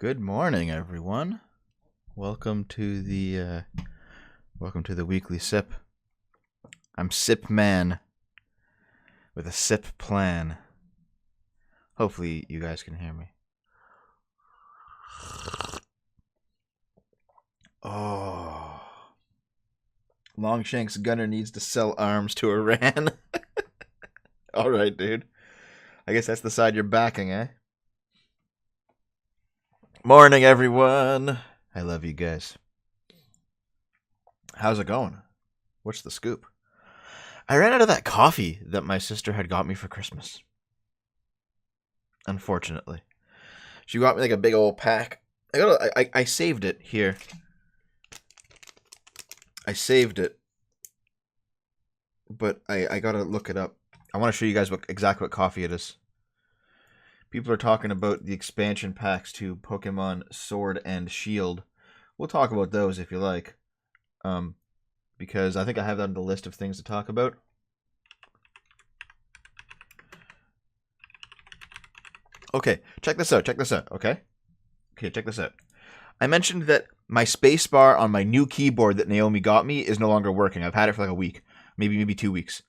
Good morning, everyone. Welcome to the weekly sip. I'm Sip Man with a sip plan. Hopefully, you guys can hear me. Oh, Longshanks Gunner needs to sell arms to Iran. All right, dude. I guess that's the side you're backing, eh? Morning, everyone. I love you guys. How's it going? What's the scoop? I ran out of that coffee that my sister had got me for Christmas. Unfortunately. She got me like a big old pack. I saved it here. I saved it. But I gotta look it up. I want to show you guys exactly what coffee it is. People are talking about the expansion packs to Pokemon Sword and Shield. We'll talk about those if you like. Because I think I have that on the list of things to talk about. Okay, check this out, okay? Okay, check this out. I mentioned that my spacebar on my new keyboard that Naomi got me is no longer working. I've had it for like a week. Maybe 2 weeks.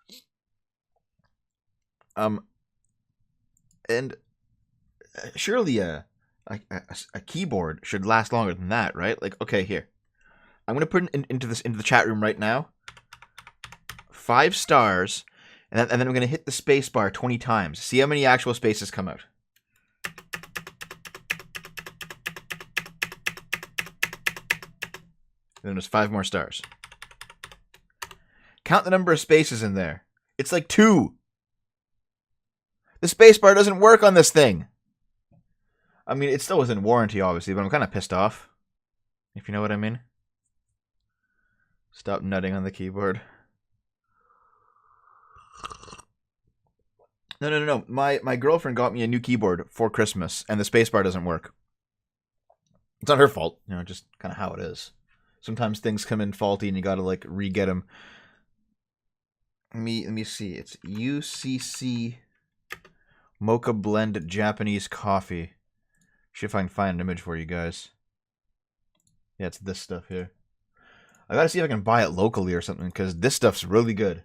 And surely a keyboard should last longer than that, right? Like, okay, here. I'm gonna put it into the chat room right now. 5 stars, and then I'm gonna hit the space bar 20 times. See how many actual spaces come out. And then there's 5 more stars. Count the number of spaces in there. It's like 2. The space bar doesn't work on this thing. I mean, it still was in warranty, obviously, but I'm kind of pissed off. If you know what I mean. Stop nutting on the keyboard. No. My girlfriend got me a new keyboard for Christmas, and the spacebar doesn't work. It's not her fault. You know, just kind of how it is. Sometimes things come in faulty, and you gotta, like, re-get them. Let me see. It's UCC Mocha Blend Japanese Coffee. See if I can find an image for you guys. Yeah, it's this stuff here. I gotta see if I can buy it locally or something, because this stuff's really good.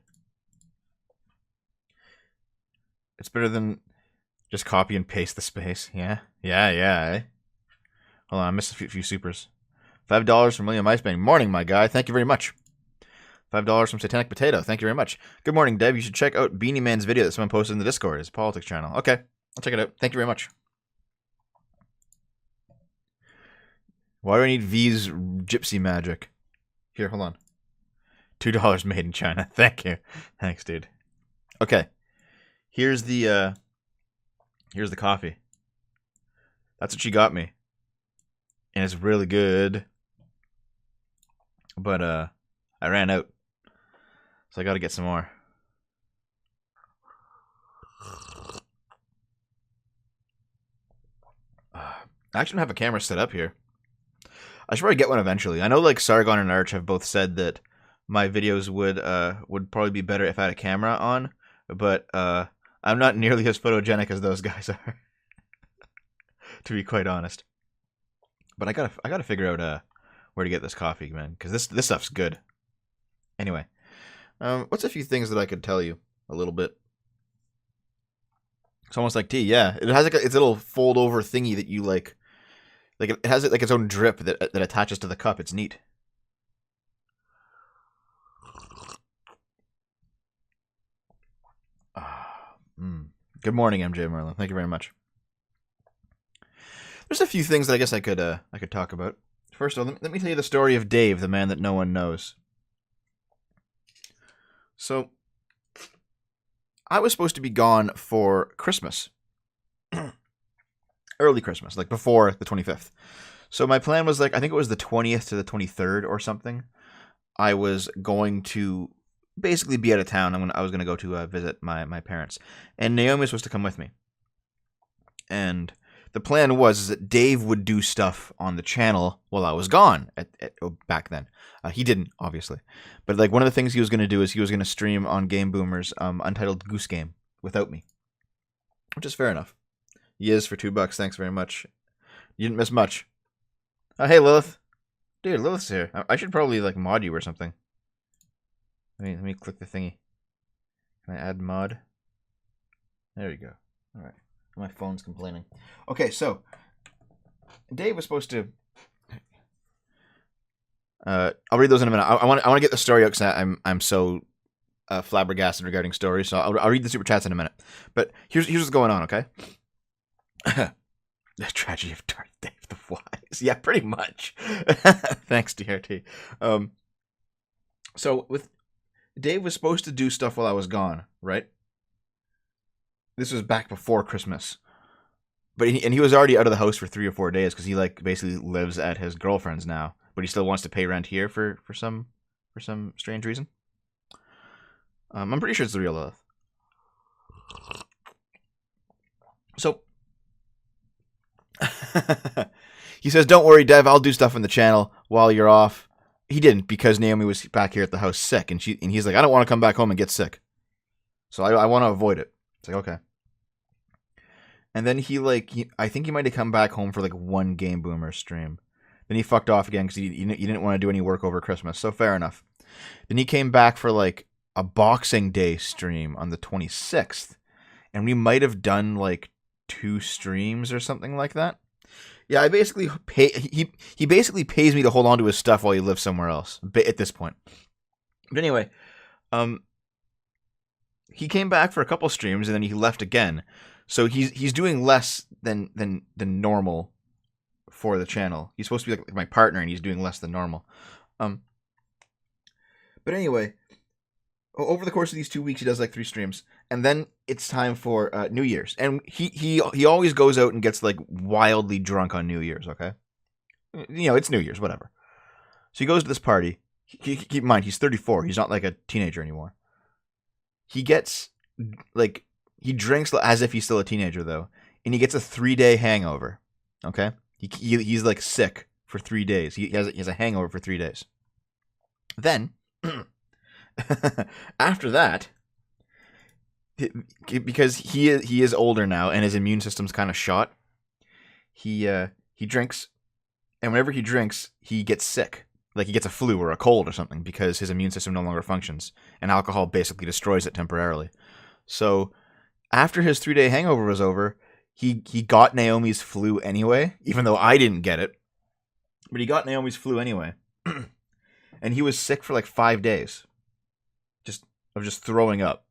It's better than just copy and paste the space. Yeah, eh? Hold on, I missed a few supers. $5 from William Icebank. Morning, my guy. Thank you very much. $5 from Satanic Potato. Thank you very much. Good morning, Dev. You should check out Beanie Man's video that someone posted in the Discord. It's a politics channel. Okay, I'll check it out. Thank you very much. Why do I need V's gypsy magic? Here, hold on. $2 made in China. Thank you. Thanks, dude. Okay. Here's the coffee. That's what she got me. And it's really good. But I ran out. So I gotta get some more. I actually don't have a camera set up here. I should probably get one eventually. I know like Sargon and Arch have both said that my videos would probably be better if I had a camera on, but I'm not nearly as photogenic as those guys are. To be quite honest. But I gotta figure out where to get this coffee, man, because this stuff's good. Anyway, what's a few things that I could tell you a little bit? It's almost like tea, yeah. It has like its little fold over thingy that you like it has like its own drip that attaches to the cup. It's neat. Good morning, MJ Merlin. Thank you very much. There's a few things that I guess I could talk about. First of all, let me tell you the story of Dave, the man that no one knows. So, I was supposed to be gone for Christmas. Early Christmas, like before the 25th. So my plan was like, I think it was the 20th to the 23rd or something. I was going to basically be out of town. I was going to go to visit my parents. And Naomi was supposed to come with me. And the plan was that Dave would do stuff on the channel while I was gone back then. He didn't, obviously. But like one of the things he was going to do is he was going to stream on Game Boomers Untitled Goose Game without me. Which is fair enough. He is for $2. Thanks very much. You didn't miss much. Oh, hey, Lilith. Dude, Lilith's here. I should probably, like, mod you or something. Let me click the thingy. Can I add mod? There you go. Alright. My phone's complaining. Okay, so Dave was supposed to... I'll read those in a minute. I want to get the story out because I'm so flabbergasted regarding stories. So I'll read the super chats in a minute. But here's what's going on. Okay. The tragedy of Darth Dave the Wise. Yeah, pretty much. Thanks, DRT. So with Dave was supposed to do stuff while I was gone, right? This was back before Christmas. But he was already out of the house for 3 or 4 days because he like basically lives at his girlfriend's now, but he still wants to pay rent here for some strange reason. I'm pretty sure it's the real Lilith. So he says, "Don't worry, Dev. I'll do stuff on the channel while you're off." He didn't because Naomi was back here at the house sick, and he's like, "I don't want to come back home and get sick, so I want to avoid it." It's like, okay. And then I think he might have come back home for like one Game Boomer stream. Then he fucked off again because he didn't want to do any work over Christmas. So fair enough. Then he came back for like a Boxing Day stream on the 26th, and we might have done like 2 streams or something like that. Yeah, I basically he basically pays me to hold on to his stuff while he lives somewhere else at this point. But anyway, he came back for a couple streams and then he left again. So he's doing less than normal for the channel. He's supposed to be like my partner and he's doing less than normal. But anyway, over the course of these 2 weeks he does like 3 streams, and then it's time for New Year's. And he always goes out and gets like wildly drunk on New Year's, okay? You know, it's New Year's, whatever. So he goes to this party. Keep in mind, he's 34. He's not like a teenager anymore. He gets like he drinks as if he's still a teenager though, and he gets a 3-day hangover. Okay, he's like sick for 3 days. He has a hangover for 3 days. Then after that, because he is older now and his immune system's kind of shot, he drinks, and whenever he drinks, he gets sick. Like he gets a flu or a cold or something because his immune system no longer functions, and alcohol basically destroys it temporarily. So after his 3-day hangover was over, he got Naomi's flu anyway, even though I didn't get it. But he got Naomi's flu anyway. And he was sick for like 5 days. Just throwing up.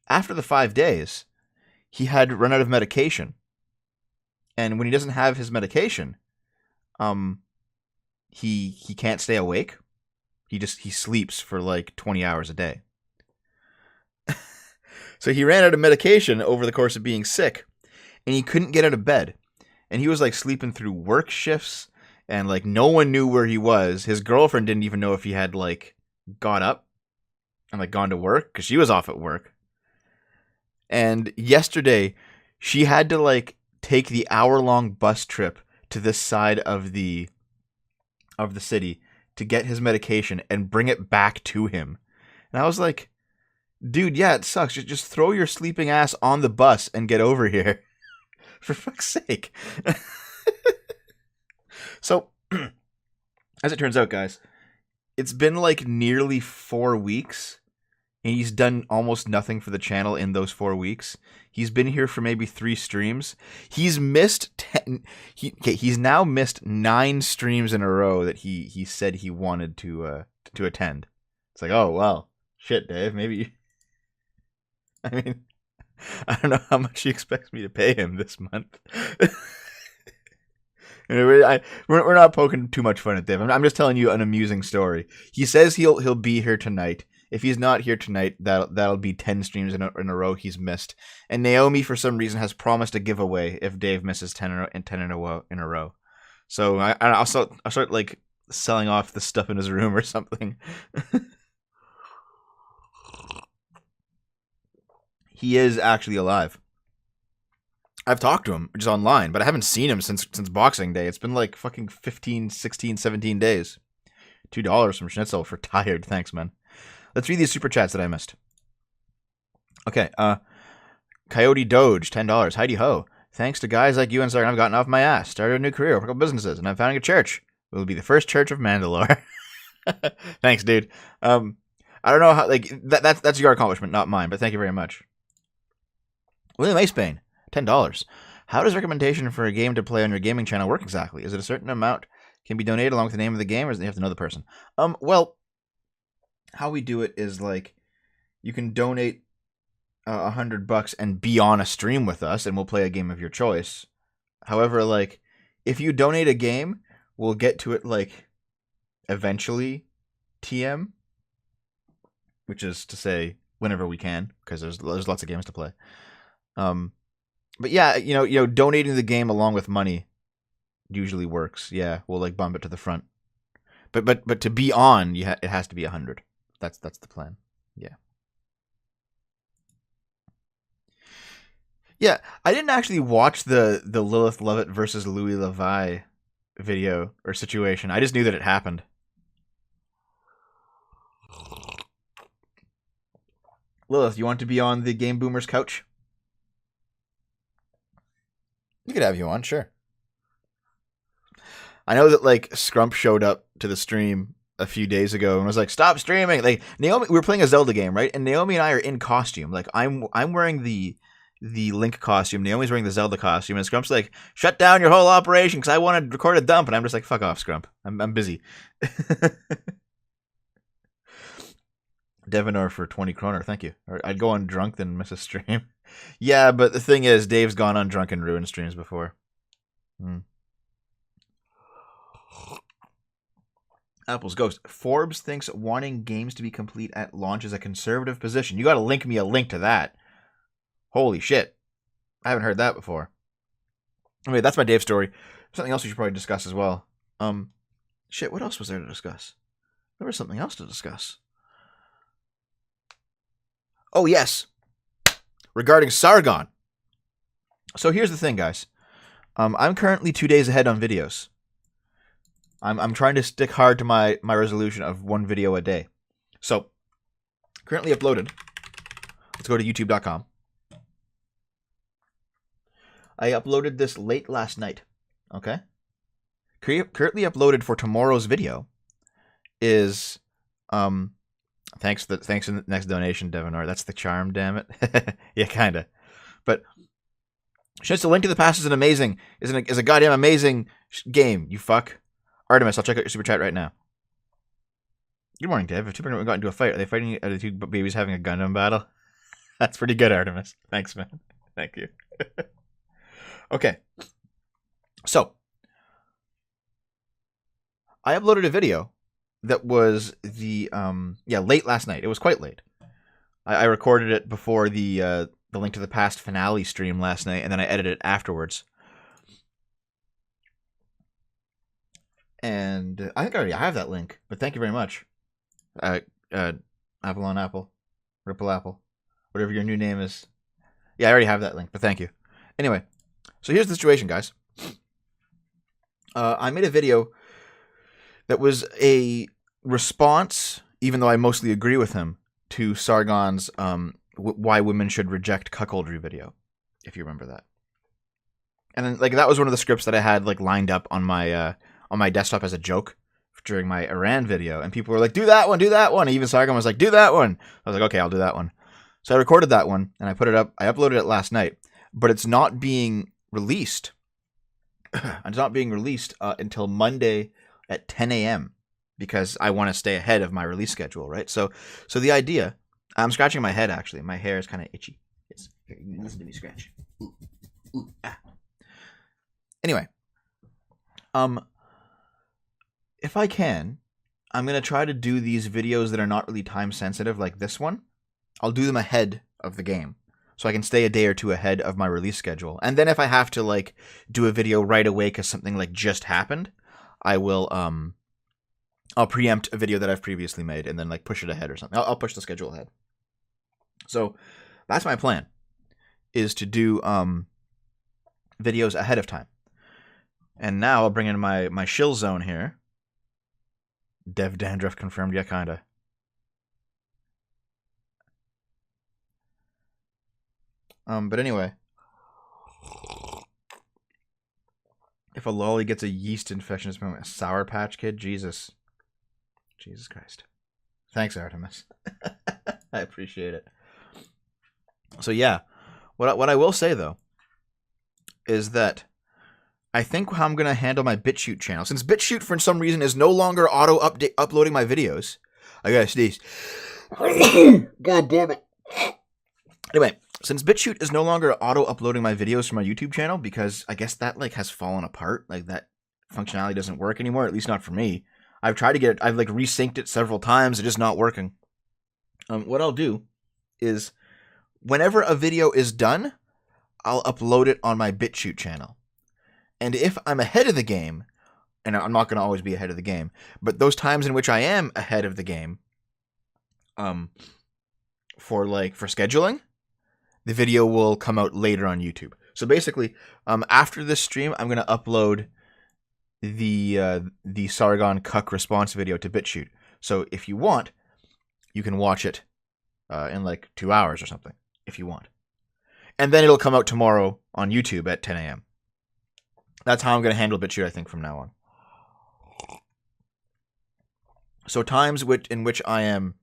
After the 5 days, he had run out of medication. And when he doesn't have his medication, he can't stay awake. He sleeps for like 20 hours a day. So he ran out of medication over the course of being sick, and he couldn't get out of bed. And he was like sleeping through work shifts, and like no one knew where he was. His girlfriend didn't even know if he had like got up and like gone to work because she was off at work. And yesterday she had to like take the hour-long bus trip to this side of the city to get his medication and bring it back to him. And I was like, dude, yeah, it sucks. Just throw your sleeping ass on the bus and get over here. For fuck's sake. So, as it turns out, guys, it's been like nearly 4 weeks, and he's done almost nothing for the channel in those 4 weeks. He's been here for maybe 3 streams. He's missed 10. He's now missed 9 streams in a row that he said he wanted to attend. It's like, oh well, shit, Dave. Maybe. I mean, I don't know how much he expects me to pay him this month. We're not poking too much fun at Dave. I'm just telling you an amusing story. He says he'll be here tonight. If he's not here tonight, that'll be 10 streams in a row he's missed. And Naomi, for some reason, has promised a giveaway if Dave misses 10 in a row. So I'll start like selling off the stuff in his room or something. He is actually alive. I've talked to him just online, but I haven't seen him since Boxing Day. It's been like fucking 15, 16, 17 days. $2 from Schnitzel for tired. Thanks, man. Let's read these super chats that I missed. Okay, Coyote Doge, $10. Heidi Ho, Thanks to guys like you and Sargon, I've gotten off my ass, started a new career, a couple businesses, and I'm founding a church. It will be the first church of Mandalore. Thanks, dude. I don't know how, like, that's your accomplishment, not mine, but thank you very much. William Acebane, $10. How does recommendation for a game to play on your gaming channel work exactly? Is it a certain amount can be donated along with the name of the game, or does it have to know the person? Well, how we do it is, like, you can donate $100 and be on a stream with us, and we'll play a game of your choice. However, like, if you donate a game, we'll get to it, like, eventually TM, which is to say whenever we can, because there's lots of games to play. But yeah, you know, donating the game along with money usually works. Yeah, we'll like bump it to the front. But to be on, it has to be 100. That's the plan. Yeah. Yeah, I didn't actually watch the Lilith Lovett versus Louis Levi video or situation. I just knew that it happened. Lilith, you want to be on the Game Boomers couch? We could have you on, sure. I know that like Scrump showed up to the stream a few days ago and was like, "Stop streaming!" Like Naomi, we were playing a Zelda game, right? And Naomi and I are in costume. Like I'm wearing the Link costume. Naomi's wearing the Zelda costume, and Scrump's like, "Shut down your whole operation because I want to record a dump." And I'm just like, "Fuck off, Scrump. I'm busy." Devinor for 20 kroner, thank you. I'd go on drunk than miss a stream. Yeah, but the thing is, Dave's gone on Drunken Ruin streams before. Apple's Ghost. Forbes thinks wanting games to be complete at launch is a conservative position. You gotta link me a link to that. Holy shit. I haven't heard that before. Anyway, that's my Dave story. Something else we should probably discuss as well. Shit, what else was there to discuss? There was something else to discuss. Oh, yes. Regarding Sargon. So here's the thing, guys. I'm currently 2 days ahead on videos. I'm trying to stick hard to my resolution of one video a day. So, currently uploaded. Let's go to youtube.com. I uploaded this late last night. Okay? Currently uploaded for tomorrow's video is... Thanks for the next donation, Devinor. That's the charm, damn it. Yeah, kinda. But just the Link to the Past is is a goddamn amazing game. You fuck. Artemis, I'll check out your super chat right now. Good morning, Dev. If two pregnant women got into a fight, are they fighting? Are the two babies having a Gundam battle? That's pretty good, Artemis. Thanks, man. Thank you. Okay. So I uploaded a video that was late last night. It was quite late. I recorded it before the Link to the Past finale stream last night, and then I edited it afterwards. And I think I already have that link, but thank you very much. Apple on Apple, Ripple Apple, whatever your new name is. Yeah, I already have that link, but thank you. Anyway, so here's the situation, guys. I made a video that was a response, even though I mostly agree with him, to Sargon's why women should reject cuckoldry video, if you remember that. And then, like, that was one of the scripts that I had like lined up on my desktop as a joke during my Iran video, and people were like, "Do that one, do that one." And even Sargon was like, "Do that one." I was like, "Okay, I'll do that one." So I recorded that one and I put it up. I uploaded it last night, but it's not being released. It's not being released until Monday at 10 a.m. because I want to stay ahead of my release schedule, right? So the idea, I'm scratching my head actually. My hair is kind of itchy. Yes. Here, you can listen to me scratch. Ooh. Ooh. Ah. Anyway, if I can, I'm going to try to do these videos that are not really time sensitive like this one. I'll do them ahead of the game so I can stay a day or two ahead of my release schedule. And then if I have to like do a video right away because something like just happened, I will I'll preempt a video that I've previously made and then like push it ahead or something. I'll push the schedule ahead. So that's my plan, is to do videos ahead of time. And now I'll bring in my shill zone here. Dev Dandruff confirmed, yeah, kinda. But anyway. If a lolly gets a yeast infection, it's a Sour Patch Kid. Jesus Christ. Thanks, Artemis. I appreciate it. So yeah, what I will say though is that I think how I'm gonna handle my BitChute channel, since BitChute for some reason is no longer auto uploading my videos. I gotta sneeze. God damn it. Anyway, since BitChute is no longer auto-uploading my videos from my YouTube channel, because I guess that like has fallen apart, like that functionality doesn't work anymore, at least not for me. I've tried to get it, I've like resynced it several times, it's just not working. What I'll do is, whenever a video is done, I'll upload it on my BitChute channel. And if I'm ahead of the game, and I'm not going to always be ahead of the game, but those times in which I am ahead of the game, for scheduling, the video will come out later on YouTube. So basically, after this stream, I'm going to upload the Sargon Cuck response video to BitChute. So if you want, you can watch it in like 2 hours or something, if you want. And then it'll come out tomorrow on YouTube at 10 a.m. That's how I'm going to handle BitChute, I think, from now on. So times in which I am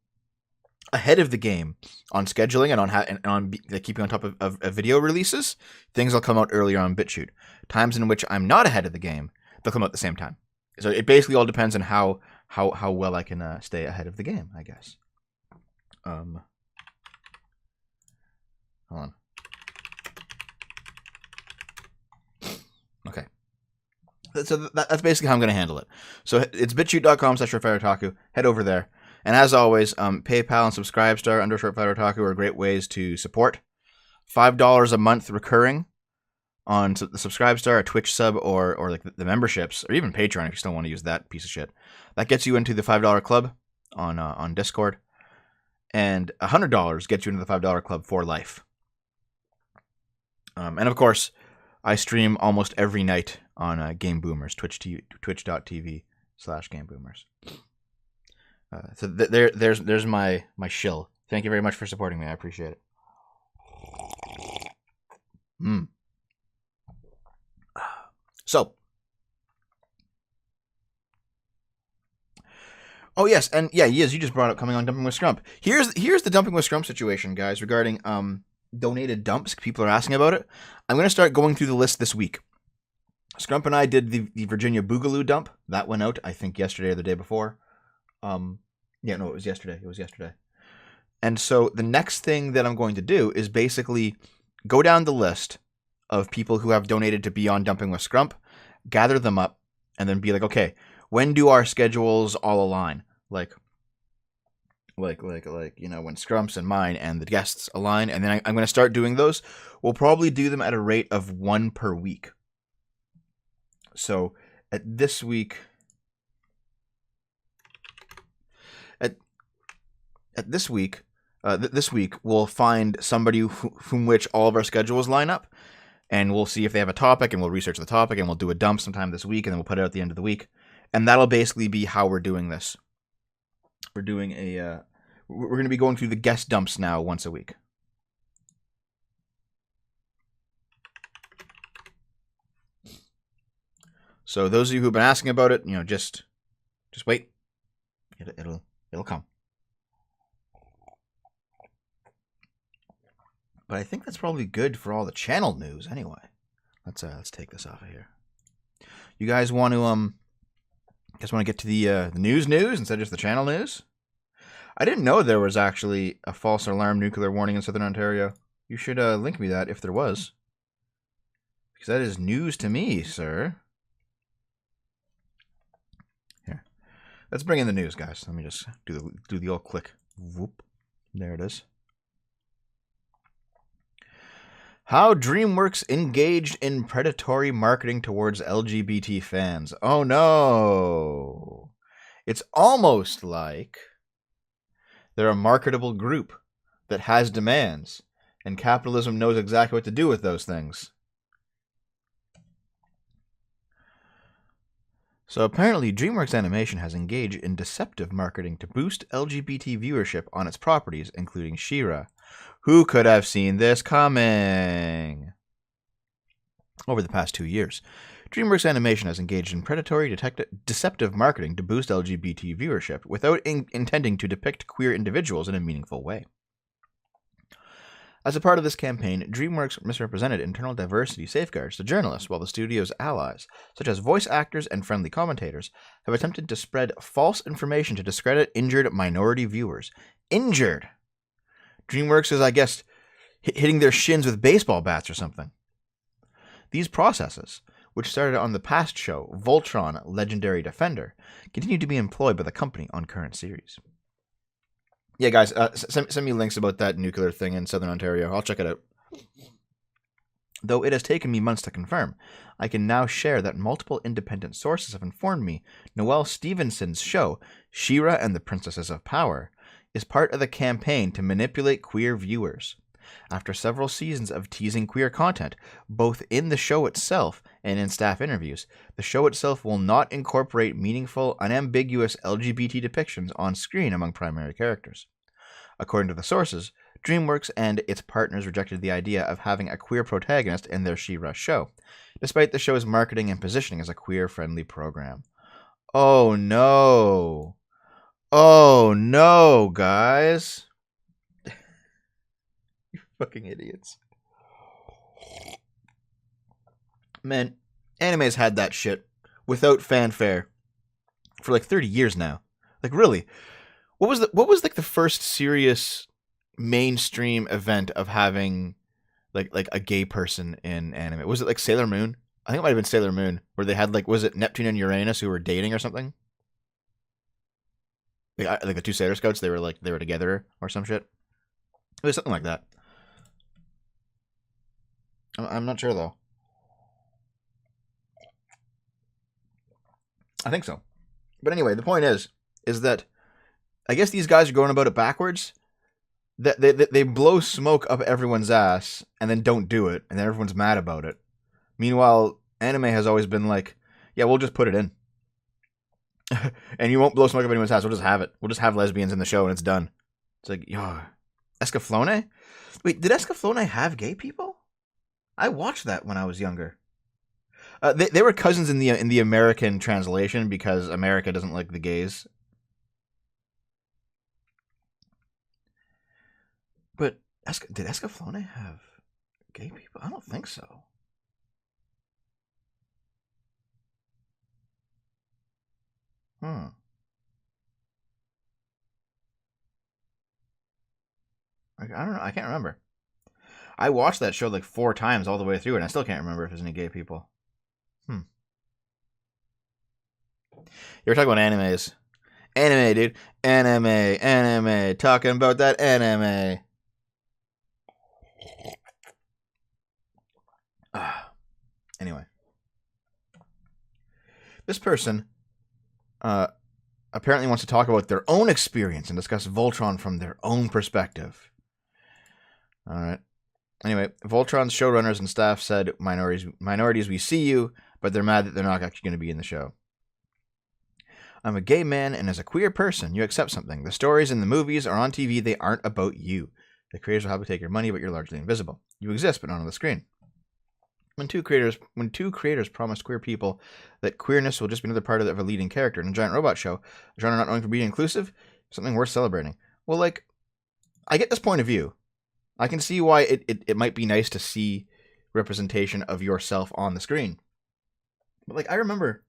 ahead of the game on scheduling and on keeping on top of video releases, things will come out earlier on BitChute. Times in which I'm not ahead of the game, they'll come out at the same time. So it basically all depends on how well I can stay ahead of the game, I guess. Hold on. Okay. So that's basically how I'm going to handle it. So it's bitchute.com/ShortFighterTaku. Head over there. And as always, PayPal and Subscribestar under ShortFighterTaku are great ways to support. $5 a month recurring on the Subscribestar, a Twitch sub, or like the memberships, or even Patreon if you still want to use that piece of shit. That gets you into the $5 club on Discord. And $100 gets you into the $5 club for life. And of course, I stream almost every night on Game Boomers, twitch.tv/GameBoomers. So there's my shill. Thank you very much for supporting me. I appreciate it. So, oh yes, and yeah, yes, you just brought up coming on Dumping with Scrump. Here's the Dumping with Scrump situation, guys, regarding donated dumps. People are asking about it. I'm going to start going through the list this week. Scrump and I did the Virginia Boogaloo dump. That went out, I think, yesterday or the day before. Yeah, no, it was yesterday. And so the next thing that I'm going to do is basically go down the list of people who have donated to be on Dumping with Scrump, gather them up, and then be like, okay, when do our schedules all align? Like, when Scrump's and mine and the guests align, and then I'm going to start doing those. We'll probably do them at a rate of 1 per week. So this week we'll find somebody whom which all of our schedules line up, and we'll see if they have a topic, and we'll research the topic, and we'll do a dump sometime this week, and then we'll put it out at the end of the week. And that'll basically be how we're doing this. We're doing we're going to be going through the guest dumps now once a week. So those of you who've been asking about it, just wait. It'll come. But I think that's probably good for all the channel news anyway. Let's take this off of here. You guys want to get to the news instead of just the channel news? I didn't know there was actually a false alarm nuclear warning in Southern Ontario. You should link me that if there was, because that is news to me, sir. Here, let's bring in the news, guys. Let me just do the old click. Whoop, there it is. How DreamWorks engaged in predatory marketing towards LGBT fans. Oh no! It's almost like they're a marketable group that has demands, and capitalism knows exactly what to do with those things. So apparently DreamWorks Animation has engaged in deceptive marketing to boost LGBT viewership on its properties, including She-Ra. Who could have seen this coming? Over the past 2 years, DreamWorks Animation has engaged in predatory, deceptive marketing to boost LGBT viewership without intending to depict queer individuals in a meaningful way. As a part of this campaign, DreamWorks misrepresented internal diversity safeguards to journalists, while the studio's allies, such as voice actors and friendly commentators, have attempted to spread false information to discredit injured minority viewers. Injured! DreamWorks is, I guess, hitting their shins with baseball bats or something. These processes, which started on the past show, Voltron Legendary Defender, continue to be employed by the company on current series. Yeah, guys, send me links about that nuclear thing in Southern Ontario. I'll check it out. Though it has taken me months to confirm, I can now share that multiple independent sources have informed me Noelle Stevenson's show, She-Ra and the Princesses of Power, is part of the campaign to manipulate queer viewers. After several seasons of teasing queer content, both in the show itself and in staff interviews, the show itself will not incorporate meaningful, unambiguous LGBT depictions on screen among primary characters. According to the sources, DreamWorks and its partners rejected the idea of having a queer protagonist in their She-Ra show, despite the show's marketing and positioning as a queer-friendly program. Oh no! Oh no, guys! You fucking idiots. Man, anime's had that shit without fanfare for like 30 years now. Like, really? What was like the first serious mainstream event of having like a gay person in anime? Was it like Sailor Moon? I think it might have been Sailor Moon, where they had like, was it Neptune and Uranus who were dating or something? Like the two Sailor Scouts, they were together or some shit. It was something like that. I'm not sure though. I think so. But anyway, the point is that I guess these guys are going about it backwards. That they blow smoke up everyone's ass and then don't do it, and then everyone's mad about it. Meanwhile, anime has always been like, yeah, we'll just put it in. And you won't blow smoke up anyone's ass, we'll just have it. We'll just have lesbians in the show and it's done. It's like, yo, Escaflowne? Wait, did Escaflowne have gay people? I watched that when I was younger. They were cousins in the American translation because America doesn't like the gays. But did Escaflowne have gay people? I don't think so. I don't know. I can't remember. I watched that show like 4 times all the way through, and I still can't remember if there's any gay people. You were talking about animes. Anime, dude. Anime. Talking about that anime. Anyway. This person apparently wants to talk about their own experience and discuss Voltron from their own perspective. Alright. Anyway, Voltron's showrunners and staff said, minorities, we see you, but they're mad that they're not actually going to be in the show. I'm a gay man, and as a queer person, you accept something. The stories in the movies or on TV, they aren't about you. The creators will help you take your money, but you're largely invisible. You exist, but not on the screen. When two creators promised queer people that queerness will just be another part of a leading character in a giant robot show, a genre not known for being inclusive, something worth celebrating. Well, like, I get this point of view. I can see why it might be nice to see representation of yourself on the screen. But like, I remember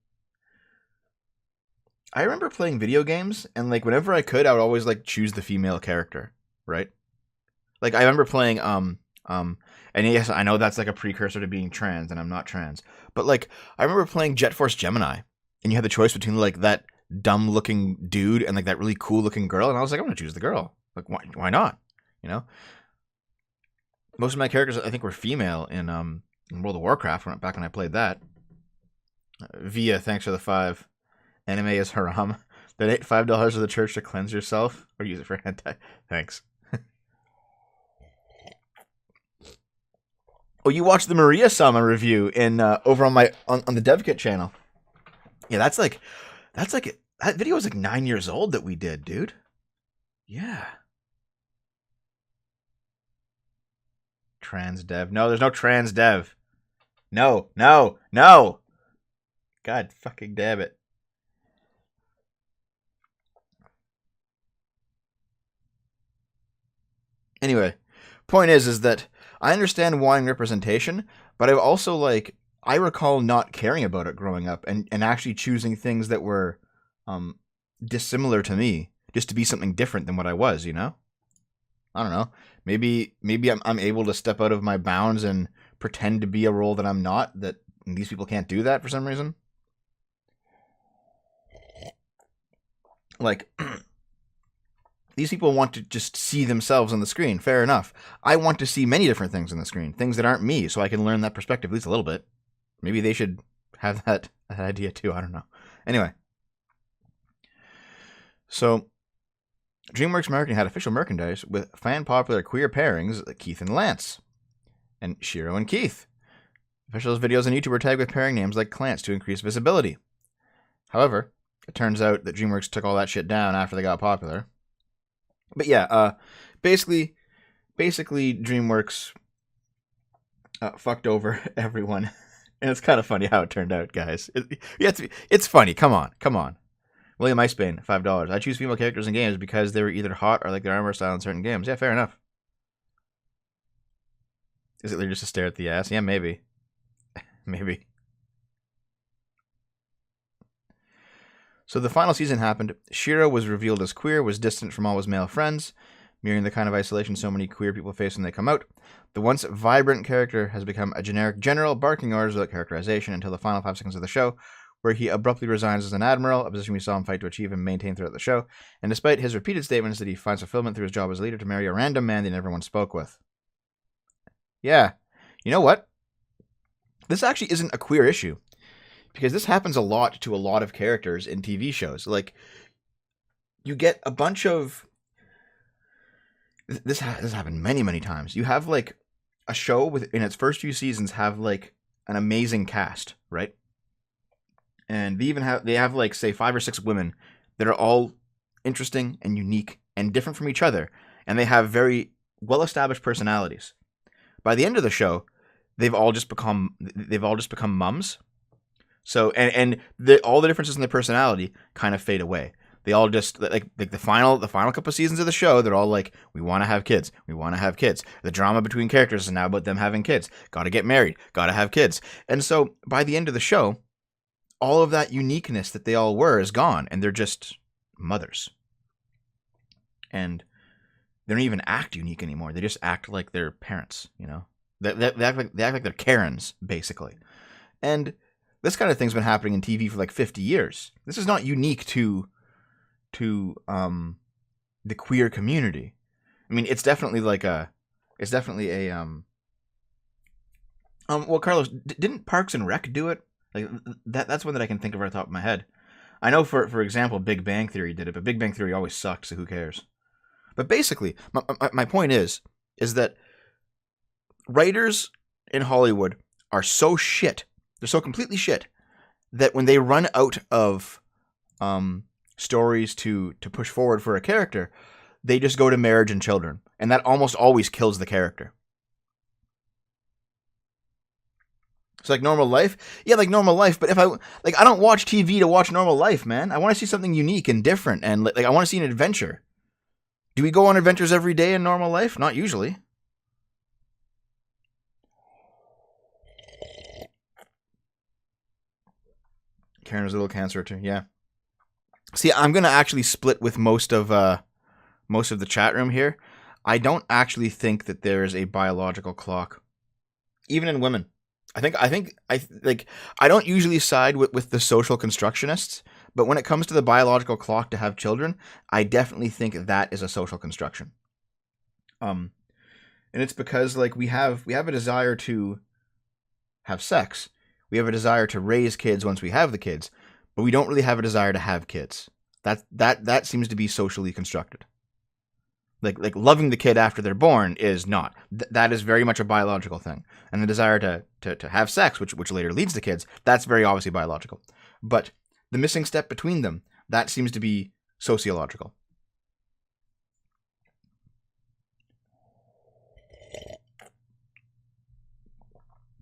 playing video games, and like whenever I could, I would always like choose the female character, right? Like I remember playing and yes, I know that's like a precursor to being trans, and I'm not trans. But like I remember playing Jet Force Gemini, and you had the choice between like that dumb looking dude and like that really cool looking girl, and I was like, I'm gonna choose the girl. Like why not? You know? Most of my characters I think were female in World of Warcraft back when I played that. Via, thanks for the 5. Anime is haram. Donate $5 to the church to cleanse yourself, or use it for hentai. Thanks. Oh, you watched the Maria Sama review in over on the DevKit channel. Yeah, that's like that video was like 9 years old that we did, dude. Yeah. Trans dev. No, there's no trans dev. No. God fucking damn it. Anyway, point is that I understand wanting representation, but I also like I recall not caring about it growing up and actually choosing things that were um dissimilar to me just to be something different than what I was, you know? I don't know. Maybe I'm able to step out of my bounds and pretend to be a role that I'm not, that these people can't do that for some reason. Like these people want to just see themselves on the screen. Fair enough. I want to see many different things on the screen, things that aren't me, so I can learn that perspective at least a little bit. Maybe they should have that idea too. I don't know. Anyway, so DreamWorks Marketing had official merchandise with fan popular queer pairings like Keith and Lance, and Shiro and Keith. Officials' videos on YouTube were tagged with pairing names like Clance to increase visibility. However, it turns out that DreamWorks took all that shit down after they got popular. But yeah, basically DreamWorks fucked over everyone, and it's kind of funny how it turned out, guys. It's funny. Come on. William Icebane, $5. I choose female characters in games because they were either hot or like their armor style in certain games. Yeah, fair enough. Is it just a stare at the ass? Yeah, maybe. Maybe. So the final season happened. Shiro was revealed as queer, was distant from all his male friends, mirroring the kind of isolation so many queer people face when they come out. The once vibrant character has become a generic general, barking orders without characterization until the final 5 seconds of the show, where he abruptly resigns as an admiral, a position we saw him fight to achieve and maintain throughout the show, and despite his repeated statements that he finds fulfillment through his job as leader, to marry a random man they never once spoke with. Yeah. You know what? This actually isn't a queer issue, because this happens a lot to a lot of characters in TV shows. Like, you get a bunch of... This has happened many times. You have, like, a show in its first few seasons have, like, an amazing cast, right? And they have like, say, 5 or 6 women that are all interesting and unique and different from each other, and they have very well-established personalities. By the end of the show, they've all just become mums. So all the differences in their personality kind of fade away. They all just like the final couple of seasons of the show, they're all like, we want to have kids. We want to have kids. The drama between characters is now about them having kids. Got to get married. Got to have kids. And so by the end of the show, all of that uniqueness that they all were is gone, and they're just mothers. And they don't even act unique anymore. They just act like their parents, you know? They act like they're Karens, basically. And this kind of thing's been happening in TV for like 50 years. This is not unique to the queer community. I mean, it's definitely well, Carlos, didn't Parks and Rec do it? Like that's one that I can think of right off the top of my head. I know, for example, Big Bang Theory did it, but Big Bang Theory always sucked, so who cares? But basically, my point is that writers in Hollywood are so shit. They're so completely shit that when they run out of stories to push forward for a character, they just go to marriage and children, and that almost always kills the character. It's like Normal Life. Yeah, like Normal Life, but I don't watch TV to watch Normal Life, man. I want to see something unique and different, and like I want to see an adventure. Do we go on adventures every day in Normal Life? Not usually. Karen has a little cancer too. Yeah. See, I'm gonna actually split with most of the chat room here. I don't actually think that there is a biological clock, even in women. I don't usually side with the social constructionists, but when it comes to the biological clock to have children, I definitely think that is a social construction. And it's because like we have a desire to have sex. We have a desire to raise kids once we have the kids, but we don't really have a desire to have kids. That seems to be socially constructed. Like loving the kid after they're born is not. That is very much a biological thing. And the desire to have sex, which later leads to kids, that's very obviously biological. But the missing step between them, that seems to be sociological.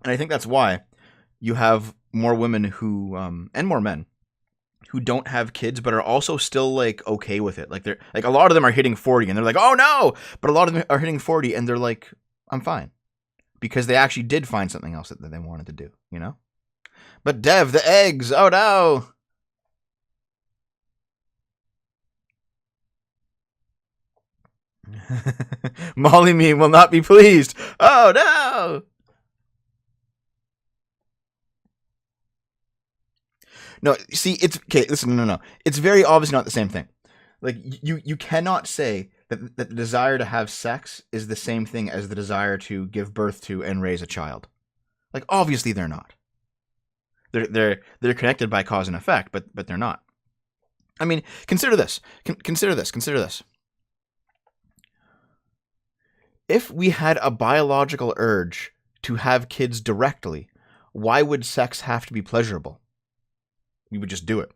And I think that's why you have more women who and more men who don't have kids but are also still like okay with it. Like they're like a lot of them are hitting 40 and they're like, "Oh no!" But a lot of them are hitting 40 and they're like, "I'm fine." Because they actually did find something else that they wanted to do, you know? But Dev, the eggs. Oh no. Molly me will not be pleased. Oh no. No, see, it's okay. Listen, no. It's very obviously not the same thing. Like you cannot say that the desire to have sex is the same thing as the desire to give birth to and raise a child. Like obviously they're not. They're connected by cause and effect, but they're not. I mean, consider this. Consider this. If we had a biological urge to have kids directly, why would sex have to be pleasurable? We would just do it,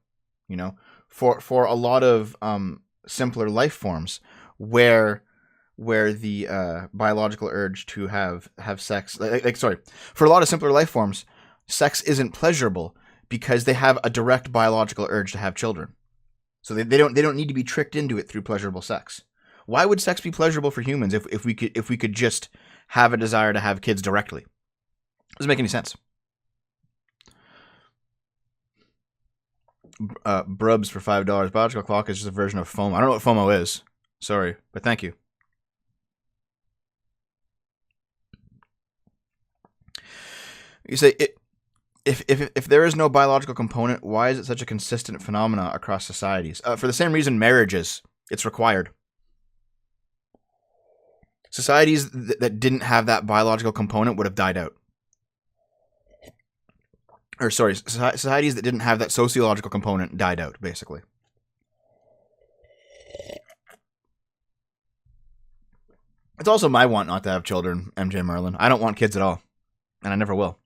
you know. For a lot of simpler life forms, where the biological urge to have sex, sorry, for a lot of simpler life forms, sex isn't pleasurable because they have a direct biological urge to have children. So they don't need to be tricked into it through pleasurable sex. Why would sex be pleasurable for humans if we could just have a desire to have kids directly? Doesn't make any sense. Brubs for $5. Biological clock is just a version of FOMO. I don't know what FOMO is. Sorry, but thank you. You say it. If there is no biological component, why is it such a consistent phenomena across societies? For the same reason marriage is. It's required. Societies that didn't have that biological component would have died out. Or sorry, societies that didn't have that sociological component died out, basically. It's also my want not to have children, MJ Merlin. I don't want kids at all, and I never will.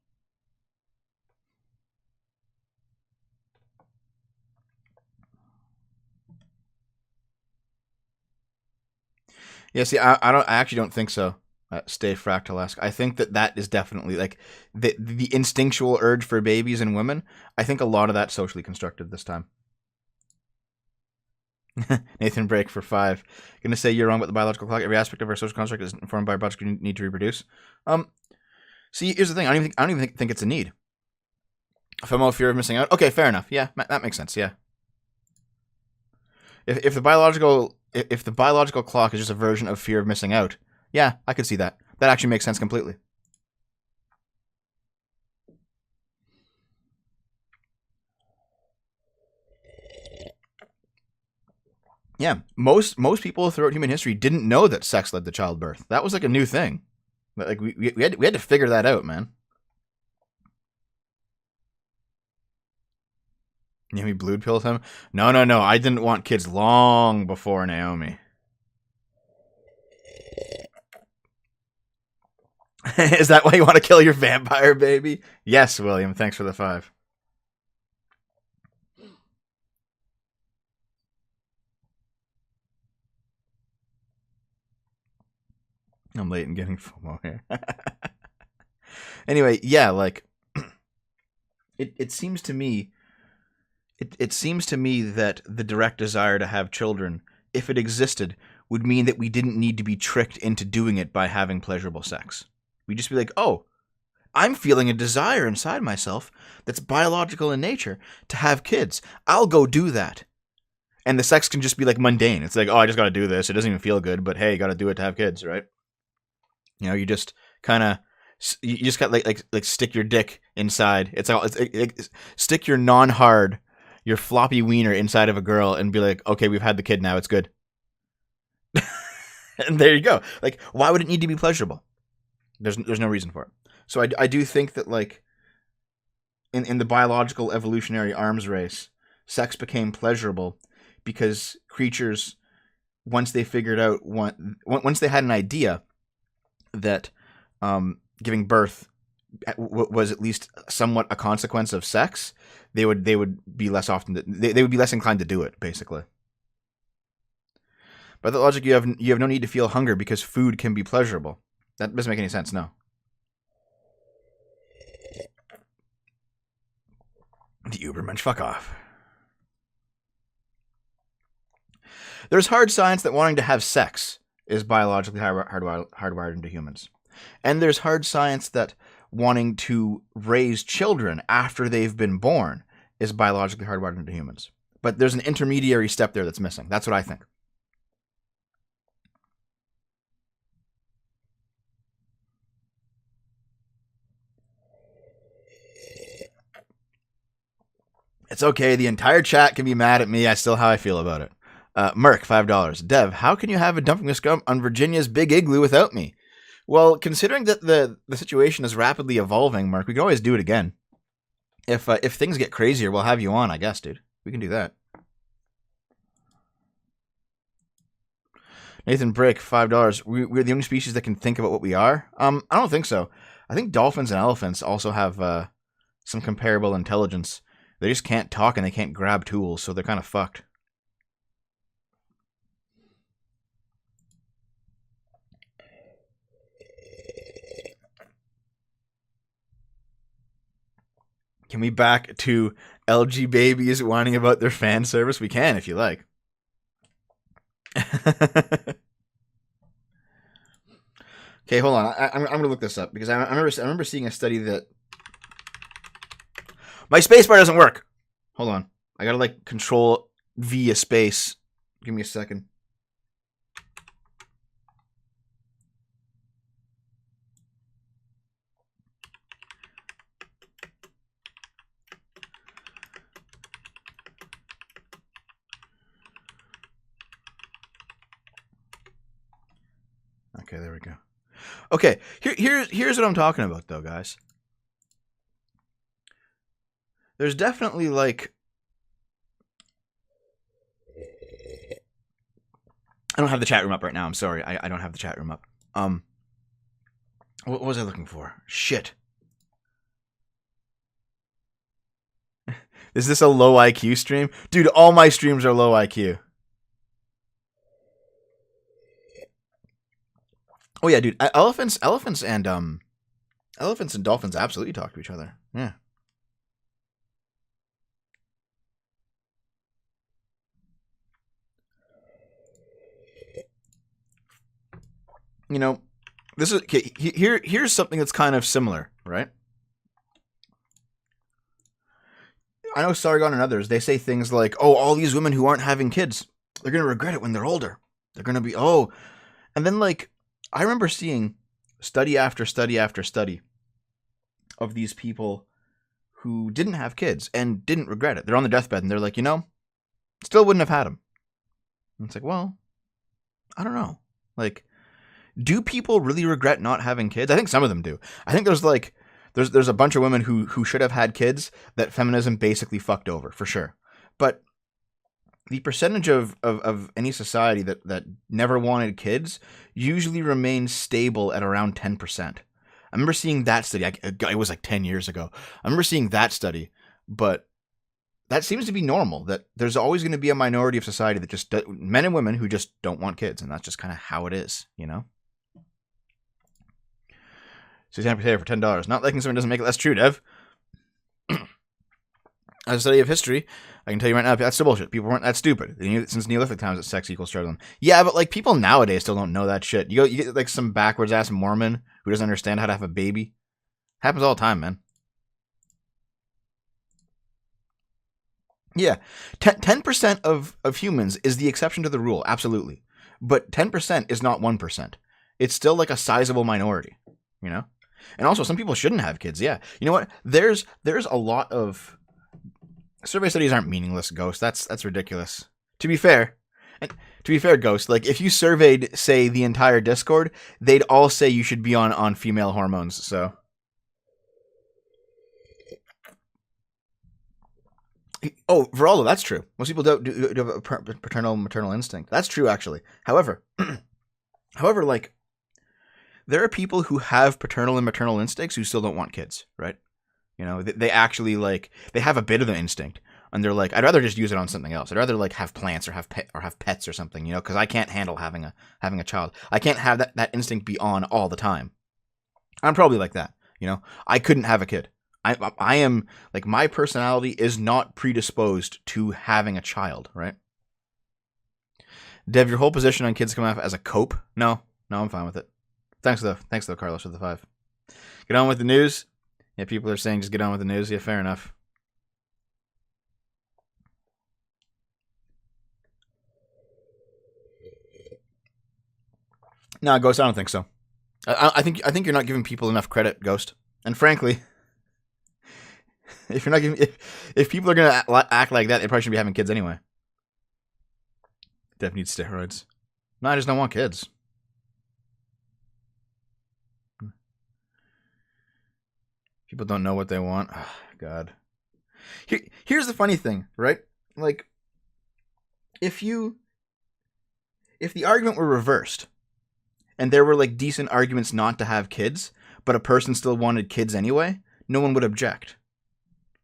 Yeah, see, I actually don't think so. Stay Fractalesque. I think that is definitely like the instinctual urge for babies and women. I think a lot of that's socially constructed this time. Nathan Break for $5. Gonna say you're wrong about the biological clock. Every aspect of our social construct is informed by our biological need to reproduce. See, here's the thing. I don't even think it's a need. FOMO, fear of missing out. Okay, fair enough. Yeah, that makes sense. Yeah. If the biological clock is just a version of fear of missing out, yeah, I could see that. That actually makes sense completely. Yeah, most people throughout human history didn't know that sex led to childbirth. That was like a new thing. Like we had to figure that out, man. Naomi blue pilled him. No. I didn't want kids long before Naomi. Is that why you want to kill your vampire baby? Yes, William. Thanks for the 5. I'm late in getting FOMO here. Anyway, yeah, like it seems to me it seems to me that the direct desire to have children, if it existed, would mean that we didn't need to be tricked into doing it by having pleasurable sex. We'd just be like, "Oh, I'm feeling a desire inside myself that's biological in nature to have kids. I'll go do that." And the sex can just be like mundane. It's like, "Oh, I just got to do this. It doesn't even feel good, but hey, you got to do it to have kids, right?" You know, you just kind of you just got like stick your dick inside. Stick your non-hard, your floppy wiener inside of a girl and be like, "Okay, we've had the kid now. It's good." And there you go. Like, why would it need to be pleasurable? There's no reason for it. So I do think that like in the biological evolutionary arms race, sex became pleasurable because creatures, once they figured out once they had an idea that giving birth was at least somewhat a consequence of sex, they would be less often they would be less inclined to do it, basically. By that logic, you have no need to feel hunger because food can be pleasurable. That doesn't make any sense. No. The Ubermensch, fuck off. There's hard science that wanting to have sex is biologically hardwired into humans. And there's hard science that wanting to raise children after they've been born is biologically hardwired into humans. But there's an intermediary step there that's missing. That's what I think. It's okay. The entire chat can be mad at me. I still how I feel about it. Merc, $5. Dev, how can you have a dumping scum on Virginia's Big Igloo without me? Well, considering that the situation is rapidly evolving, Mark, we can always do it again. If things get crazier, we'll have you on, I guess, dude. We can do that. Nathan Brick, $5. We're the only species that can think about what we are? I don't think so. I think dolphins and elephants also have some comparable intelligence. They just can't talk and they can't grab tools, so they're kind of fucked. Can we back to LG babies whining about their fan service? We can if you like. Okay, hold on. I'm going to look this up because I remember seeing a study that my spacebar doesn't work. Hold on. I got to like control V a space. Give me a second. Okay, there we go. Okay, here's what I'm talking about, though, guys. There's definitely, like... I don't have the chat room up right now. I'm sorry. I don't have the chat room up. What was I looking for? Shit. Is this a low IQ stream? Dude, all my streams are low IQ. Oh yeah, dude. Elephants and dolphins absolutely talk to each other. Yeah. You know, this is okay, here's something that's kind of similar, right? I know Sargon and others, they say things like, "Oh, all these women who aren't having kids, they're going to regret it when they're older. They're going to be and then like I remember seeing study after study after study of these people who didn't have kids and didn't regret it. They're on their deathbed and they're like, still wouldn't have had them. And it's like, well, I don't know. Like, do people really regret not having kids? I think some of them do. I think there's like, there's a bunch of women who should have had kids that feminism basically fucked over, for sure. But the percentage of any society that never wanted kids usually remains stable at around 10%. I remember seeing that study. It was like 10 years ago. I remember seeing that study, but that seems to be normal, that there's always going to be a minority of society that just, men and women who just don't want kids, and that's just kind of how it is, Suzanne Potato for $10. Not liking someone doesn't make it less true, Dev. As a study of history, I can tell you right now, that's still bullshit. People weren't that stupid. Since Neolithic times, that sex equals struggling. Yeah, but like people nowadays still don't know that shit. You get like some backwards ass Mormon who doesn't understand how to have a baby. Happens all the time, man. Yeah, 10% of humans is the exception to the rule, absolutely. But 10% is not 1%. It's still like a sizable minority, And also, some people shouldn't have kids. Yeah, you know what? There's a lot of survey studies aren't meaningless, Ghost. That's ridiculous. To be fair, Ghost, like if you surveyed, say, the entire Discord, they'd all say you should be on female hormones. So, Veraldo, that's true. Most people do have a paternal maternal instinct. That's true, actually. However, like there are people who have paternal and maternal instincts who still don't want kids, right? They actually like they have a bit of the instinct, and they're like, I'd rather just use it on something else. I'd rather like have plants or have pets or something, because I can't handle having a child. I can't have that instinct be on all the time. I'm probably like that, I couldn't have a kid. I am like, my personality is not predisposed to having a child, right? Dev, your whole position on kids coming off as a cope? No, I'm fine with it. Thanks though, Carlos, for the 5. Get on with the news. Yeah, people are saying just get on with the news. Yeah, fair enough. No, Ghost, I don't think so. I think you're not giving people enough credit, Ghost. And frankly, if you're not giving, if people are gonna act like that, they probably shouldn't be having kids anyway. Dev needs steroids. No, I just don't want kids. People don't know what they want. Oh, God. Here's the funny thing, right? Like, if the argument were reversed, and there were like decent arguments not to have kids, but a person still wanted kids anyway, no one would object.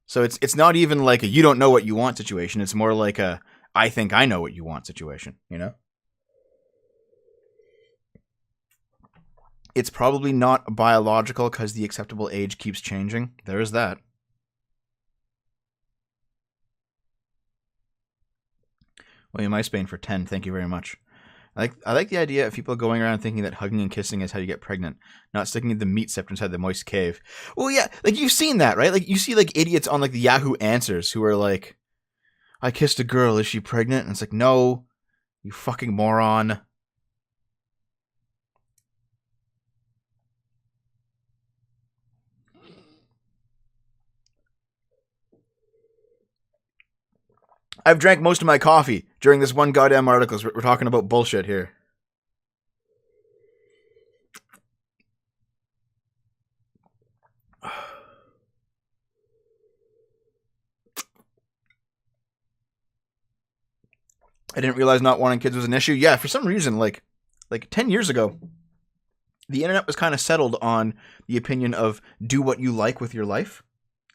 So it's not even like a you don't know what you want situation. It's more like a I think I know what you want situation, you know? It's probably not biological because the acceptable age keeps changing. There is that. William Icebane for 10. Thank you very much. I like the idea of people going around thinking that hugging and kissing is how you get pregnant, not sticking the meat scepter inside the moist cave. Well, yeah, like you've seen that, right? Like you see like idiots on like the Yahoo Answers who are like, I kissed a girl, is she pregnant? And it's like, no, you fucking moron. I've drank most of my coffee during this one goddamn article. So we're talking about bullshit here. I didn't realize not wanting kids was an issue. Yeah, for some reason, like 10 years ago, the internet was kind of settled on the opinion of do what you like with your life.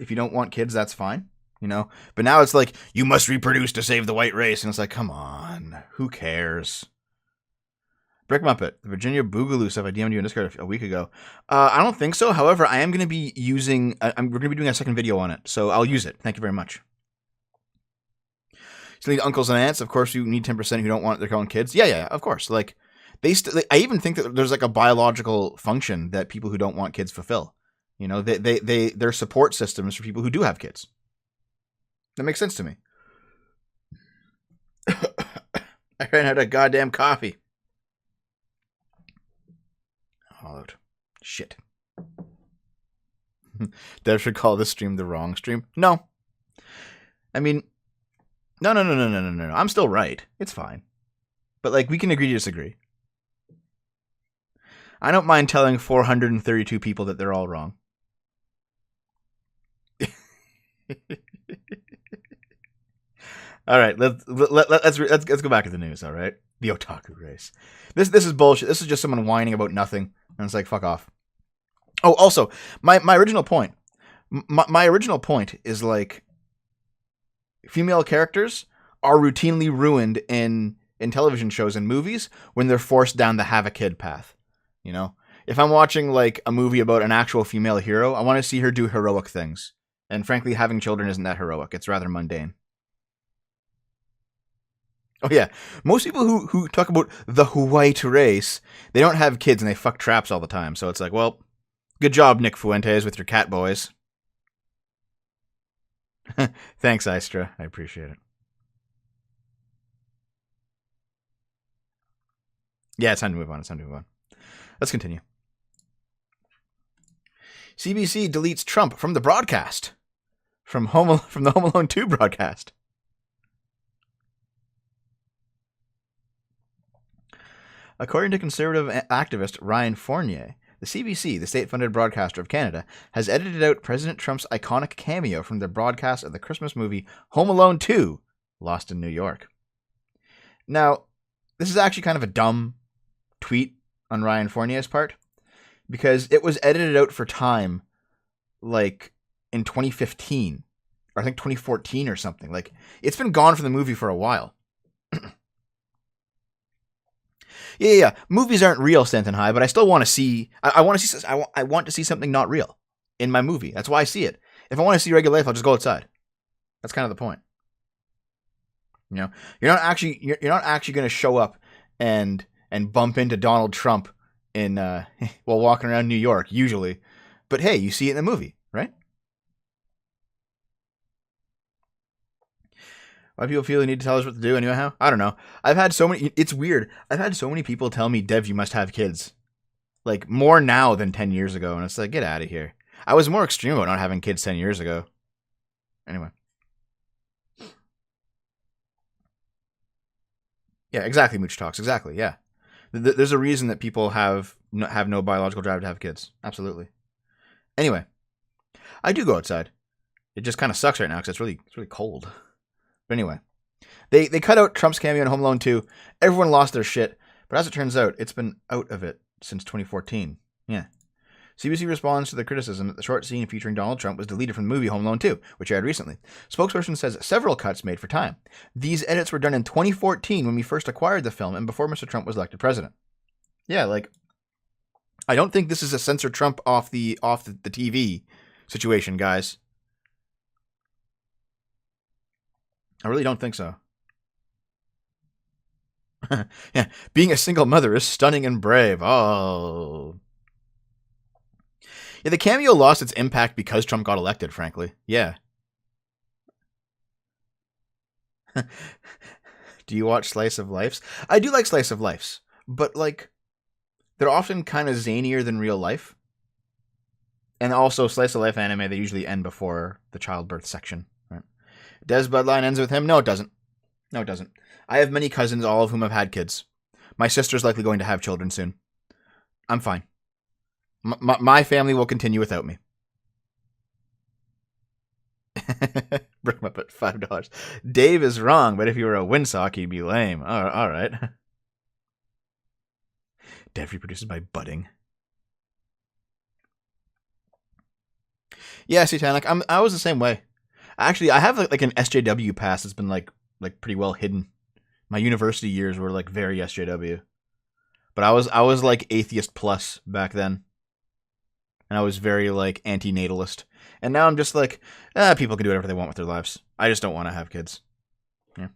If you don't want kids, that's fine, you know? But now it's like, you must reproduce to save the white race. And it's like, come on, who cares? Brick Muppet, the Virginia Boogaloo stuff I DM'd you in Discord a week ago. I don't think so. However, I am going to be using, we're going to be doing a second video on it. So I'll use it. Thank you very much. So the uncles and aunts, of course, you need 10% who don't want their own kids. Yeah, of course. Like, I even think that there's like a biological function that people who don't want kids fulfill. You know, they're support systems for people who do have kids. That makes sense to me. I ran out of goddamn coffee. Oh, shit. Dev should call this stream the wrong stream. No. I mean, no. I'm still right. It's fine. But, like, we can agree to disagree. I don't mind telling 432 people that they're all wrong. All right, let's go back to the news. All right, the otaku race. This is bullshit. This is just someone whining about nothing, and it's like, fuck off. Oh, also, my original point. My original point is like, female characters are routinely ruined in television shows and movies when they're forced down the have a kid path. You know, if I'm watching like a movie about an actual female hero, I want to see her do heroic things. And frankly, having children isn't that heroic. It's rather mundane. Oh yeah, most people who talk about the white race, they don't have kids and they fuck traps all the time. So it's like, well, good job, Nick Fuentes, with your cat boys. Thanks, Istra. I appreciate it. Yeah, it's time to move on. Let's continue. CBC deletes Trump from the broadcast. From the Home Alone 2 broadcast. According to conservative activist Ryan Fournier, the CBC, the state-funded broadcaster of Canada, has edited out President Trump's iconic cameo from the broadcast of the Christmas movie Home Alone 2, Lost in New York. Now, this is actually kind of a dumb tweet on Ryan Fournier's part, because it was edited out for time, like, in 2015, or I think 2014 or something. Like, it's been gone from the movie for a while. Yeah. Movies aren't real, Stanton High, but I still want to see. I want to see something not real in my movie. That's why I see it. If I want to see regular life, I'll just go outside. That's kind of the point. You know, you're not actually going to show up and bump into Donald Trump in while walking around New York usually, but hey, you see it in the movie, right? Why people feel they need to tell us what to do anyhow? I don't know. I've had so many. It's weird. I've had so many people tell me, "Dev, you must have kids." Like more now than 10 years ago, and it's like, get out of here. I was more extreme about not having kids 10 years ago. Anyway. Yeah, exactly, Mooch Talks. Exactly, yeah. There's a reason that people have no biological drive to have kids. Absolutely. Anyway, I do go outside. It just kind of sucks right now because it's really cold. But anyway, they cut out Trump's cameo in Home Alone 2. Everyone lost their shit. But as it turns out, it's been out of it since 2014. Yeah. CBC responds to the criticism that the short scene featuring Donald Trump was deleted from the movie Home Alone 2, which aired recently. Spokesperson says several cuts made for time. These edits were done in 2014 when we first acquired the film and before Mr. Trump was elected president. Yeah, like, I don't think this is a censor Trump off the TV situation, guys. I really don't think so. Yeah, being a single mother is stunning and brave. Oh. Yeah, the cameo lost its impact because Trump got elected, frankly. Yeah. Do you watch Slice of Lifes? I do like Slice of Lifes, but like they're often kind of zanier than real life. And also Slice of Life anime, they usually end before the childbirth section. Right? Des Bloodline ends with him? No, it doesn't. No, it doesn't. I have many cousins, all of whom have had kids. My sister's likely going to have children soon. I'm fine. My family will continue without me. Bring him up at $5. Dave is wrong, but if you were a windsock, he'd be lame. All right. Dev reproduces by budding. Yeah, Satanic. I was the same way. Actually, I have like an SJW past that's been like pretty well hidden. My university years were like very SJW, but I was like atheist plus back then, and I was very like anti-natalist. And now I'm just like, people can do whatever they want with their lives. I just don't want to have kids. Yeah.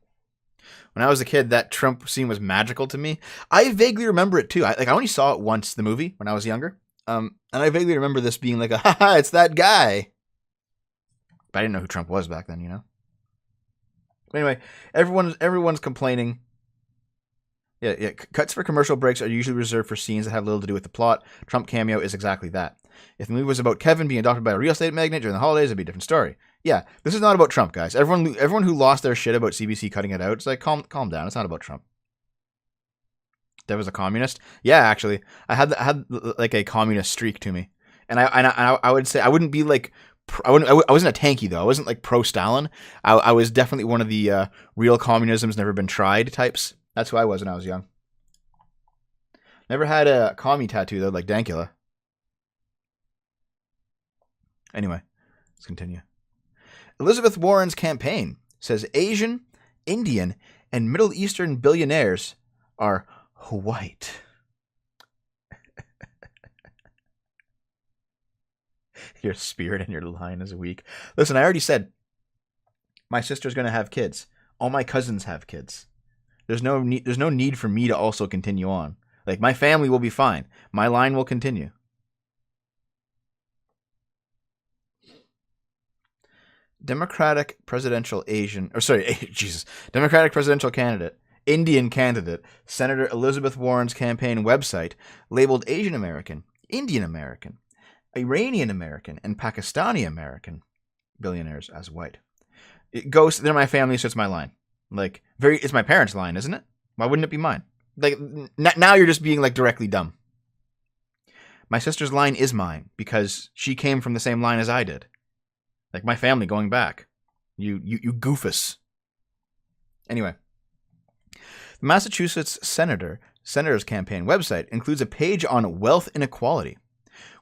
When I was a kid, that Trump scene was magical to me. I vaguely remember it too. I only saw it once, the movie, when I was younger. And I vaguely remember this being like, haha, it's that guy. But I didn't know who Trump was back then, you know? But anyway, everyone's complaining. Yeah. Cuts for commercial breaks are usually reserved for scenes that have little to do with the plot. Trump cameo is exactly that. If the movie was about Kevin being adopted by a real estate magnate during the holidays, it'd be a different story. Yeah, this is not about Trump, guys. Everyone who lost their shit about CBC cutting it out, it's like, calm down. It's not about Trump. Dev was a communist. Yeah, actually, I had like a communist streak to me, and I would say I wouldn't be like. I wasn't a tanky though. I wasn't like pro Stalin. I was definitely one of the real communism's never been tried types. That's who I was when I was young. Never had a commie tattoo though, like Dankula. Anyway, let's continue. Elizabeth Warren's campaign says Asian, Indian, and Middle Eastern billionaires are white. Your spirit and your line is weak. Listen, I already said my sister's going to have kids. All my cousins have kids. There's no need for me to also continue on. Like, my family will be fine. My line will continue. Democratic presidential candidate, Indian candidate, Senator Elizabeth Warren's campaign website labeled Asian American, Indian American, Iranian American, and Pakistani American billionaires as white. They're my family, so it's my line. Like, it's my parents' line, isn't it? Why wouldn't it be mine? Like, now you're just being like directly dumb. My sister's line is mine because she came from the same line as I did. Like my family going back. You goofus. Anyway. The Massachusetts Senator's campaign website includes a page on wealth inequality,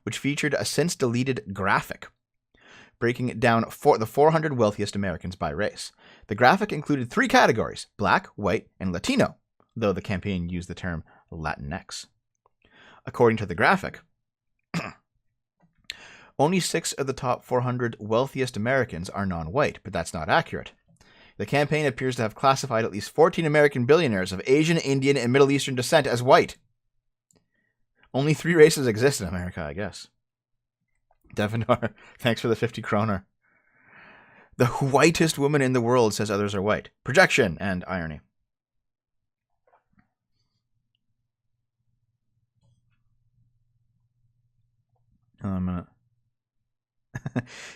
which featured a since deleted graphic breaking it down for the 400 wealthiest Americans by race. The graphic included 3 categories: Black, White, and Latino, though the campaign used the term Latinx. According to the graphic, Only 6 of the top 400 wealthiest Americans are non-white, but that's not accurate. The campaign appears to have classified at least 14 American billionaires of Asian, Indian, and Middle Eastern descent as white. Only 3 races exist in America, I guess. Devinar, thanks for the 50 kroner. The whitest woman in the world says others are white. Projection and irony.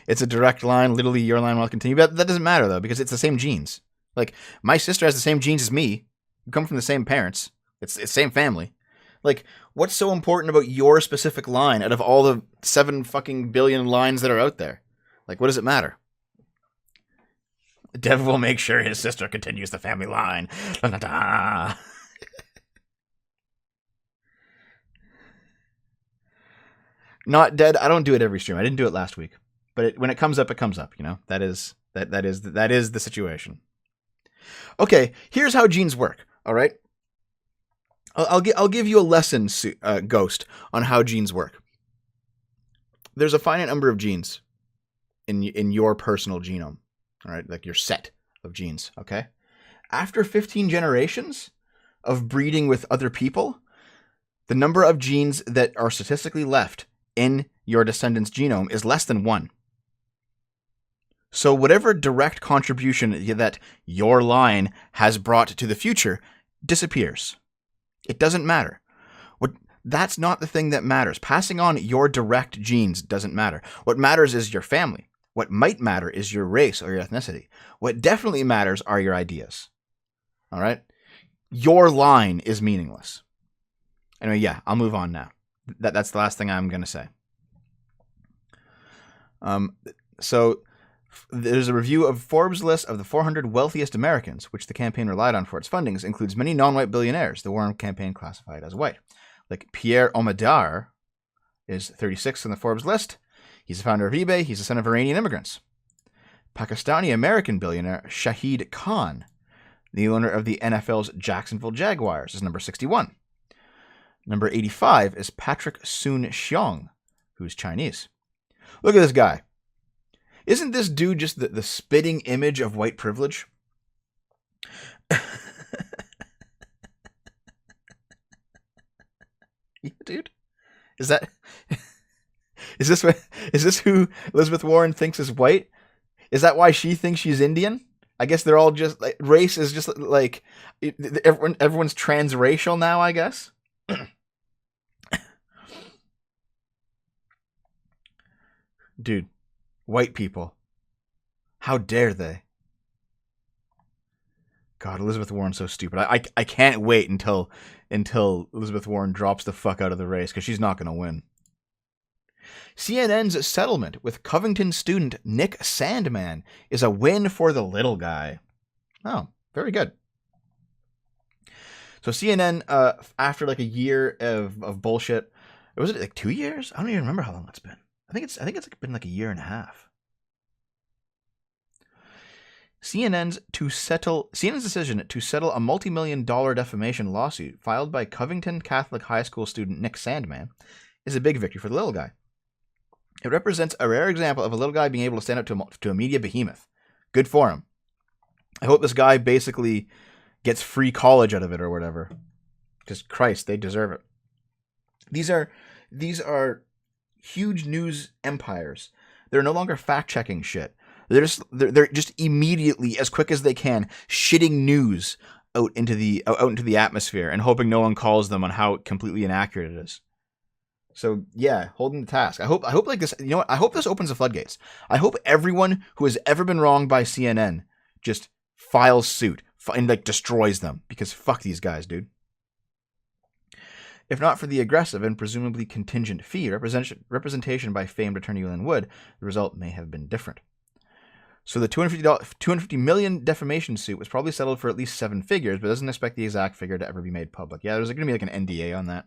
It's a direct line. Literally, your line will continue. But that doesn't matter, though, because it's the same genes. Like, my sister has the same genes as me. We come from the same parents. It's the same family. Like, what's so important about your specific line out of all the 7 fucking billion lines that are out there? Like, what does it matter? Dev will make sure his sister continues the family line. Da, da, da. Not dead. I don't do it every stream. I didn't do it last week, but when it comes up, it comes up. You know, that is the situation. Okay, here's how genes work. All right, I'll give you a lesson, Ghost, on how genes work. There's a finite number of genes in your personal genome. All right, like your set of genes. Okay, after 15 generations of breeding with other people, the number of genes that are statistically left in your descendant's genome is less than 1. So whatever direct contribution that your line has brought to the future disappears. It doesn't matter. That's not the thing that matters. Passing on your direct genes doesn't matter. What matters is your family. What might matter is your race or your ethnicity. What definitely matters are your ideas. All right? Your line is meaningless. Anyway, yeah, I'll move on now. That's the last thing I'm going to say. So there's a review of Forbes' list of the 400 wealthiest Americans, which the campaign relied on for its fundings, includes many non-white billionaires the Warren campaign classified as white. Like Pierre Omidyar is 36th on the Forbes list. He's the founder of eBay. He's the son of Iranian immigrants. Pakistani-American billionaire Shahid Khan, the owner of the NFL's Jacksonville Jaguars, is number 61. Number 85 is Patrick Soon-Shiong, who's Chinese. Look at this guy. Isn't this dude just the spitting image of white privilege? Yeah, dude. Is this who Elizabeth Warren thinks is white? Is that why she thinks she's Indian? I guess they're all just like, race is just like everyone's transracial now, I guess. Dude, white people. How dare they? God, Elizabeth Warren's so stupid. I can't wait until Elizabeth Warren drops the fuck out of the race, because she's not going to win. CNN's settlement with Covington student Nick Sandmann is a win for the little guy. Oh, very good. So CNN, after like a year of bullshit, was it like 2 years? I don't even remember how long it's been. I think it's like been like a year and a half. CNN's decision to settle a multi-million-dollar defamation lawsuit filed by Covington Catholic High School student Nick Sandmann is a big victory for the little guy. It represents a rare example of a little guy being able to stand up to a media behemoth. Good for him. I hope this guy basically gets free college out of it or whatever. Because Christ, they deserve it. These are huge news empires. They're no longer fact-checking shit. They're just immediately, as quick as they can, shitting news out into the atmosphere and hoping no one calls them on how completely inaccurate it is. So yeah, holding the task. I hope like this. You know what? I hope this opens the floodgates. I hope everyone who has ever been wronged by CNN just files suit and like destroys them, because fuck these guys, dude. If not for the aggressive and presumably contingent fee representation by famed attorney Lin Wood, the result may have been different. So the $250 million defamation suit was probably settled for at least 7 figures, but doesn't expect the exact figure to ever be made public. Yeah, there's going to be like an NDA on that.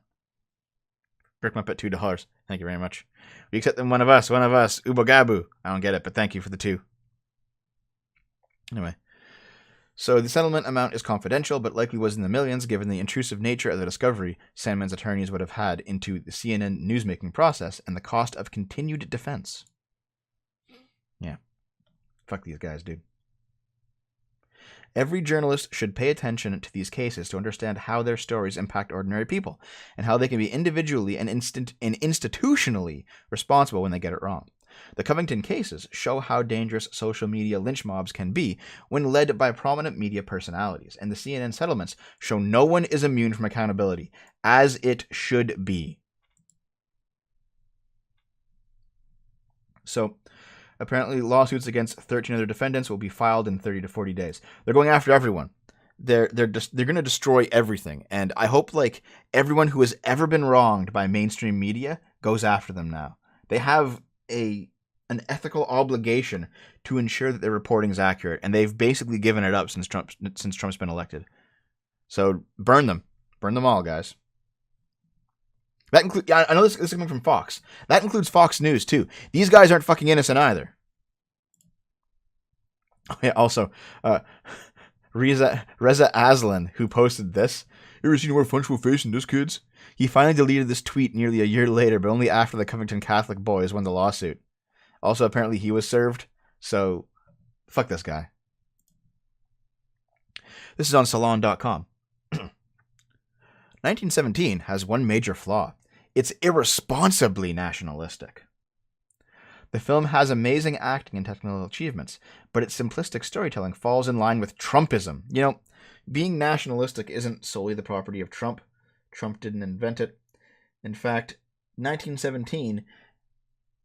Brick up at $2. Thank you very much. We accept them. One of us. Ubogabu. I don't get it, but thank you for the 2. Anyway. So the settlement amount is confidential, but likely was in the millions given the intrusive nature of the discovery Sandman's attorneys would have had into the CNN newsmaking process and the cost of continued defense. Yeah. Fuck these guys, dude. Every journalist should pay attention to these cases to understand how their stories impact ordinary people and how they can be individually and institutionally responsible when they get it wrong. The Covington cases show how dangerous social media lynch mobs can be when led by prominent media personalities, and the CNN settlements show no one is immune from accountability, as it should be. So, apparently lawsuits against 13 other defendants will be filed in 30 to 40 days. They're going after everyone. They're going to destroy everything, and I hope like everyone who has ever been wronged by mainstream media goes after them now. They have an ethical obligation to ensure that their reporting is accurate, and they've basically given it up since Trump's been elected. So burn them all, guys. That includes, I know this is coming from Fox. That includes Fox News too. These guys aren't fucking innocent either. Oh, yeah. Also, Reza Aslan, who posted this. You ever seen more functional face than this, kids? He finally deleted this tweet nearly a year later, but only after the Covington Catholic boys won the lawsuit. Also, apparently he was served, so fuck this guy. This is on Salon.com. 1917 has one major flaw. It's irresponsibly nationalistic. The film has amazing acting and technical achievements, but its simplistic storytelling falls in line with Trumpism. You know, being nationalistic isn't solely the property of Trump. Trump didn't invent it. In fact, 1917,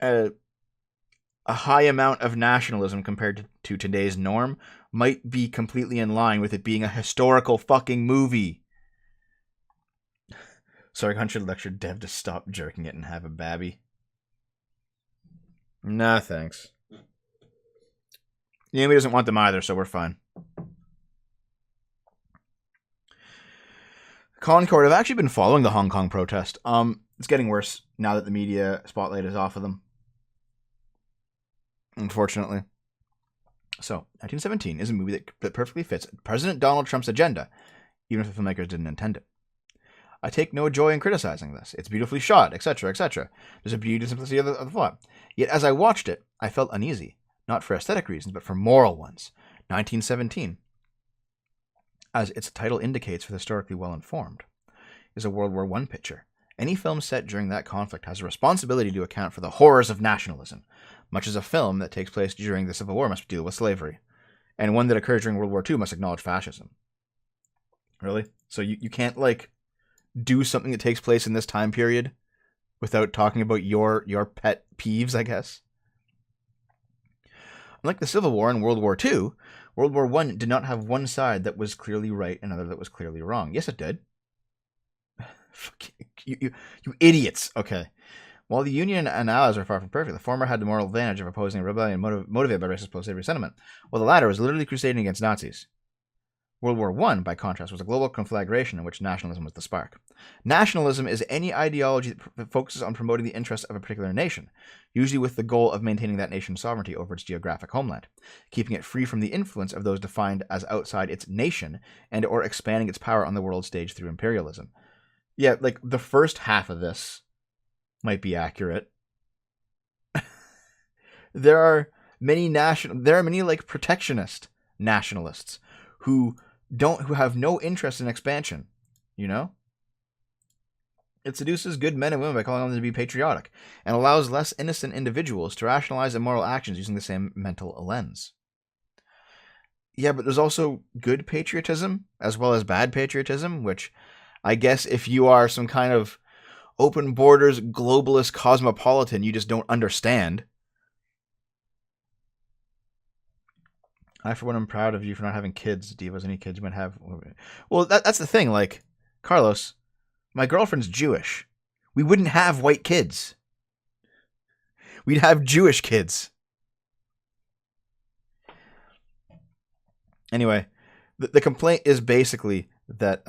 a high amount of nationalism compared to today's norm might be completely in line with it being a historical fucking movie. Sargon should lecture Dev to stop jerking it and have a babby. Nah, thanks. The enemy doesn't want them either, so we're fine. Concord have actually been following the Hong Kong protest. It's getting worse now that the media spotlight is off of them. Unfortunately. So, 1917 is a movie that perfectly fits President Donald Trump's agenda, even if the filmmakers didn't intend it. I take no joy in criticizing this. It's beautifully shot, etc., etc. There's a beauty and simplicity of the plot. Yet as I watched it, I felt uneasy, not for aesthetic reasons, but for moral ones. 1917, as its title indicates for the historically well-informed, is a World War I picture. Any film set during that conflict has a responsibility to account for the horrors of nationalism, much as a film that takes place during the Civil War must deal with slavery, and one that occurs during World War II must acknowledge fascism. Really? So you can't, like, do something that takes place in this time period without talking about your pet peeves, I guess? Unlike the Civil War and World War II, World War I did not have one side that was clearly right and another that was clearly wrong. Yes, it did. You idiots. Okay. While the Union and Allies are far from perfect, the former had the moral advantage of opposing a rebellion motivated by racist pro-slavery sentiment, while the latter was literally crusading against Nazis. World War I, by contrast, was a global conflagration in which nationalism was the spark. Nationalism is any ideology that focuses on promoting the interests of a particular nation, usually with the goal of maintaining that nation's sovereignty over its geographic homeland, keeping it free from the influence of those defined as outside its nation, and or expanding its power on the world stage through imperialism. Yeah, like, the first half of this might be accurate. There are many like protectionist nationalists who have no interest in expansion, you know? It seduces good men and women by calling them to be patriotic, and allows less innocent individuals to rationalize immoral actions using the same mental lens. Yeah, but there's also good patriotism, as well as bad patriotism, which I guess if you are some kind of open borders, globalist cosmopolitan, you just don't understand. I, for one, am proud of you for not having kids. Divas, any kids you might have? Well, that's the thing. Like, Carlos, my girlfriend's Jewish. We wouldn't have white kids. We'd have Jewish kids. Anyway, the complaint is basically that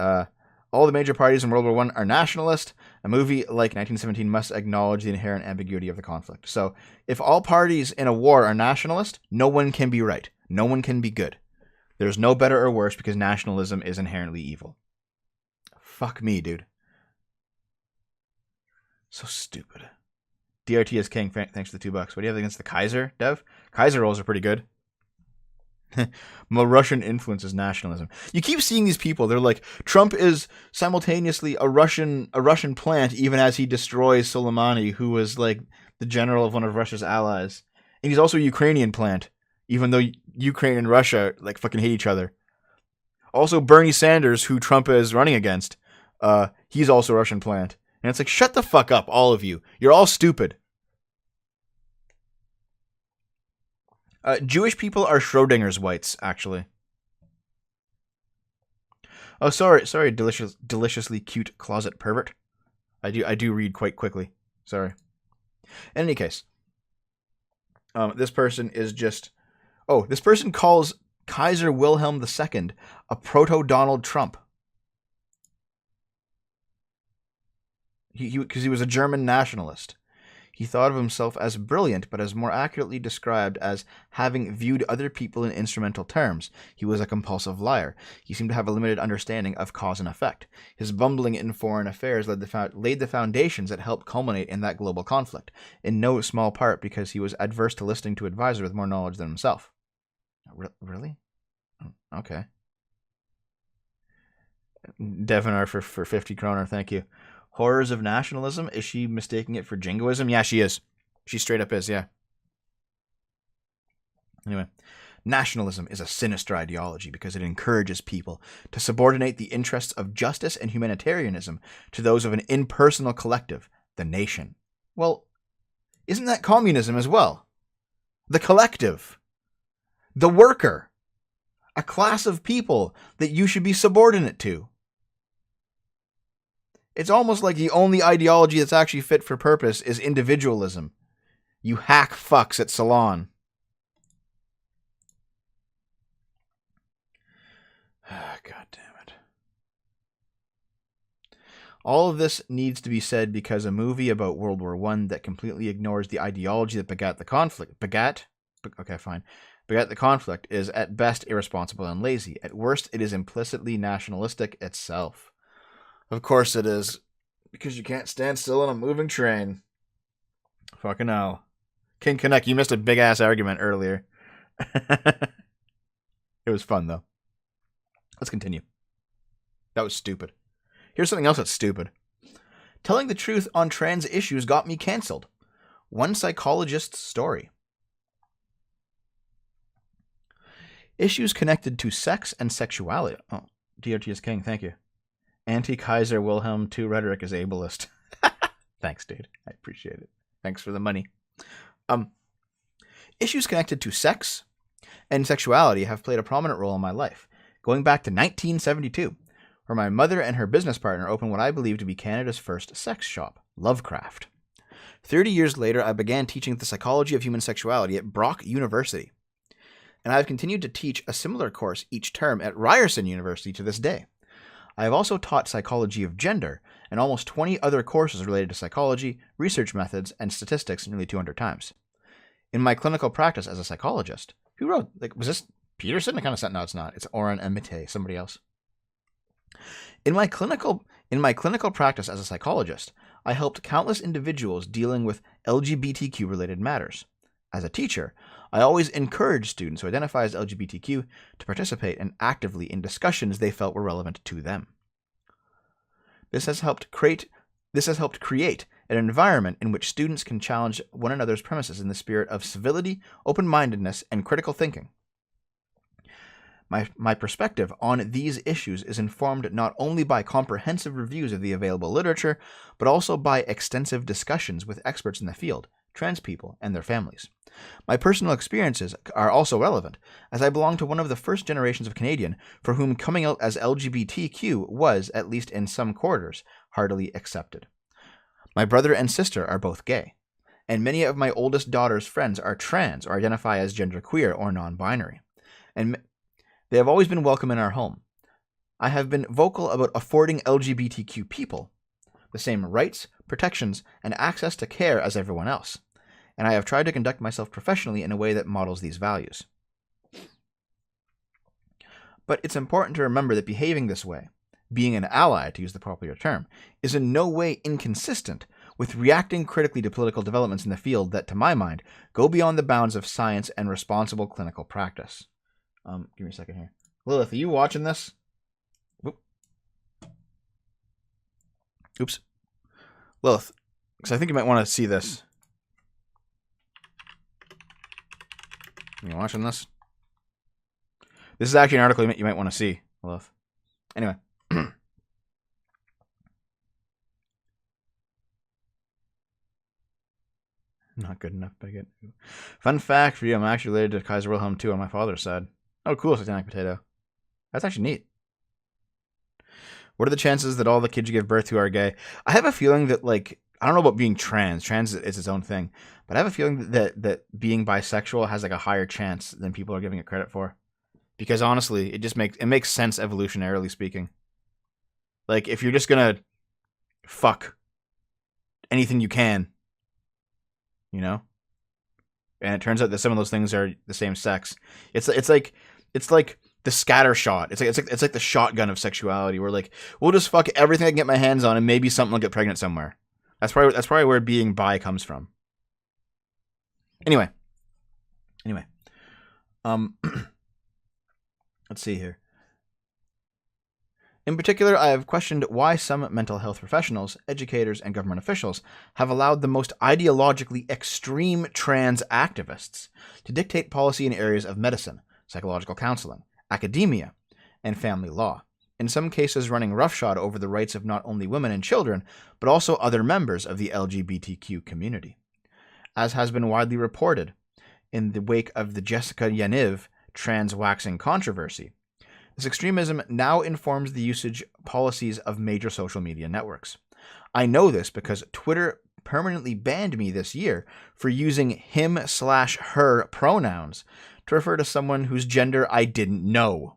all the major parties in World War I are nationalist. A movie like 1917 must acknowledge the inherent ambiguity of the conflict. So, if all parties in a war are nationalist, no one can be right. No one can be good. There's no better or worse because nationalism is inherently evil. Fuck me, dude. So stupid. DRT is king. Thanks for the $2. What do you have against the Kaiser, Dev? Kaiser rolls are pretty good. Russian influence is nationalism. You keep seeing these people. They're like, Trump is simultaneously a Russian plant, even as he destroys Soleimani, who was like the general of one of Russia's allies, and he's also a Ukrainian plant, even though Ukraine and Russia like fucking hate each other. Also, Bernie Sanders, who Trump is running against, he's also a Russian plant, and it's like, shut the fuck up, all of you. You're all stupid. Jewish people are Schrodinger's whites, actually. Oh, sorry, deliciously cute closet pervert. I do read quite quickly. Sorry. In any case, this person is just. Oh, this person calls Kaiser Wilhelm II a proto-Donald Trump. Because he was a German nationalist. He thought of himself as brilliant, but as more accurately described as having viewed other people in instrumental terms. He was a compulsive liar. He seemed to have a limited understanding of cause and effect. His bumbling in foreign affairs laid the foundations that helped culminate in that global conflict, in no small part because he was adverse to listening to advisors with more knowledge than himself. Really? Okay. Devinar for 50 kroner, thank you. Horrors of nationalism? Is she mistaking it for jingoism? Yeah, she is. She straight up is, yeah. Anyway, nationalism is a sinister ideology because it encourages people to subordinate the interests of justice and humanitarianism to those of an impersonal collective, the nation. Well, isn't that communism as well? The collective. The worker. A class of people that you should be subordinate to. It's almost like the only ideology that's actually fit for purpose is individualism. You hack fucks at Salon. God damn it. All of this needs to be said because a movie about World War I that completely ignores the ideology that begat the conflict. Begat the conflict is at best irresponsible and lazy. At worst, it is implicitly nationalistic itself. Of course it is. Because you can't stand still on a moving train. Fucking hell. King Connect, you missed a big-ass argument earlier. It was fun, though. Let's continue. That was stupid. Here's something else that's stupid. Telling the truth on trans issues got me cancelled. One psychologist's story. Issues connected to sex and sexuality. Oh, DRT is king, thank you. Anti-Kaiser Wilhelm II rhetoric is ableist. Thanks, dude. I appreciate it. Thanks for the money. Issues connected to sex and sexuality have played a prominent role in my life, going back to 1972, where my mother and her business partner opened what I believe to be Canada's first sex shop, Lovecraft. 30 years later, I began teaching the psychology of human sexuality at Brock University, and I've continued to teach a similar course each term at Ryerson University to this day. I have also taught psychology of gender and almost 20 other courses related to psychology, research methods, and statistics nearly 200 times. In my clinical practice as a psychologist, who wrote, was this Peterson? I kind of said, no, it's not. It's Oren Amite, somebody else. In my clinical practice as a psychologist, I helped countless individuals dealing with LGBTQ-related matters. As a teacher, I always encourage students who identify as LGBTQ to participate actively in discussions they felt were relevant to them. This has helped create an environment in which students can challenge one another's premises in the spirit of civility, open-mindedness, and critical thinking. My perspective on these issues is informed not only by comprehensive reviews of the available literature, but also by extensive discussions with experts in the field, trans people, and their families. My personal experiences are also relevant, as I belong to one of the first generations of Canadian for whom coming out as LGBTQ was, at least in some quarters, heartily accepted. My brother and sister are both gay, and many of my oldest daughter's friends are trans or identify as genderqueer or non-binary, and they have always been welcome in our home. I have been vocal about affording LGBTQ people the same rights, protections, and access to care as everyone else, and I have tried to conduct myself professionally in a way that models these values. But it's important to remember that behaving this way, being an ally, to use the popular term, is in no way inconsistent with reacting critically to political developments in the field that, to my mind, go beyond the bounds of science and responsible clinical practice. Give me a second here. Lilith, are you watching this? Oops. Lilith, because I think you might want to see this. Are you watching this? This is actually an article you might want to see, Lilith. Anyway. Not good enough, Bigot. Fun fact for you, I'm actually related to Kaiser Wilhelm II on my father's side. Oh, cool, Satanic Potato. That's actually neat. What are the chances that all the kids you give birth to are gay? I have a feeling that, like, I don't know about being trans. Trans is its own thing. But I have a feeling that being bisexual has, like, a higher chance than people are giving it credit for. Because, honestly, it makes sense evolutionarily speaking. Like, if you're just gonna fuck anything you can, you know? And it turns out that some of those things are the same sex. It's like the scatter shot. It's like the shotgun of sexuality, where, like, we'll just fuck everything I can get my hands on and maybe something will get pregnant somewhere. That's probably where being bi comes from. Anyway. Let's see here. In particular, I have questioned why some mental health professionals, educators, and government officials have allowed the most ideologically extreme trans activists to dictate policy in areas of medicine, psychological counseling, academia, and family law, in some cases running roughshod over the rights of not only women and children, but also other members of the LGBTQ community. As has been widely reported in the wake of the Jessica Yaniv trans waxing controversy, this extremism now informs the usage policies of major social media networks. I know this because Twitter permanently banned me this year for using him/her pronouns to refer to someone whose gender I didn't know.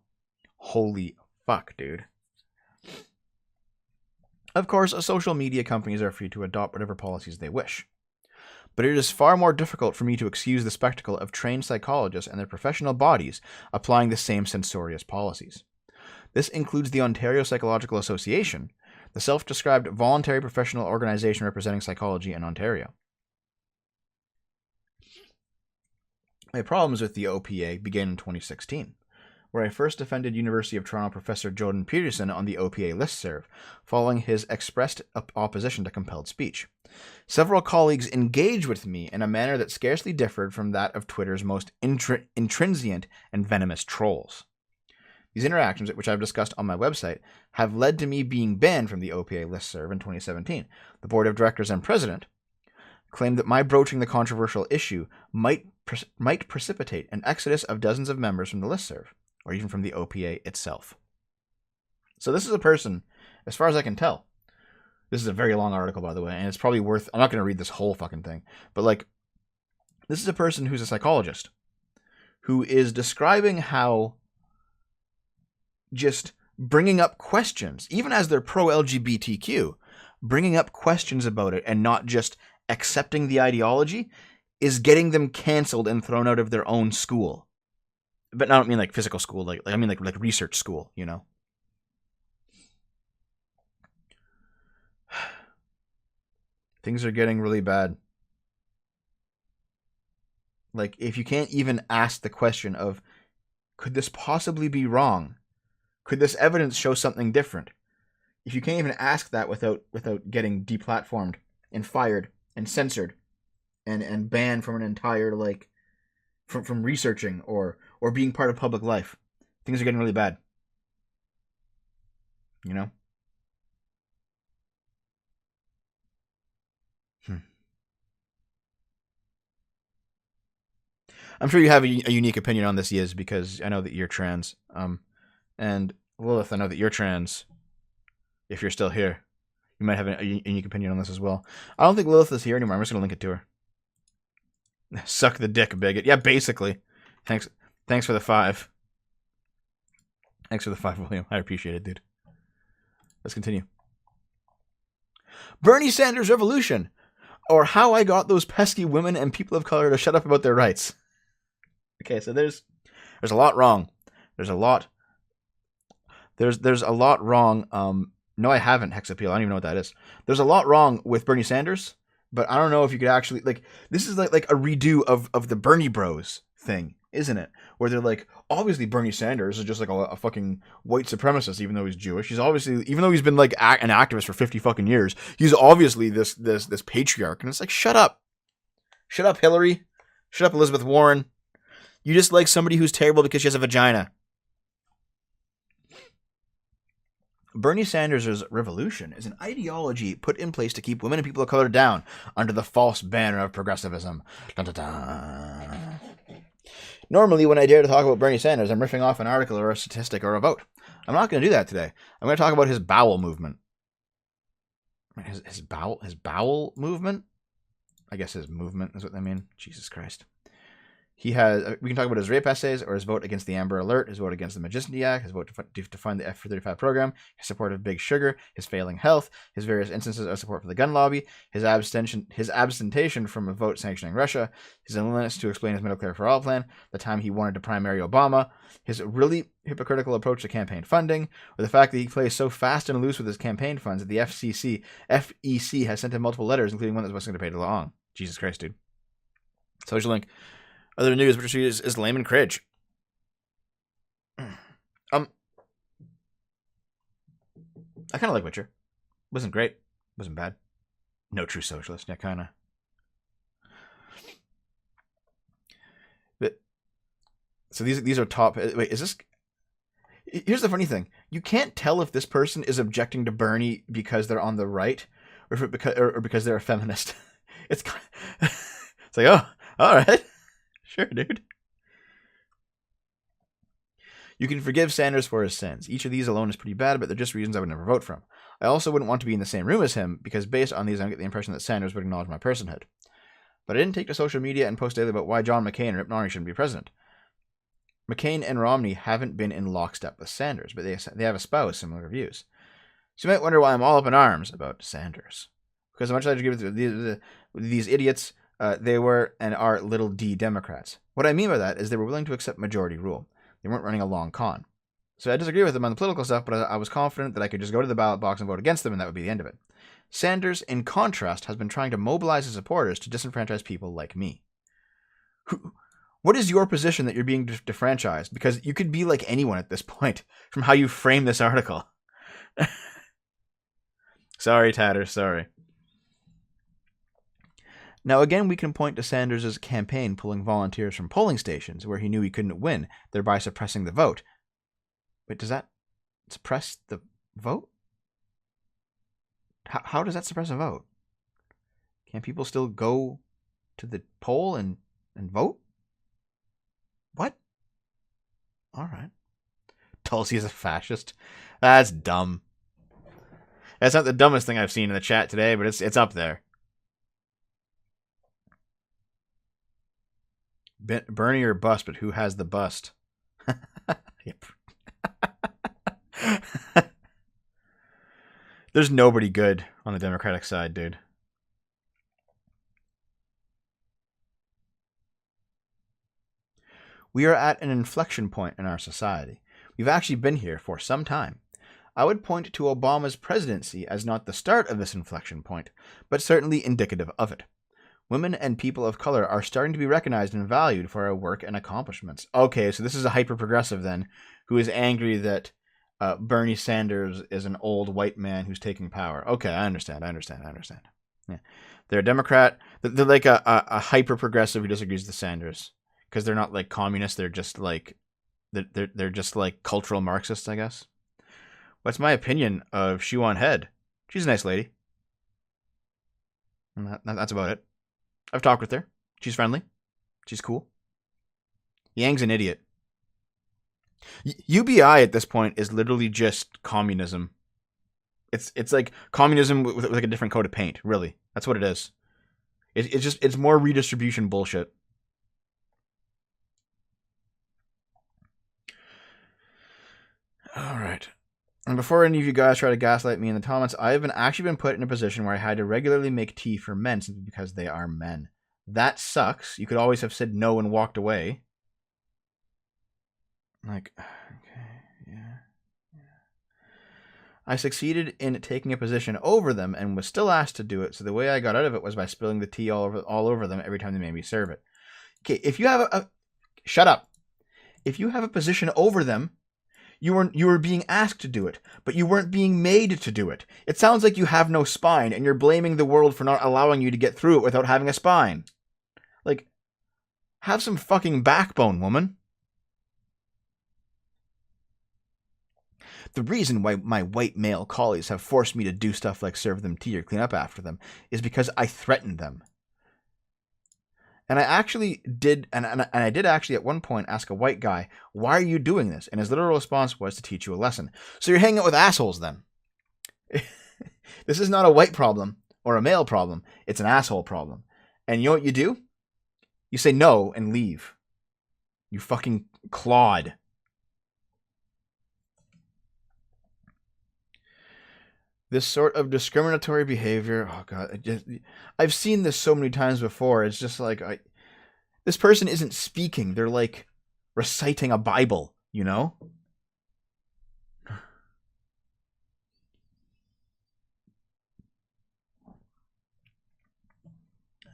Holy fuck, dude. Of course, social media companies are free to adopt whatever policies they wish. But it is far more difficult for me to excuse the spectacle of trained psychologists and their professional bodies applying the same censorious policies. This includes the Ontario Psychological Association, the self-described voluntary professional organization representing psychology in Ontario. My problems with the OPA began in 2016, where I first defended University of Toronto professor Jordan Peterson on the OPA listserv, following his expressed opposition to compelled speech. Several colleagues engaged with me in a manner that scarcely differed from that of Twitter's most intransigent and venomous trolls. These interactions, which I've discussed on my website, have led to me being banned from the OPA listserv in 2017. The board of directors and president claimed that my broaching the controversial issue might precipitate an exodus of dozens of members from the listserv, or even from the OPA itself. So this is a person, as far as I can tell, this is a very long article, by the way, and it's probably worth, I'm not going to read this whole fucking thing, but, like, this is a person who's a psychologist who is describing how just bringing up questions, even as they're pro-LGBTQ, bringing up questions about it and not just accepting the ideology is getting them canceled and thrown out of their own school. But I don't mean like physical school, I mean like research school, you know? Things are getting really bad. Like, if you can't even ask the question of, could this possibly be wrong? Could this evidence show something different? If you can't even ask that without getting deplatformed and fired and censored and banned from an entire, like, from researching or being part of public life, things are getting really bad. You know? I'm sure you have a unique opinion on this, Yiz, because I know that you're trans. And Lilith, I know that you're trans. If you're still here, you might have a unique opinion on this as well. I don't think Lilith is here anymore. I'm just going to link it to her. Suck the dick, bigot. Yeah, basically. Thanks for the 5. Thanks for the 5, William. I appreciate it, dude. Let's continue. Bernie Sanders Revolution, or how I got those pesky women and people of color to shut up about their rights. Okay, so there's a lot wrong. There's a lot There's a lot wrong. No, I haven't, Hexapeel. I don't even know what that is. There's a lot wrong with Bernie Sanders, but I don't know if you could actually like. This is like a redo of the Bernie Bros thing, isn't it? Where they're like, obviously Bernie Sanders is just like a fucking white supremacist, even though he's Jewish. He's obviously, even though he's been like an activist for 50 fucking years, he's obviously this patriarch. And it's like, shut up, Hillary, shut up, Elizabeth Warren. You just like somebody who's terrible because she has a vagina. Bernie Sanders' revolution is an ideology put in place to keep women and people of color down under the false banner of progressivism. Dun, dun, dun. Normally, when I dare to talk about Bernie Sanders, I'm riffing off an article or a statistic or a vote. I'm not going to do that today. I'm going to talk about his bowel movement. His bowel movement? I guess his movement is what they mean. Jesus Christ. We can talk about his rape essays or his vote against the Amber Alert, his vote against the Majesty Act, his vote to fund the F-35 program, his support of Big Sugar, his failing health, his various instances of support for the gun lobby, his abstention from a vote sanctioning Russia, his unwillingness to explain his Medicare for All plan, the time he wanted to primary Obama, his really hypocritical approach to campaign funding, or the fact that he plays so fast and loose with his campaign funds that the FEC has sent him multiple letters, including one that was going to pay to Long. Jesus Christ, dude. Social link. Other news, which is Layman Cridge. I kind of like Witcher. Wasn't great. Wasn't bad. No True Socialist. Yeah, kind of. But so these are top. Wait, is this? Here's the funny thing: you can't tell if this person is objecting to Bernie because they're on the right, or because they're a feminist. It's like, oh, all right. Sure, dude. You can forgive Sanders for his sins. Each of these alone is pretty bad, but they're just reasons I would never vote for him. I also wouldn't want to be in the same room as him, because based on these I get the impression that Sanders would acknowledge my personhood. But I didn't take to social media and post daily about why John McCain or Mitt Romney shouldn't be president. McCain and Romney haven't been in lockstep with Sanders, but they have espoused similar views. So you might wonder why I'm all up in arms about Sanders. Because as much as I give it to these idiots, they were and are little d Democrats. What I mean by that is they were willing to accept majority rule. They weren't running a long con. So I disagree with them on the political stuff, but I was confident that I could just go to the ballot box and vote against them, and that would be the end of it. Sanders, in contrast, has been trying to mobilize his supporters to disenfranchise people like me. What is your position that you're being defranchised? Because you could be like anyone at this point, from how you frame this article. Sorry, Tatters, sorry. Now, again, we can point to Sanders' campaign pulling volunteers from polling stations where he knew he couldn't win, thereby suppressing the vote. Wait, does that suppress the vote? How does that suppress a vote? Can people still go to the poll and vote? What? All right. Tulsi is a fascist. That's dumb. That's not the dumbest thing I've seen in the chat today, but it's up there. Bernie or bust, but who has the bust? There's nobody good on the Democratic side, dude. We are at an inflection point in our society. We've actually been here for some time. I would point to Obama's presidency as not the start of this inflection point, but certainly indicative of it. Women and people of color are starting to be recognized and valued for our work and accomplishments. Okay, so this is a hyper-progressive then, who is angry that Bernie Sanders is an old white man who's taking power. Okay, I understand. Yeah. They're a Democrat. They're like a hyper-progressive who disagrees with Sanders. Because they're not like communists, they're just like they're just like cultural Marxists, I guess. What's my opinion of Siobhan Head? She's a nice lady. And that's about it. I've talked with her. She's friendly. She's cool. Yang's an idiot. UBI at this point is literally just communism. It's like communism with like a different coat of paint, really. That's what it is. It's more redistribution bullshit. All right. And before any of you guys try to gaslight me in the comments, I have actually been put in a position where I had to regularly make tea for men simply because they are men. That sucks. You could always have said no and walked away. Like, okay, yeah. I succeeded in taking a position over them and was still asked to do it, so the way I got out of it was by spilling the tea all over them every time they made me serve it. Okay, if you have a shut up. If you have a position over them, you were being asked to do it, but you weren't being made to do it. It sounds like you have no spine, and you're blaming the world for not allowing you to get through it without having a spine. Like, have some fucking backbone, woman. The reason why my white male colleagues have forced me to do stuff like serve them tea or clean up after them is because I threatened them. And I actually did, and I did actually at one point ask a white guy, why are you doing this? And his literal response was to teach you a lesson. So you're hanging out with assholes then. This is not a white problem or a male problem. It's an asshole problem. And you know what you do? You say no and leave. You fucking clod. This sort of discriminatory behavior, oh god, I've seen this so many times before. It's just like, this person isn't speaking. They're like reciting a Bible, you know?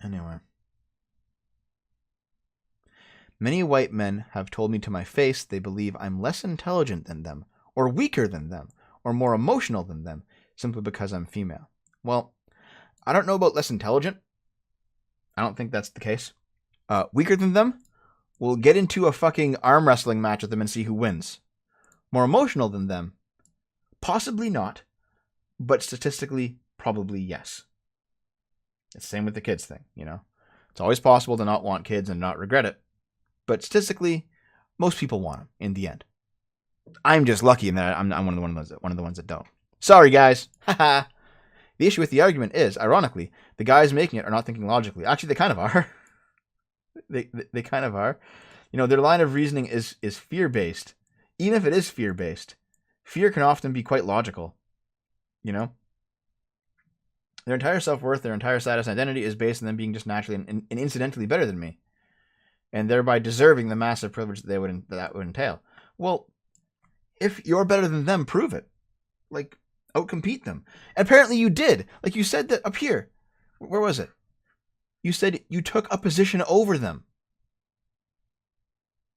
Anyway. Many white men have told me to my face they believe I'm less intelligent than them, or weaker than them, or more emotional than them, simply because I'm female. Well, I don't know about less intelligent. I don't think that's the case. Weaker than them? We'll get into a fucking arm wrestling match with them and see who wins. More emotional than them? Possibly not, but statistically, probably yes. It's the same with the kids thing, you know? It's always possible to not want kids and not regret it, but statistically, most people want them in the end. I'm just lucky in that I'm one of the ones that don't. Sorry, guys. Haha. The issue with the argument is, ironically, the guys making it are not thinking logically. Actually, they kind of are. They kind of are. You know, their line of reasoning is fear-based. Even if it is fear-based, fear can often be quite logical. You know? Their entire self-worth, their entire status and identity is based on them being just naturally and incidentally better than me, and thereby deserving the massive privilege that would entail. Well, if you're better than them, prove it. Like, outcompete them. And apparently you did. Like, you said that up here. Where was it? You said you took a position over them.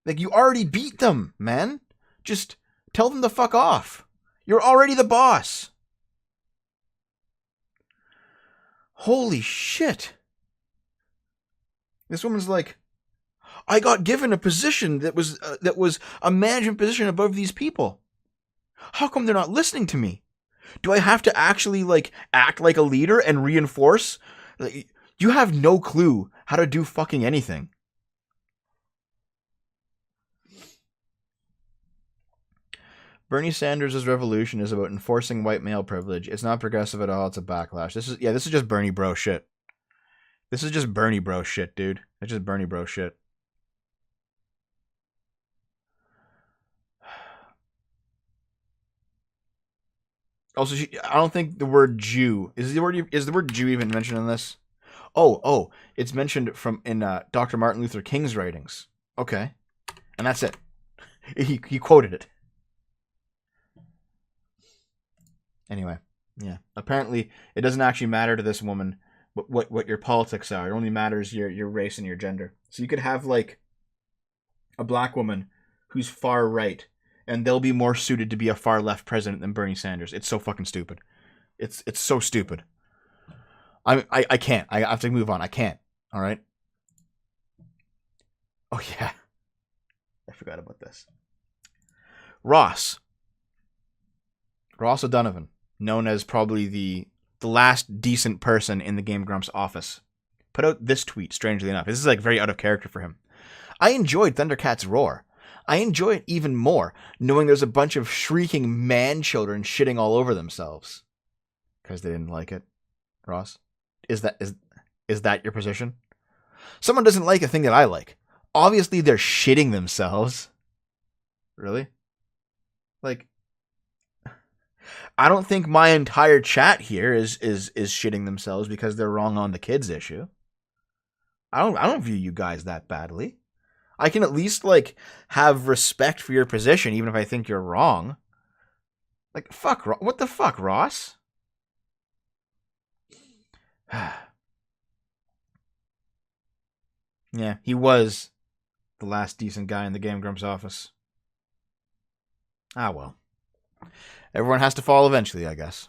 Like, you already beat them, man. Just tell them to fuck off. You're already the boss. Holy shit. This woman's like, I got given a position that was a management position above these people. How come they're not listening to me? Do I have to actually like act like a leader and reinforce? Like, you have no clue how to do fucking anything. Bernie Sanders' revolution is about enforcing white male privilege. It's not progressive at all. It's a backlash. This is just Bernie bro shit. This is just Bernie bro shit, dude. It's just Bernie bro shit. Also, I don't think the word Jew is the word Jew even mentioned in this. Oh, it's mentioned in Dr. Martin Luther King's writings. Okay, and that's it. He quoted it. Anyway, yeah. Apparently, it doesn't actually matter to this woman what your politics are. It only matters your race and your gender. So you could have like a black woman who's far right, and they'll be more suited to be a far left president than Bernie Sanders. It's so fucking stupid. It's so stupid. I can't. I have to move on. I can't. All right. Oh yeah, I forgot about this. Ross O'Donovan, known as probably the last decent person in the Game Grumps office, put out this tweet, strangely enough. This is like very out of character for him. I enjoyed Thundercat's roar. I enjoy it even more knowing there's a bunch of shrieking man children shitting all over themselves. Because they didn't like it. Ross? Is that your position? Someone doesn't like a thing that I like. Obviously they're shitting themselves. Really? Like, I don't think my entire chat here is shitting themselves because they're wrong on the kids issue. I don't view you guys that badly. I can at least like have respect for your position even if I think you're wrong. Like, fuck, what the fuck, Ross? Yeah, he was the last decent guy in the Game Grumps office. Ah, well. Everyone has to fall eventually, I guess.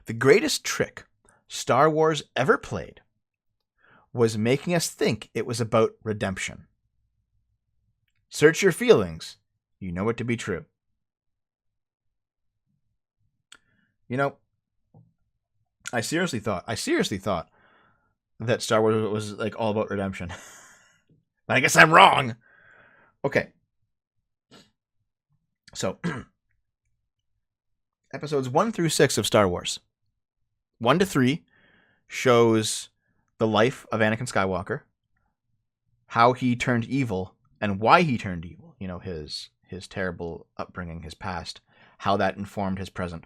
The greatest trick Star Wars ever played was making us think it was about redemption. Search your feelings. You know it to be true. You know, I seriously thought that Star Wars was like all about redemption. I guess I'm wrong. Okay. So, episodes 1 through 6 of Star Wars. 1 to 3 shows the life of Anakin Skywalker, how he turned evil and why he turned evil. You know, his terrible upbringing, his past, how that informed his present.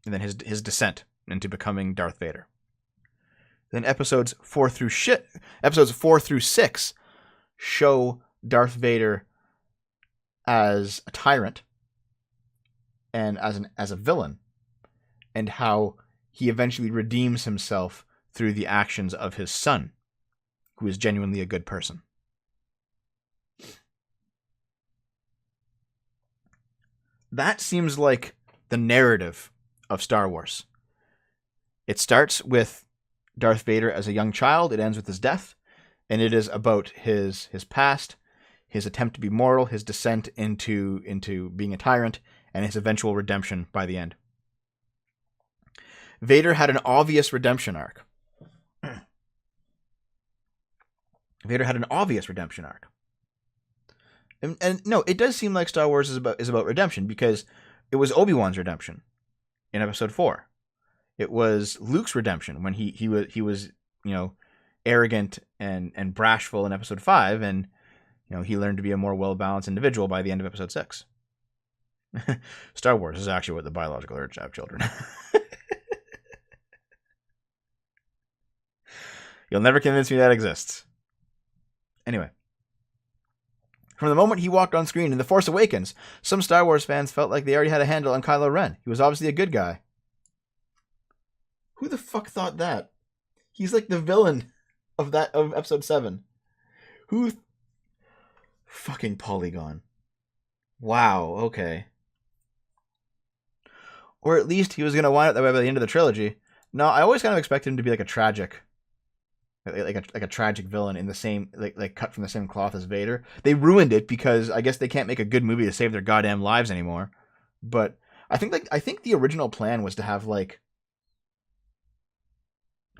And then his descent into becoming Darth Vader. Then episodes 4 through 6 show Darth Vader as a tyrant and as a villain, and how he eventually redeems himself through the actions of his son, who is genuinely a good person. That seems like the narrative of Star Wars. It starts with Darth Vader as a young child, it ends with his death, and it is about his past, his attempt to be moral, his descent into being a tyrant, and his eventual redemption by the end. Vader had an obvious redemption arc. And no, it does seem like Star Wars is about redemption, because it was Obi-Wan's redemption in episode 4. It was Luke's redemption when he was arrogant and brashful in episode 5, and he learned to be a more well-balanced individual by the end of episode 6. Star Wars is actually what the biological urge to have children. You'll never convince me that exists. Anyway. From the moment he walked on screen in The Force Awakens, some Star Wars fans felt like they already had a handle on Kylo Ren. He was obviously a good guy. Who the fuck thought that? He's like the villain of episode 7. Who? Fucking Polygon. Wow, okay. Or at least he was going to wind up that way by the end of the trilogy. No, I always kind of expected him to be like a tragic villain in the same like cut from the same cloth as Vader. They ruined it because I guess they can't make a good movie to save their goddamn lives anymore. But I think the original plan was to have like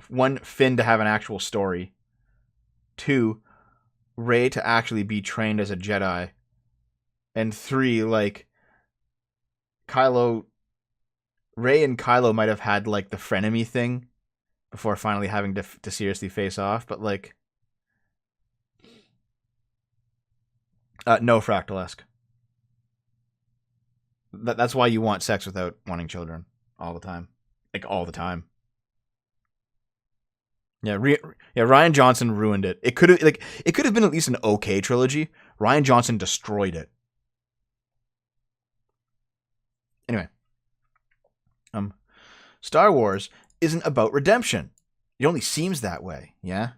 1, Finn to have an actual story, 2, Rey to actually be trained as a Jedi, and 3, like Rey and Kylo might have had like the frenemy thing before finally having to seriously face off, but like no Fractal-esque. That's why you want sex without wanting children all the time, like all the time. Yeah, Rian Johnson ruined it. It could have been at least an okay trilogy. Rian Johnson destroyed it. Anyway, Star Wars isn't about redemption. It only seems that way, yeah?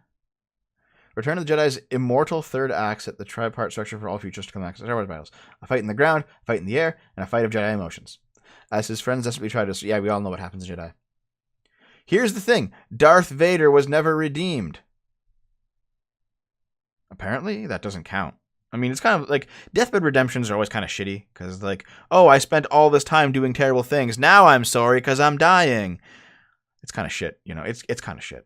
Return of the Jedi's immortal third act set the tripart structure for all futures to climax Star Wars battles. A fight in the ground, a fight in the air, and a fight of Jedi emotions. As his friends desperately try to... Yeah, we all know what happens in Jedi. Here's the thing. Darth Vader was never redeemed. Apparently, that doesn't count. I mean, it's kind of like... Deathbed redemptions are always kind of shitty. Because like, oh, I spent all this time doing terrible things. Now I'm sorry because I'm dying. It's kind of shit. It's kind of shit.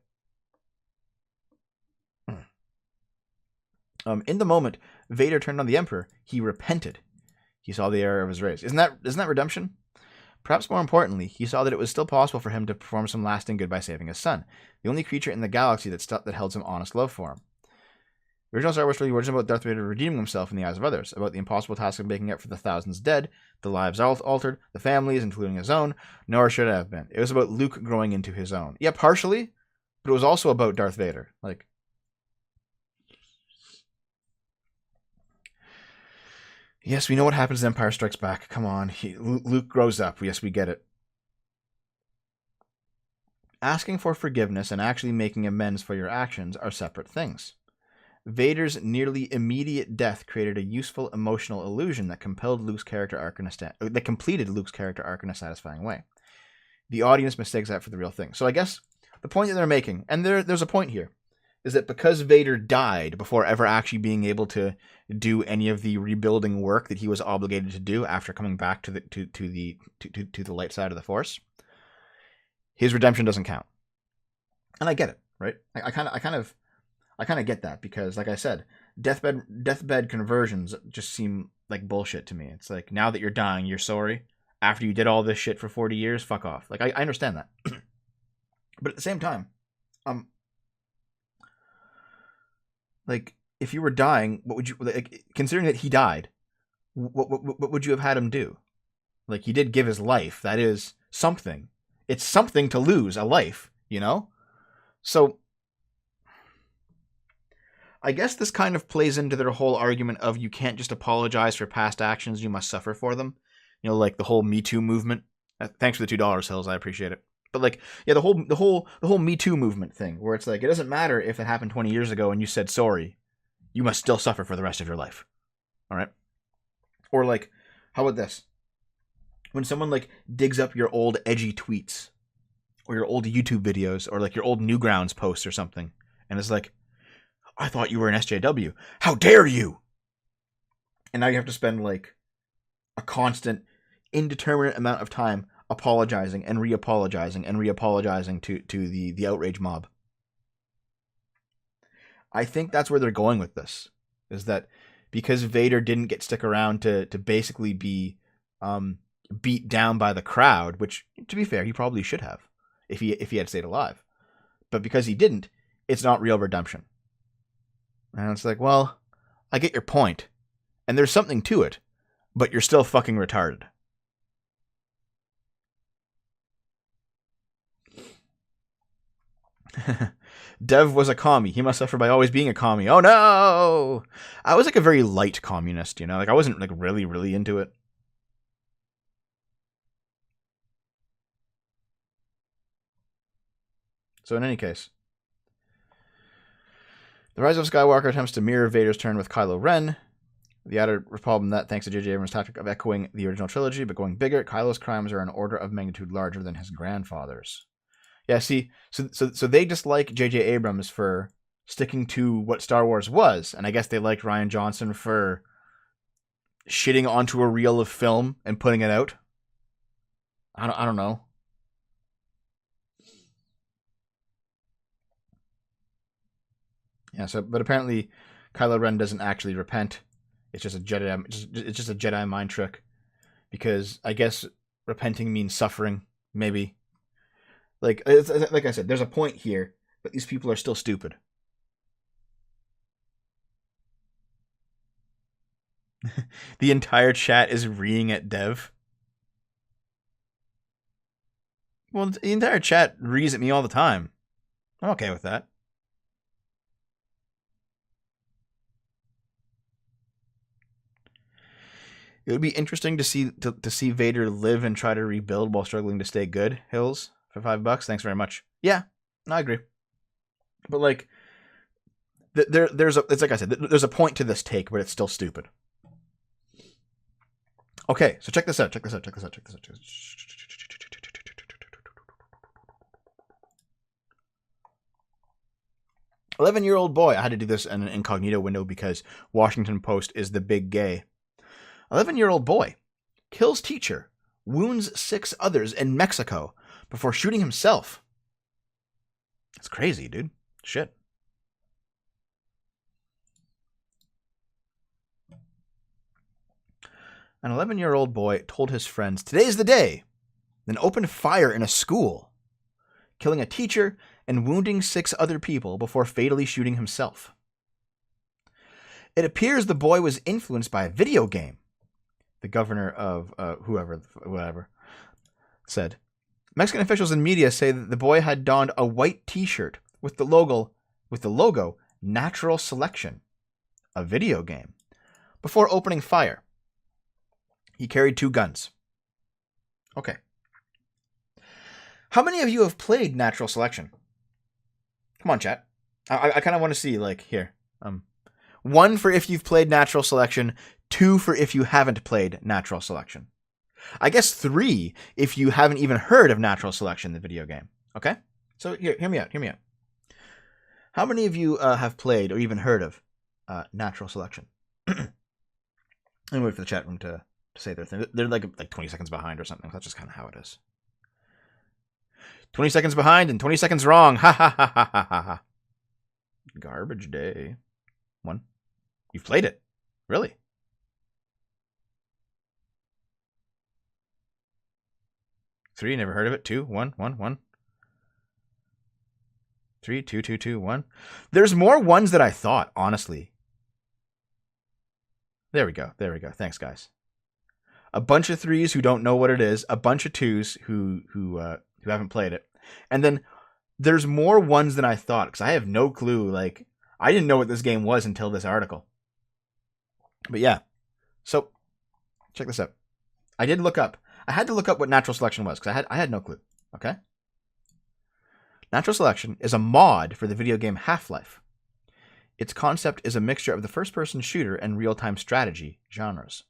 In the moment Vader turned on the Emperor, he repented. He saw the error of his race. Isn't that redemption? Perhaps more importantly, he saw that it was still possible for him to perform some lasting good by saving his son, the only creature in the galaxy that held some honest love for him. The original Star Wars story was about Darth Vader redeeming himself in the eyes of others, about the impossible task of making up for the thousands dead, the lives altered, the families, including his own, nor should it have been. It was about Luke growing into his own. Yeah, partially, but it was also about Darth Vader. Like, Yes, we know what happens in Empire Strikes Back. Come on. Luke grows up. Yes, we get it. Asking for forgiveness and actually making amends for your actions are separate things. Vader's nearly immediate death created a useful emotional illusion that completed Luke's character arc in a satisfying way. The audience mistakes that for the real thing. So I guess the point that they're making, and there's a point here, is that because Vader died before ever actually being able to do any of the rebuilding work that he was obligated to do after coming back to the light side of the Force, his redemption doesn't count. And I get it, right? I kind of get that, because, like I said, deathbed conversions just seem like bullshit to me. It's like, now that you're dying, you're sorry. After you did all this shit for 40 years, fuck off. Like, I understand that. But at the same time, like, if you were dying, what would you, like, considering that he died, what would you have had him do? Like, he did give his life. That is something. It's something to lose a life, you know? So I guess this kind of plays into their whole argument of you can't just apologize for past actions, you must suffer for them. You know, like the whole Me Too movement. Thanks for the $2, Hills. I appreciate it. But like, yeah, the whole Me Too movement thing, where it's like, it doesn't matter if it happened 20 years ago and you said sorry, you must still suffer for the rest of your life. All right? Or like, how about this? When someone like digs up your old edgy tweets or your old YouTube videos or like your old Newgrounds posts or something, and it's like, I thought you were an SJW. How dare you? And now you have to spend like a constant, indeterminate amount of time apologizing and reapologizing and reapologizing to the outrage mob. I think that's where they're going with this, is that because Vader didn't get stick around to basically be beat down by the crowd, which, to be fair, he probably should have if he had stayed alive. But because he didn't, it's not real redemption. And it's like, well, I get your point, and there's something to it, but you're still fucking retarded. Dev was a commie. He must suffer by always being a commie. Oh no! I was like a very light communist, you know? Like, I wasn't like really, really into it. So in any case, The Rise of Skywalker attempts to mirror Vader's turn with Kylo Ren. The added problem that, thanks to J.J. Abrams' tactic of echoing the original trilogy but going bigger, Kylo's crimes are an order of magnitude larger than his grandfather's. Yeah, see, so they dislike J.J. Abrams for sticking to what Star Wars was, and I guess they liked Rian Johnson for shitting onto a reel of film and putting it out. I don't know. Yeah, so but apparently Kylo Ren doesn't actually repent. It's just a Jedi. It's just a Jedi mind trick, because I guess repenting means suffering. Maybe. Like I said, there's a point here, but these people are still stupid. The entire chat is reeing at Dev. Well, the entire chat rees at me all the time. I'm okay with that. It would be interesting to see Vader live and try to rebuild while struggling to stay good. Hills for $5. Thanks very much. Yeah, I agree. But like, it's like I said, there's a point to this take, but it's still stupid. Okay, so check this out. 11-year-old boy. I had to do this in an incognito window because Washington Post is the big gay. 11-year-old boy kills teacher, wounds 6 others in Mexico before shooting himself. That's crazy, dude. Shit. An 11-year-old boy told his friends, "Today's the day," then opened fire in a school, killing a teacher and wounding 6 other people before fatally shooting himself. It appears the boy was influenced by a video game. The governor of whatever, said. Mexican officials and media say that the boy had donned a white T-shirt with the logo Natural Selection, a video game, before opening fire. He carried 2 guns. Okay. How many of you have played Natural Selection? Come on, chat. I kind of want to see, like, here. 1 for if you've played Natural Selection, 2 for if you haven't played Natural Selection. I guess 3 if you haven't even heard of Natural Selection, the video game. Okay? So here, hear me out. How many of you have played or even heard of Natural Selection? I'm wait for the chat room to say their thing. They're like 20 seconds behind or something. That's just kind of how it is. 20 seconds behind and 20 seconds wrong. Ha ha ha ha ha ha. Garbage day. 1. You've played it. Really? Three, never heard of it. 2, 1, 1, 1. 3, 2, 2, 2, 1. There's more 1s than I thought, honestly. There we go. Thanks, guys. A bunch of 3s who don't know what it is. A bunch of 2s who haven't played it. And then there's more 1s than I thought, because I have no clue. Like, I didn't know what this game was until this article. But yeah. So, check this out. I had to look up what Natural Selection was, because I had no clue. Okay? Natural Selection is a mod for the video game Half-Life. Its concept is a mixture of the first-person shooter and real-time strategy genres.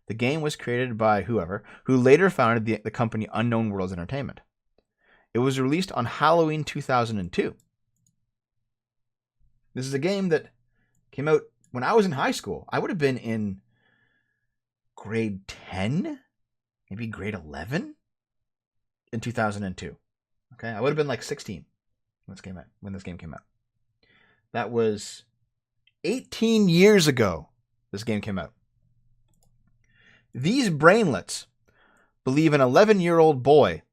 The game was created by who later founded the company Unknown Worlds Entertainment. It was released on Halloween 2002. This is a game that came out when I was in high school. I would have been in grade 10, maybe grade 11 in 2002. Okay, I would have been like 16 when this game came out. That was 18 years ago this game came out. These brainlets believe an 11-year-old boy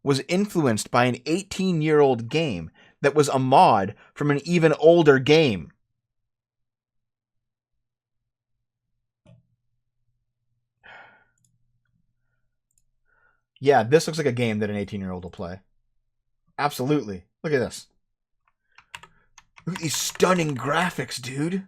was influenced by an 18-year-old game that was a mod from an even older game. Yeah, this looks like a game that an 18-year-old will play. Absolutely. Look at this. Look at these stunning graphics, dude.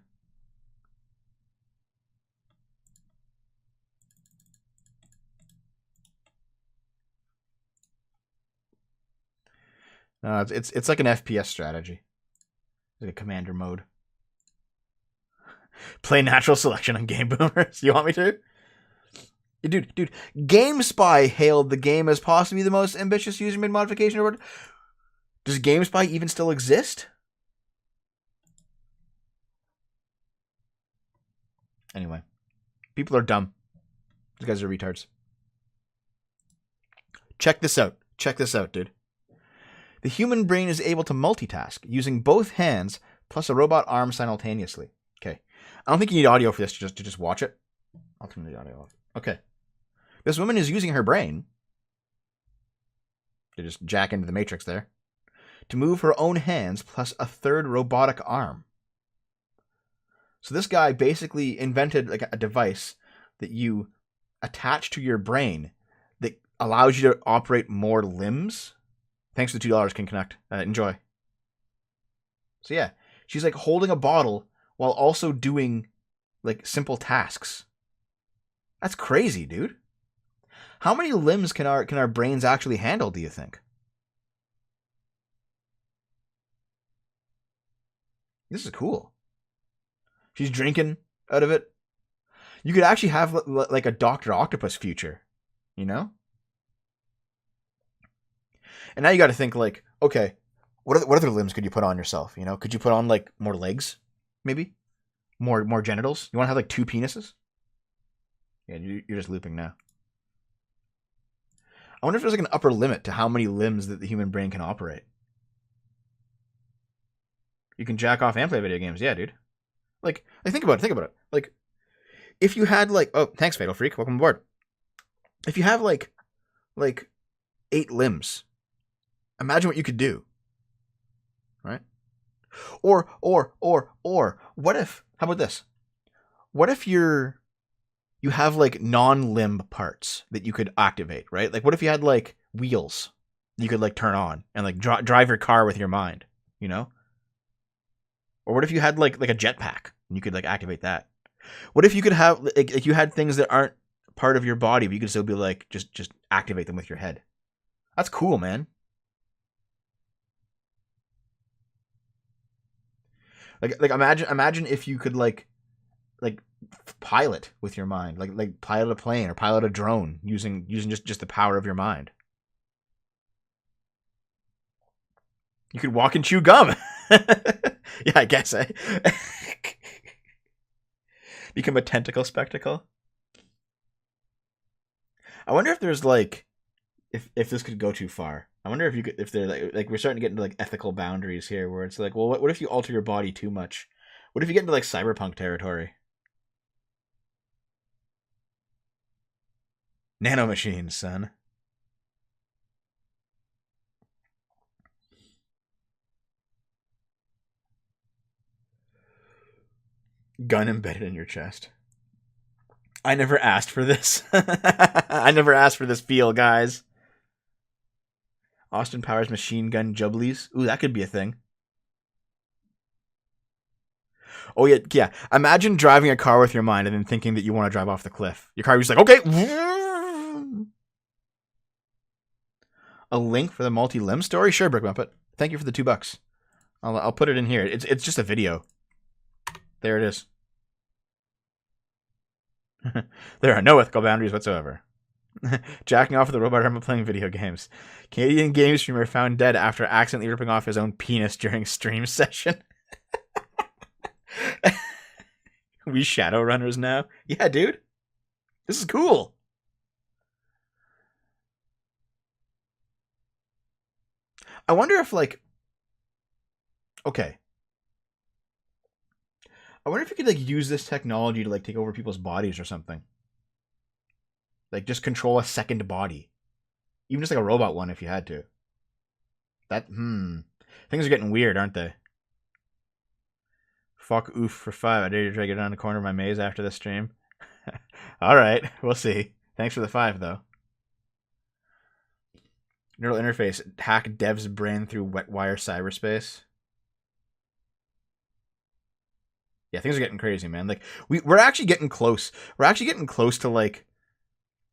It's like an FPS strategy. Like a commander mode. Play Natural Selection on Game Boomers. You want me to? Dude. GameSpy hailed the game as possibly the most ambitious user-made modification ever. Does GameSpy even still exist? Anyway. People are dumb. These guys are retards. Check this out, dude. The human brain is able to multitask using both hands plus a robot arm simultaneously. Okay. I don't think you need audio for this to just watch it. I'll turn the audio off. Okay. This woman is using her brain to just jack into the matrix there to move her own hands plus a third robotic arm. So this guy basically invented like a device that you attach to your brain that allows you to operate more limbs. Thanks for the $2 can connect. Enjoy. So yeah, she's like holding a bottle while also doing like simple tasks. That's crazy, dude. How many limbs can our brains actually handle, do you think? This is cool. She's drinking out of it. You could actually have like a Dr. Octopus future, you know? And now you got to think like, okay, what other limbs could you put on yourself? You know, could you put on like more legs, maybe more genitals? You want to have like 2 penises? Yeah, you're just looping now. I wonder if there's like an upper limit to how many limbs that the human brain can operate. You can jack off and play video games, yeah, dude. Like think about it. Like, if you had like, oh, thanks, Fatal Freak, welcome aboard. If you have like 8 limbs. Imagine what you could do, right? Or, what if, how about this? What if you have like non-limb parts that you could activate, right? Like what if you had like wheels you could like turn on and like drive your car with your mind, you know? Or what if you had like a jetpack and you could like activate that? What if you could have like you had things that aren't part of your body, but you can still be like, just activate them with your head. That's cool, man. Like imagine if you could like pilot with your mind, like pilot a plane or pilot a drone using just the power of your mind. You could walk and chew gum. Yeah, I guess. Become a tentacle spectacle. I wonder if there's like, if this could go too far. I wonder if you could, if they're like we're starting to get into like ethical boundaries here, where it's like, well, what if you alter your body too much? What if you get into like cyberpunk territory? Nanomachines, son. Gun embedded in your chest. I never asked for this. I never asked for this feel, guys. Austin Powers machine gun jubblies. Ooh, that could be a thing. Oh yeah, yeah. Imagine driving a car with your mind and then thinking that you want to drive off the cliff. Your car was like, okay. A link for the multi-limb story? Sure, Brick Muppet. Thank you for the $2. I'll put it in here. It's just a video. There it is. There are no ethical boundaries whatsoever. Jacking off with a robot arm playing video games. Canadian game streamer found dead after accidentally ripping off his own penis during stream session. We Shadowrunners now? Yeah, dude. This is cool. I wonder if, like... Okay. I wonder if you could, like, use this technology to, like, take over people's bodies or something. Like, just control a second body. Even just, like, a robot one if you had to. Things are getting weird, aren't they? Fuck oof for 5. I dare you to drag it down the corner of my maze after this stream. Alright, we'll see. Thanks for the 5, though. Neural interface. Hack dev's brain through wet wire cyberspace. Yeah, things are getting crazy, man. Like, we're actually getting close. We're actually getting close to, like,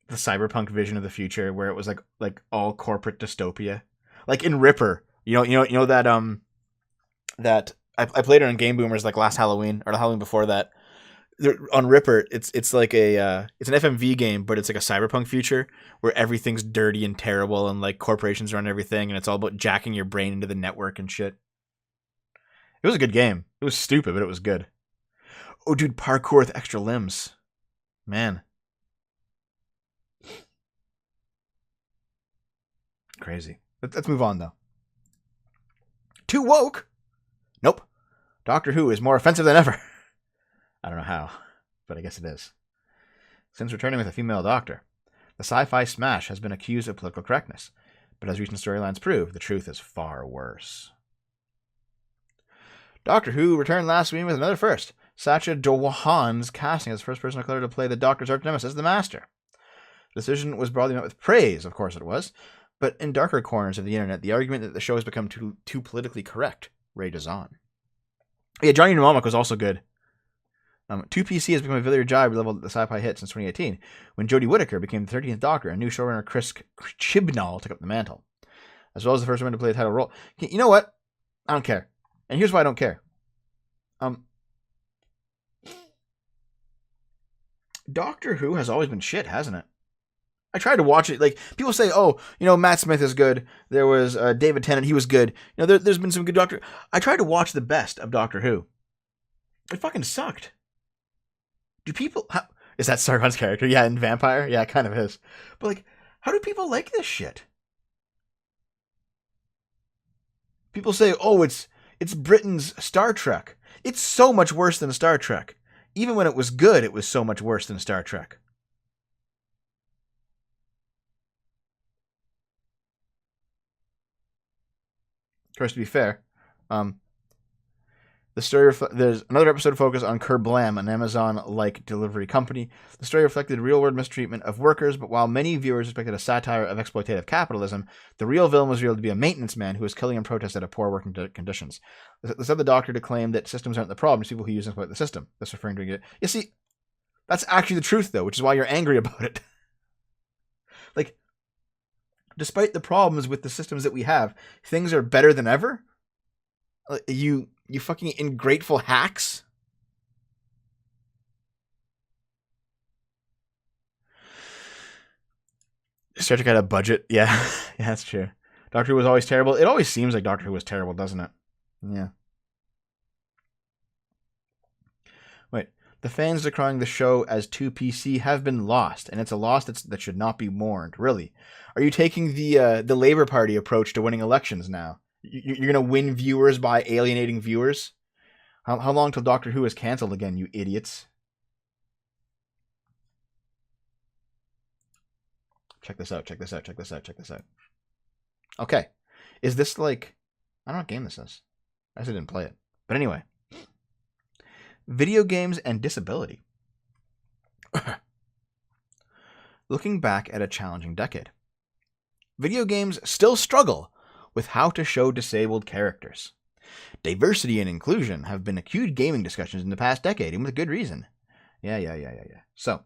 the cyberpunk vision of the future where it was, like all corporate dystopia. Like, in Ripper. You know that, that... I played it on Game Boomers, like, last Halloween, or the Halloween before that. On Ripper, it's like it's an FMV game, but it's like a cyberpunk future where everything's dirty and terrible and like corporations run everything, and it's all about jacking your brain into the network and shit. It was a good game. It was stupid, but it was good. Oh, dude, parkour with extra limbs. Man. Crazy. Let's move on, though. Too woke? Nope. Doctor Who is more offensive than ever. I don't know how, but I guess it is. Since returning with a female doctor, the sci-fi smash has been accused of political correctness, but as recent storylines prove, the truth is far worse. Doctor Who returned last week with another first. Sacha Dhawan's casting as the first person of color to play the Doctor's arch nemesis, the Master. The decision was broadly met with praise, of course it was, but in darker corners of the internet, the argument that the show has become too politically correct rages on. Yeah, Johnny Mnemonic was also good. 2PC has become a familiar job level at the sci-fi hit since 2018, when Jodie Whittaker became the 13th Doctor and new showrunner Chris Chibnall took up the mantle, as well as the first woman to play the title role. You know what? I don't care. And here's why I don't care. Doctor Who has always been shit, hasn't it? I tried to watch it. Like, people say, oh, Matt Smith is good. There was David Tennant. He was good. There's been some good Doctor... I tried to watch the best of Doctor Who. It fucking sucked. Do people... Is that Sargon's character? Yeah, in Vampire? Yeah, it kind of is. But, like, how do people like this shit? People say, oh, it's Britain's Star Trek. It's so much worse than Star Trek. Even when it was good, it was so much worse than Star Trek. Of course, to be fair, the story there's another episode focused on Kerblam, an Amazon-like delivery company. The story reflected real-world mistreatment of workers, but while many viewers expected a satire of exploitative capitalism, the real villain was revealed to be a maintenance man who was killing in protest at poor working conditions. This led the Doctor to claim that systems aren't the problem, it's people who use and exploit the system. This referring to it. You see, That's actually the truth, though, which is why you're angry about it. Like, despite the problems with the systems that we have, things are better than ever. You fucking ingrateful hacks. Star Trek had a budget. Yeah, yeah, that's true. Doctor Who was always terrible. It always seems like Doctor Who was terrible, doesn't it? Yeah. Wait. The fans decrying the show as 2PC have been lost, and it's a loss that should not be mourned. Really, are you taking the Labour Party approach to winning elections now? You're gonna win viewers by alienating viewers? How long till Doctor Who is cancelled again, you idiots? Check this out. Check this out. Check this out. Check this out. Okay, is this like? I don't know what game this is. I actually didn't play it, but anyway. Video games and disability. Looking back at a challenging decade, video games still struggle with how to show disabled characters. Diversity and inclusion have been acute gaming discussions in the past decade, and with good reason. Yeah. So,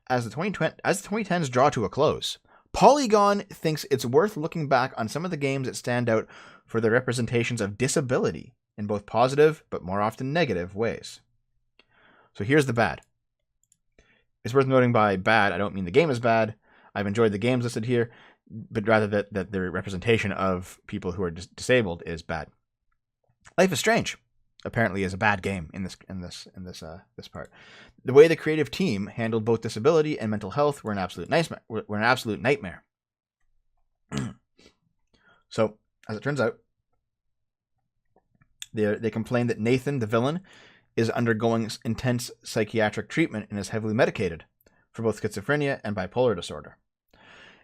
as the 2010s draw to a close, Polygon thinks it's worth looking back on some of the games that stand out for their representations of disability in both positive, but more often negative, ways. So here's the bad. It's worth noting by bad, I don't mean the game is bad. I've enjoyed the games listed here, but rather that the representation of people who are disabled is bad. Life is Strange apparently is a bad game in this part. The way the creative team handled both disability and mental health were an absolute nightmare. So, as it turns out, they complained that Nathan, the villain, is undergoing intense psychiatric treatment and is heavily medicated for both schizophrenia and bipolar disorder.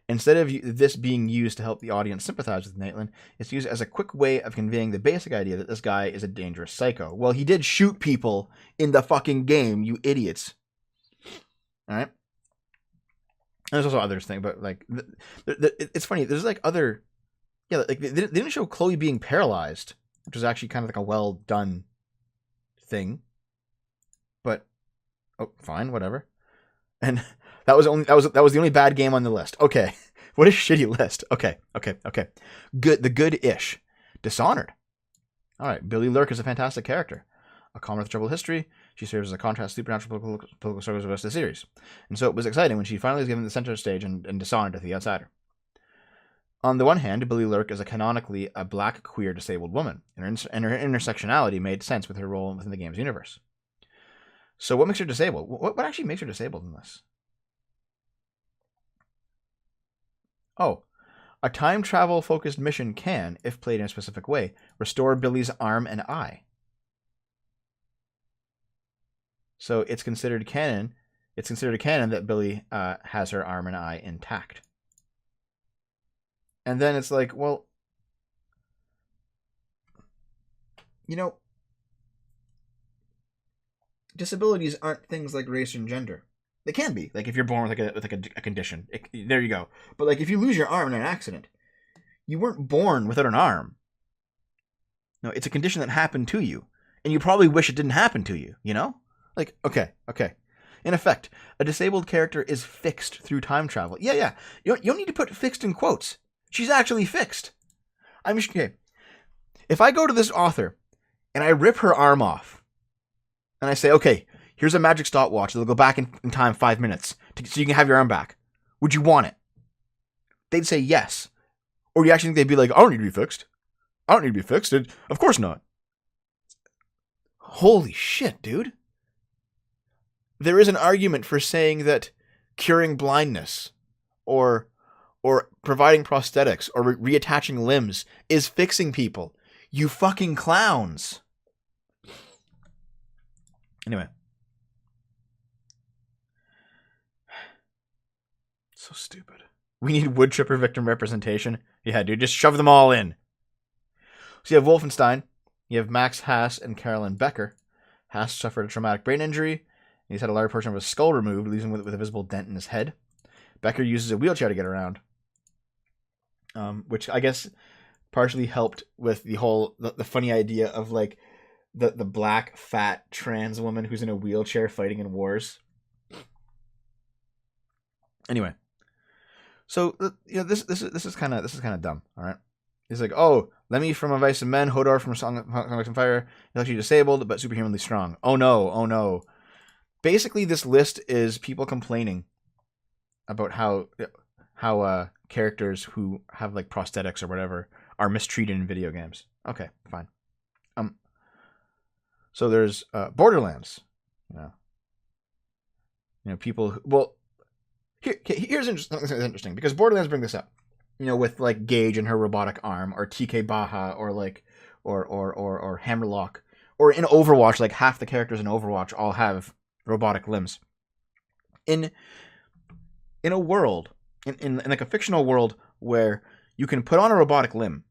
Instead of this being used to help the audience sympathize with Nathan, it's used as a quick way of conveying the basic idea that this guy is a dangerous psycho. Well, he did shoot people in the fucking game, you idiots. All right? And there's also other things, but like, it's funny. There's like other, like they didn't show Chloe being paralyzed, which was actually kind of like a well done thing. But fine, whatever. And that was the only bad game on the list. Okay, what a shitty list. Okay. Good-ish. Dishonored. All right, Billy Lurk is a fantastic character. A common with troubled history, she serves as a contrast to supernatural political struggles of the rest of the series. And so it was exciting when she finally was given the center stage and Dishonored to the outsider. On the one hand, Billy Lurk is canonically a black, queer, disabled woman, and her intersectionality made sense with her role within the game's universe. So what makes her disabled? What actually makes her disabled in this? Oh, a time travel focused mission can, if played in a specific way, restore Billy's arm and eye. So it's considered canon. It's considered a canon that Billy has her arm and eye intact. And then it's like, well, disabilities aren't things like race and gender. They can be, like if you're born with a condition. There you go. But like if you lose your arm in an accident, you weren't born without an arm. No, it's a condition that happened to you, and you probably wish it didn't happen to you. Like okay. In effect, a disabled character is fixed through time travel. Yeah. You don't need to put fixed in quotes. She's actually fixed. Okay. If I go to this author and I rip her arm off, and I say, okay, here's a magic stopwatch that'll go back in time 5 minutes so you can have your arm back. Would you want it? They'd say yes. Or do you actually think they'd be like, I don't need to be fixed. I don't need to be fixed. Of course not. Holy shit, dude. There is an argument for saying that curing blindness or providing prosthetics or reattaching limbs is fixing people. You fucking clowns. Anyway. So stupid. We need wood chipper victim representation. Yeah, dude, just shove them all in. So you have Wolfenstein. You have Max Haas and Carolyn Becker. Haas suffered a traumatic brain injury. He's had a large portion of his skull removed, leaving him with a visible dent in his head. Becker uses a wheelchair to get around. Which I guess partially helped with the funny idea of the black, fat, trans woman who's in a wheelchair fighting in wars. Anyway, so this is kind of dumb. All right, he's like, oh, Lemmy from Advice of Men, Hodor from Song of Ice and Fire, he's actually disabled but superhumanly strong. Oh no, oh no. Basically, this list is people complaining about how characters who have like prosthetics or whatever are mistreated in video games. Okay, fine. So there's Borderlands. People. Well, here's interesting because Borderlands bring this up. With like Gage and her robotic arm, or TK Baha, or like, or Hammerlock, or in Overwatch, like half the characters in Overwatch all have robotic limbs. In a world, in like a fictional world where you can put on a robotic limb,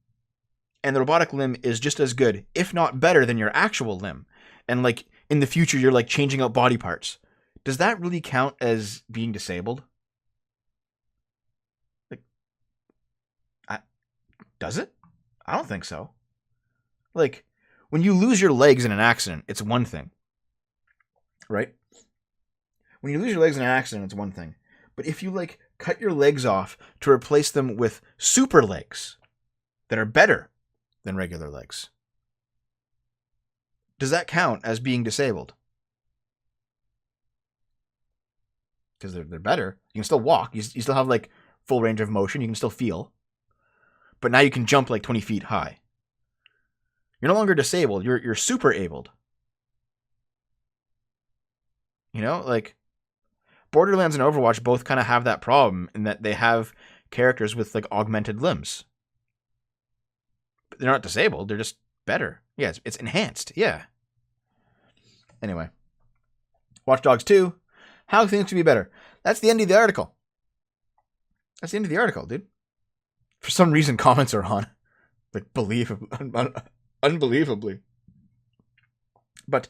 and the robotic limb is just as good, if not better, than your actual limb, and like in the future you're like changing out body parts, does that really count as being disabled? Like, does it? I don't think so. Like, when you lose your legs in an accident, it's one thing, right? When you lose your legs in an accident, it's one thing. But if you like cut your legs off to replace them with super legs that are better than regular legs, does that count as being disabled? Because they're better. You can still walk. You still have like full range of motion. You can still feel. But now you can jump like 20 feet high. You're no longer disabled. You're super abled. Like Borderlands and Overwatch both kind of have that problem in that they have characters with like augmented limbs. But they're not disabled. They're just better. Yeah, it's enhanced. Yeah. Anyway. Watch Dogs 2. How things can be better. That's the end of the article. That's the end of the article, dude. For some reason, comments are on. Like, unbelievably. But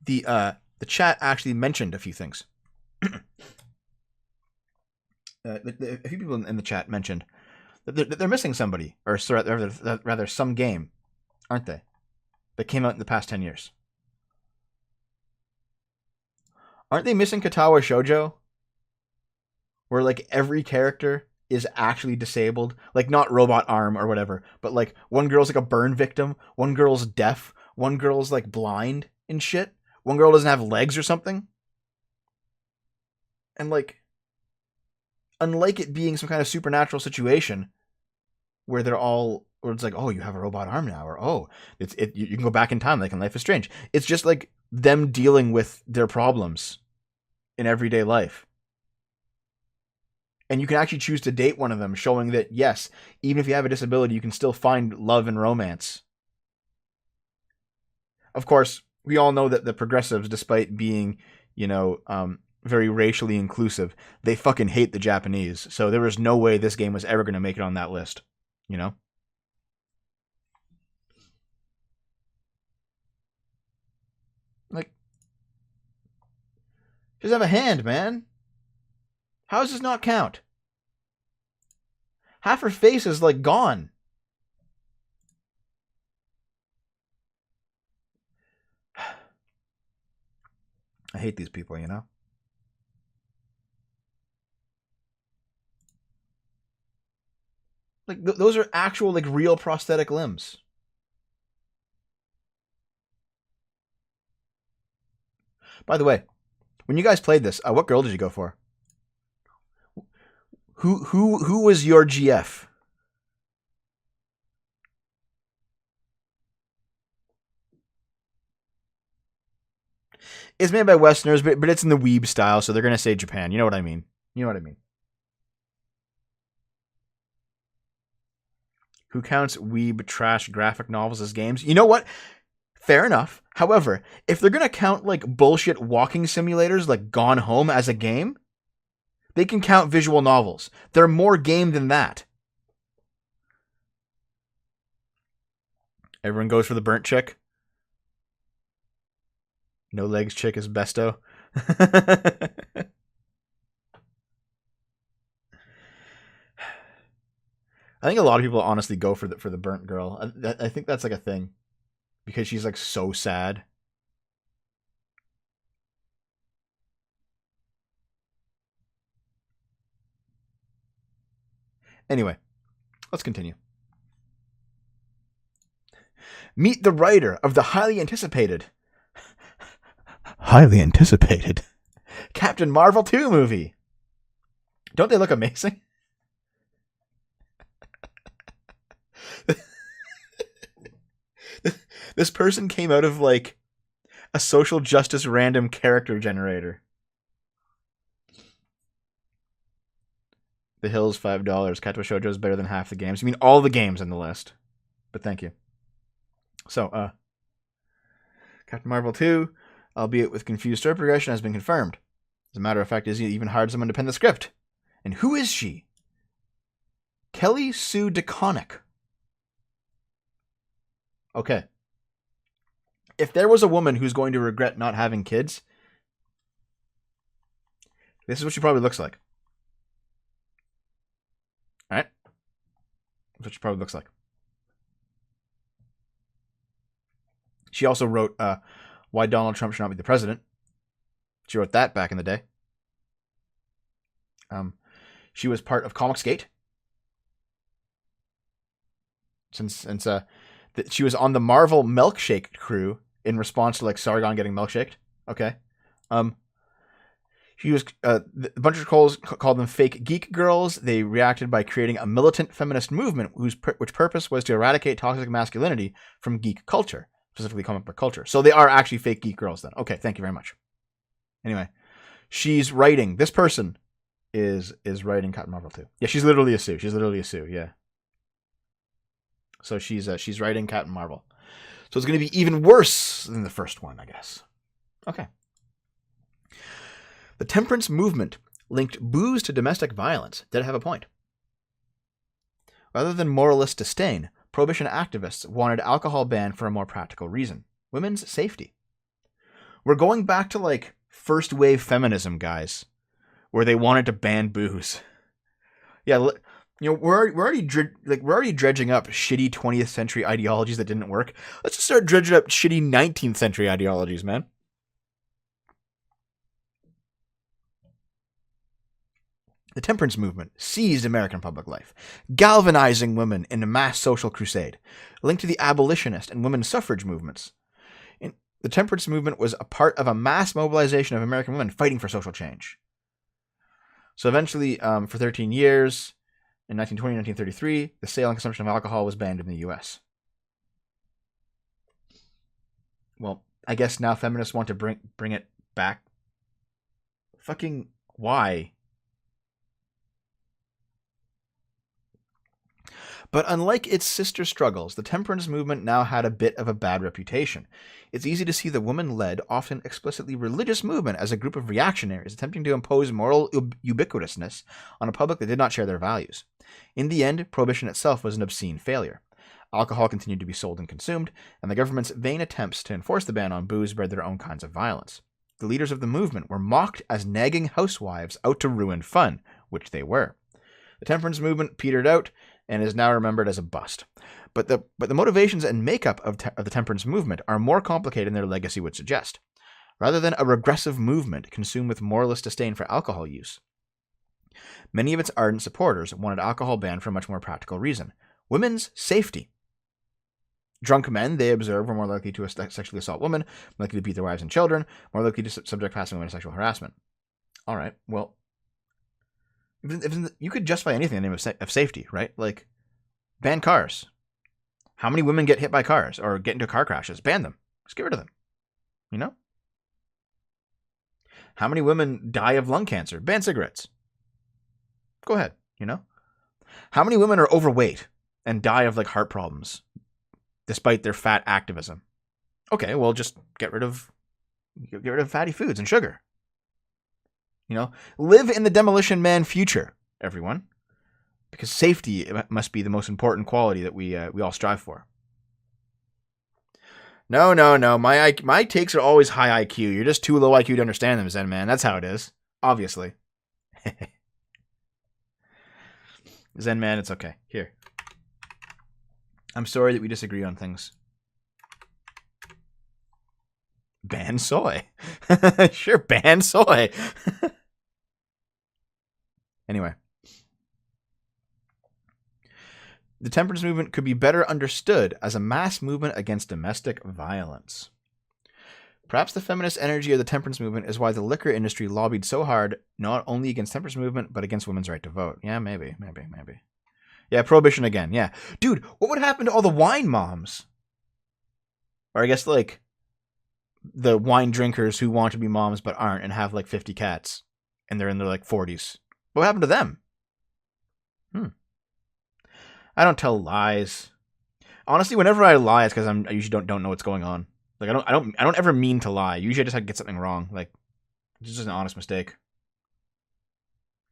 the chat actually mentioned a few things. A few people in the chat mentioned that they're missing somebody, or rather some game, aren't they? That came out in the past 10 years. Aren't they missing Katawa Shoujo? Where like every character is actually disabled, like not robot arm or whatever, but like one girl's like a burn victim, one girl's deaf, one girl's like blind and shit, one girl doesn't have legs or something. And like, unlike it being some kind of supernatural situation where it's like, oh, you have a robot arm now, or oh, you can go back in time like in Life is Strange. It's just like them dealing with their problems in everyday life. And you can actually choose to date one of them, showing that, yes, even if you have a disability, you can still find love and romance. Of course, we all know that the progressives, despite being, very racially inclusive, they fucking hate the Japanese. So there was no way this game was ever going to make it on that list. Like, just have a hand, man. How does this not count? Half her face is like gone. I hate these people, Like, those are actual, like, real prosthetic limbs. By the way, when you guys played this, what girl did you go for? Who was your GF? It's made by Westerners, but it's in the weeb style, so they're gonna say Japan. You know what I mean? Who counts weeb trash graphic novels as games? You know what? Fair enough. However, if they're gonna count like bullshit walking simulators like Gone Home as a game, they can count visual novels. They're more game than that. Everyone goes for the burnt chick. No legs chick is besto. I think a lot of people honestly go for the burnt girl. I think that's like a thing because she's like so sad. Anyway, let's continue. Meet the writer of the highly anticipated Captain Marvel 2 movie. Don't they look amazing? This person came out of like a social justice random character generator. The Hills, $5. Kato Shoujo is better than half the games. You mean all the games on the list? But thank you. So, Captain Marvel 2, albeit with confused story progression, has been confirmed. As a matter of fact, Disney even hired someone to pen the script. And who is she? Kelly Sue DeConnick. Okay. If there was a woman who's going to regret not having kids, this is what she probably looks like. Alright? That's what she probably looks like. She also wrote Why Donald Trump Should Not Be the President. She wrote that back in the day. She was part of Comicsgate. Since she was on the Marvel Milkshake crew in response to like Sargon getting milkshaked. Okay. She was a bunch of trolls called them fake geek girls. They reacted by creating a militant feminist movement which purpose was to eradicate toxic masculinity from geek culture, specifically comic book culture. So they are actually fake geek girls then. Okay, thank you very much. Anyway, she's writing. This person is writing Captain Marvel 2. Yeah, she's literally a Sue. Yeah. So she's writing Captain Marvel. So it's going to be even worse than the first one, I guess. Okay. The temperance movement linked booze to domestic violence. Did it have a point? Rather than moralist disdain, prohibition activists wanted alcohol banned for a more practical reason: women's safety. We're going back to like first wave feminism, guys, where they wanted to ban booze. Yeah, you know, we're already dredging up shitty 20th century ideologies that didn't work. Let's just start dredging up shitty 19th century ideologies, man. The temperance movement seized American public life, galvanizing women in a mass social crusade, linked to the abolitionist and women's suffrage movements. The temperance movement was a part of a mass mobilization of American women fighting for social change. So eventually, for 13 years, in 1920 and 1933, the sale and consumption of alcohol was banned in the U.S. Well, I guess now feminists want to bring it back. Fucking why? But unlike its sister struggles, the temperance movement now had a bit of a bad reputation. It's easy to see the woman-led, often explicitly religious movement as a group of reactionaries attempting to impose moral ubiquitousness on a public that did not share their values. In the end, prohibition itself was an obscene failure. Alcohol continued to be sold and consumed, and the government's vain attempts to enforce the ban on booze bred their own kinds of violence. The leaders of the movement were mocked as nagging housewives out to ruin fun, which they were. The temperance movement petered out and is now remembered as a bust. But the motivations and makeup of the temperance movement are more complicated than their legacy would suggest. Rather than a regressive movement consumed with moralist disdain for alcohol use, many of its ardent supporters wanted alcohol banned for a much more practical reason: women's safety. Drunk men, they observed, were more likely to sexually assault women, more likely to beat their wives and children, more likely to subject passing women to sexual harassment. All right, well, you could justify anything in the name of safety, right? Like, ban cars. How many women get hit by cars or get into car crashes? Ban them. Just get rid of them. You know? How many women die of lung cancer? Ban cigarettes. Go ahead, you know? How many women are overweight and die of like heart problems despite their fat activism? Okay, well, just get rid of fatty foods and sugar. You know, live in the Demolition Man future, everyone, because safety must be the most important quality that we all strive for. No. My takes are always high IQ. You're just too low IQ to understand them, Zen Man. That's how it is. Obviously. Zen Man, it's okay. Here. I'm sorry that we disagree on things. Ban soy. Sure, ban soy. Anyway. The temperance movement could be better understood as a mass movement against domestic violence. Perhaps the feminist energy of the temperance movement is why the liquor industry lobbied so hard, not only against temperance movement, but against women's right to vote. Yeah, maybe. Yeah, prohibition again. Yeah. Dude, what would happen to all the wine moms? Or I guess, like, the wine drinkers who want to be moms but aren't and have, like, 50 cats. And they're in their, like, 40s. What happened to them? I don't tell lies. Honestly, whenever I lie, it's because I usually don't know what's going on. Like, I don't ever mean to lie. Usually I just get something wrong. Like, it's just an honest mistake.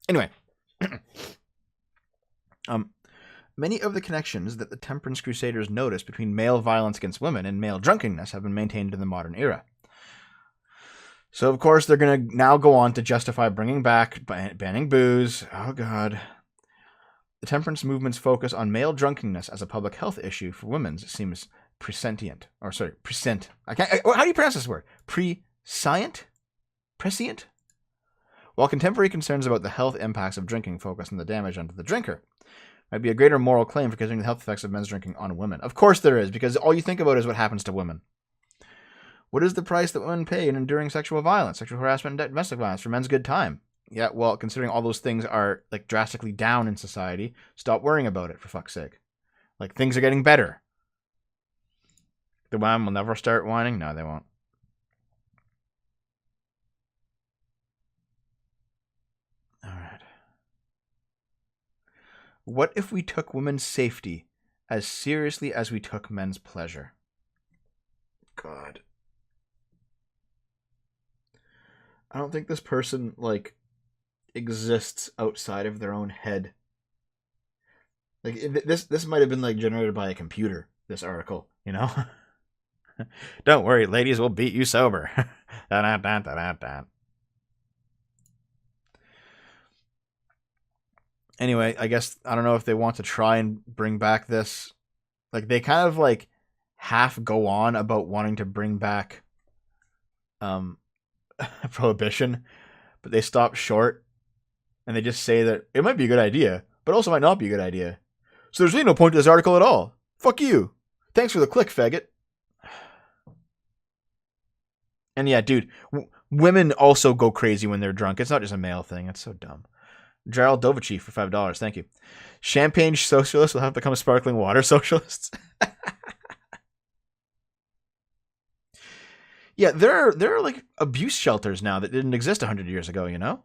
Anyway. Many of the connections that the temperance crusaders noticed between male violence against women and male drunkenness have been maintained in the modern era. So, of course, they're going to now go on to justify bringing back banning booze. Oh, God. The temperance movement's focus on male drunkenness as a public health issue for women seems prescient. How do you pronounce this word? Prescient? While contemporary concerns about the health impacts of drinking focus on the damage onto the drinker, might be a greater moral claim for considering the health effects of men's drinking on women. Of course there is, because all you think about is what happens to women. What is the price that women pay in enduring sexual violence, sexual harassment, and domestic violence for men's good time? Yeah, well, considering all those things are, like, drastically down in society, stop worrying about it, for fuck's sake. Like, things are getting better. The women will never start whining? No, they won't. Alright. What if we took women's safety as seriously as we took men's pleasure? God. I don't think this person, like, exists outside of their own head. Like, this might have been, like, generated by a computer, this article, you know? Don't worry, ladies, we'll beat you sober. Anyway, I guess, I don't know if they want to try and bring back this. Like, they kind of, like, half go on about wanting to bring back prohibition, but they stop short, and they just say that it might be a good idea, but also might not be a good idea. So there's really no point to this article at all. Fuck you. Thanks for the click, faggot. And yeah, dude, women also go crazy when they're drunk. It's not just a male thing. It's so dumb. Gerald Dovici for $5. Thank you. Champagne socialists will have to become sparkling water socialists. Yeah, there are like abuse shelters now that didn't exist 100 years ago, you know?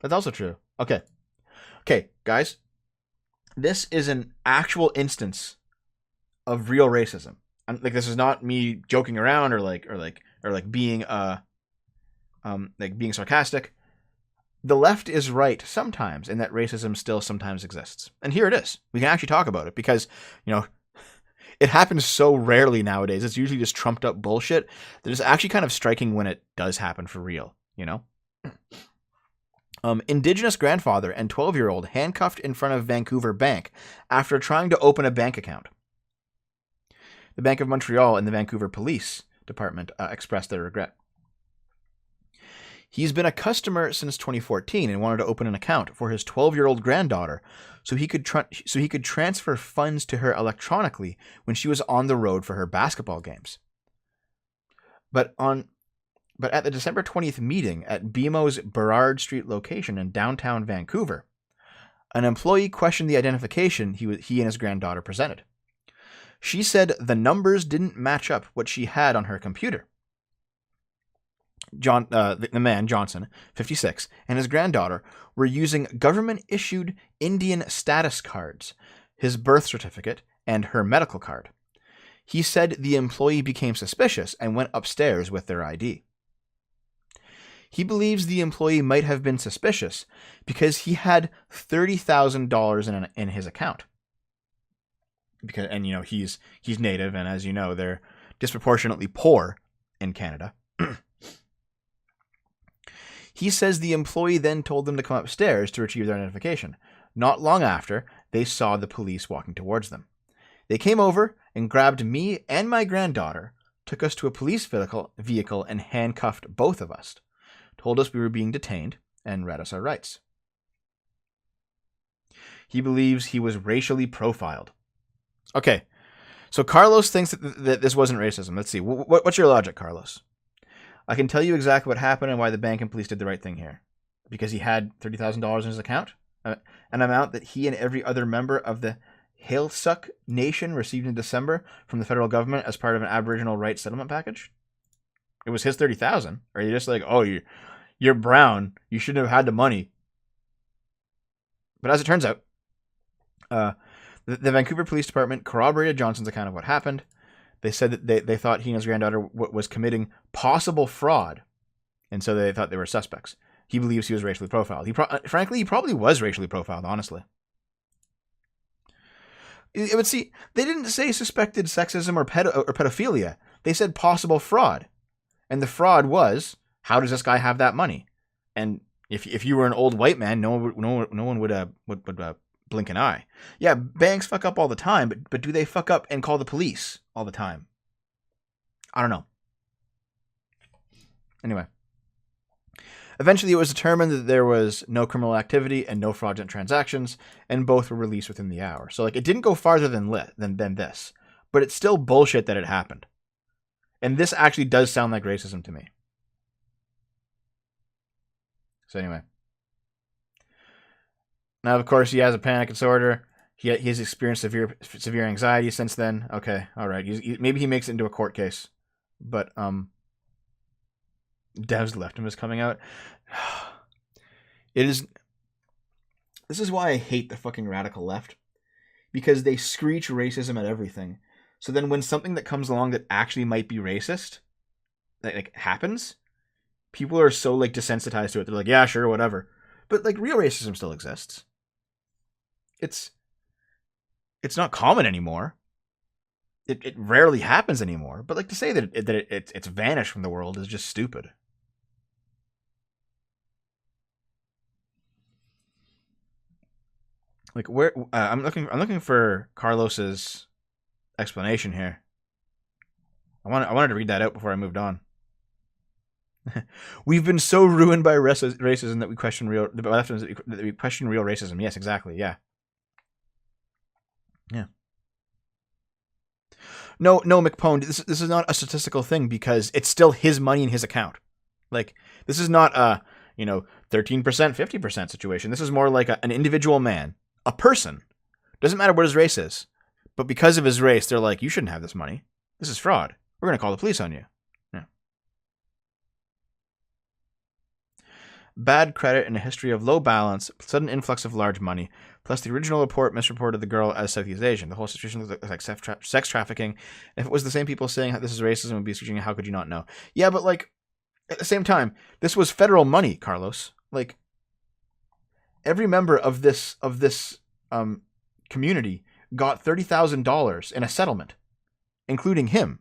That's also true. Okay, guys. This is an actual instance of real racism. Like, this is not me joking around or being being sarcastic. The left is right sometimes in that racism still sometimes exists. And here it is. We can actually talk about it because, you know, it happens so rarely nowadays. It's usually just trumped up bullshit that it's actually kind of striking when it does happen for real, you know? Indigenous grandfather and 12-year-old handcuffed in front of Vancouver bank after trying to open a bank account. The Bank of Montreal and the Vancouver Police Department expressed their regret. He's been a customer since 2014 and wanted to open an account for his 12-year-old granddaughter so he could transfer funds to her electronically when she was on the road for her basketball games. But at the December 20th meeting at BMO's Burrard Street location in downtown Vancouver, an employee questioned the identification he and his granddaughter presented. She said the numbers didn't match up what she had on her computer. The man, Johnson, 56, and his granddaughter were using government-issued Indian status cards, his birth certificate, and her medical card. He said the employee became suspicious and went upstairs with their ID. He believes the employee might have been suspicious because he had $30,000 in his account. And you know, he's Native, and as you know, they're disproportionately poor in Canada. He says the employee then told them to come upstairs to retrieve their identification. Not long after, they saw the police walking towards them. They came over and grabbed me and my granddaughter, took us to a police vehicle and handcuffed both of us, told us we were being detained, and read us our rights. He believes he was racially profiled. Okay, so Carlos thinks that this wasn't racism. Let's see. What's your logic, Carlos? I can tell you exactly what happened and why the bank and police did the right thing here. Because he had $30,000 in his account, an amount that he and every other member of the Heiltsuk Nation received in December from the federal government as part of an Aboriginal rights settlement package. It was his $30,000. Or you're just like, oh, you're brown, you shouldn't have had the money. But as it turns out, the Vancouver Police Department corroborated Johnson's account of what happened. They said that they thought he and his granddaughter was committing possible fraud, and so they thought they were suspects. He believes he was racially profiled. Frankly, he probably was racially profiled, honestly. But see, they didn't say suspected sexism or pedophilia. They said possible fraud. And the fraud was, how does this guy have that money? And if you were an old white man, no one would blink an eye. Yeah, banks fuck up all the time, but do they fuck up and call the police all the time? I don't know. Anyway. Eventually, it was determined that there was no criminal activity and no fraudulent transactions, and both were released within the hour. So, it didn't go farther than this, but it's still bullshit that it happened. And this actually does sound like racism to me. So anyway. Now, of course, he has a panic disorder. He's experienced severe anxiety since then. Okay, all right. Maybe he makes it into a court case, but Dev's Leftum is coming out. This is why I hate the fucking radical left, because they screech racism at everything. So then, when something that comes along that actually might be racist, that happens, people are so desensitized to it. They're like, yeah, sure, whatever. But real racism still exists. It's not common anymore. It rarely happens anymore. But to say that it's vanished from the world is just stupid. Where I'm looking for Carlos's explanation here. I wanted to read that out before I moved on. We've been so ruined by racism that we question real racism. Yes, exactly. Yeah. Yeah. No, McPone. This is not a statistical thing because it's still his money in his account. This is not a 13%, 50% situation. This is more like an individual man, a person. Doesn't matter what his race is, but because of his race, they're like, you shouldn't have this money. This is fraud. We're gonna call the police on you. Yeah. Bad credit and a history of low balance, sudden influx of large money, plus the original report misreported the girl as Southeast Asian. The whole situation looks like sex trafficking. If it was the same people saying this is racism, it would be screeching, how could you not know? Yeah, but at the same time, this was federal money, Carlos. Every member of this community got $30,000 in a settlement, including him.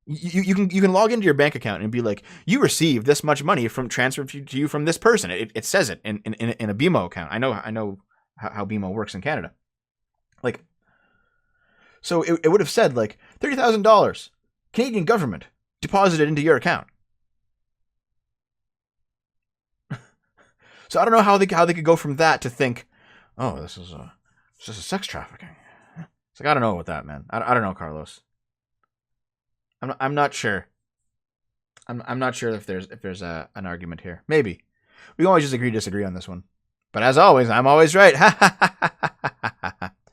You can log into your bank account and be like, you received this much money from transferred to you from this person. It says it in a BMO account. I know how BMO works in Canada. So it would have said $30,000 Canadian government deposited into your account. So I don't know how they could go from that to think, oh, this is a sex trafficking. It's I don't know about that, man. I don't know, Carlos. I'm not sure. I'm not sure if there's an argument here. Maybe we can always just agree to disagree on this one. But as always, I'm always right.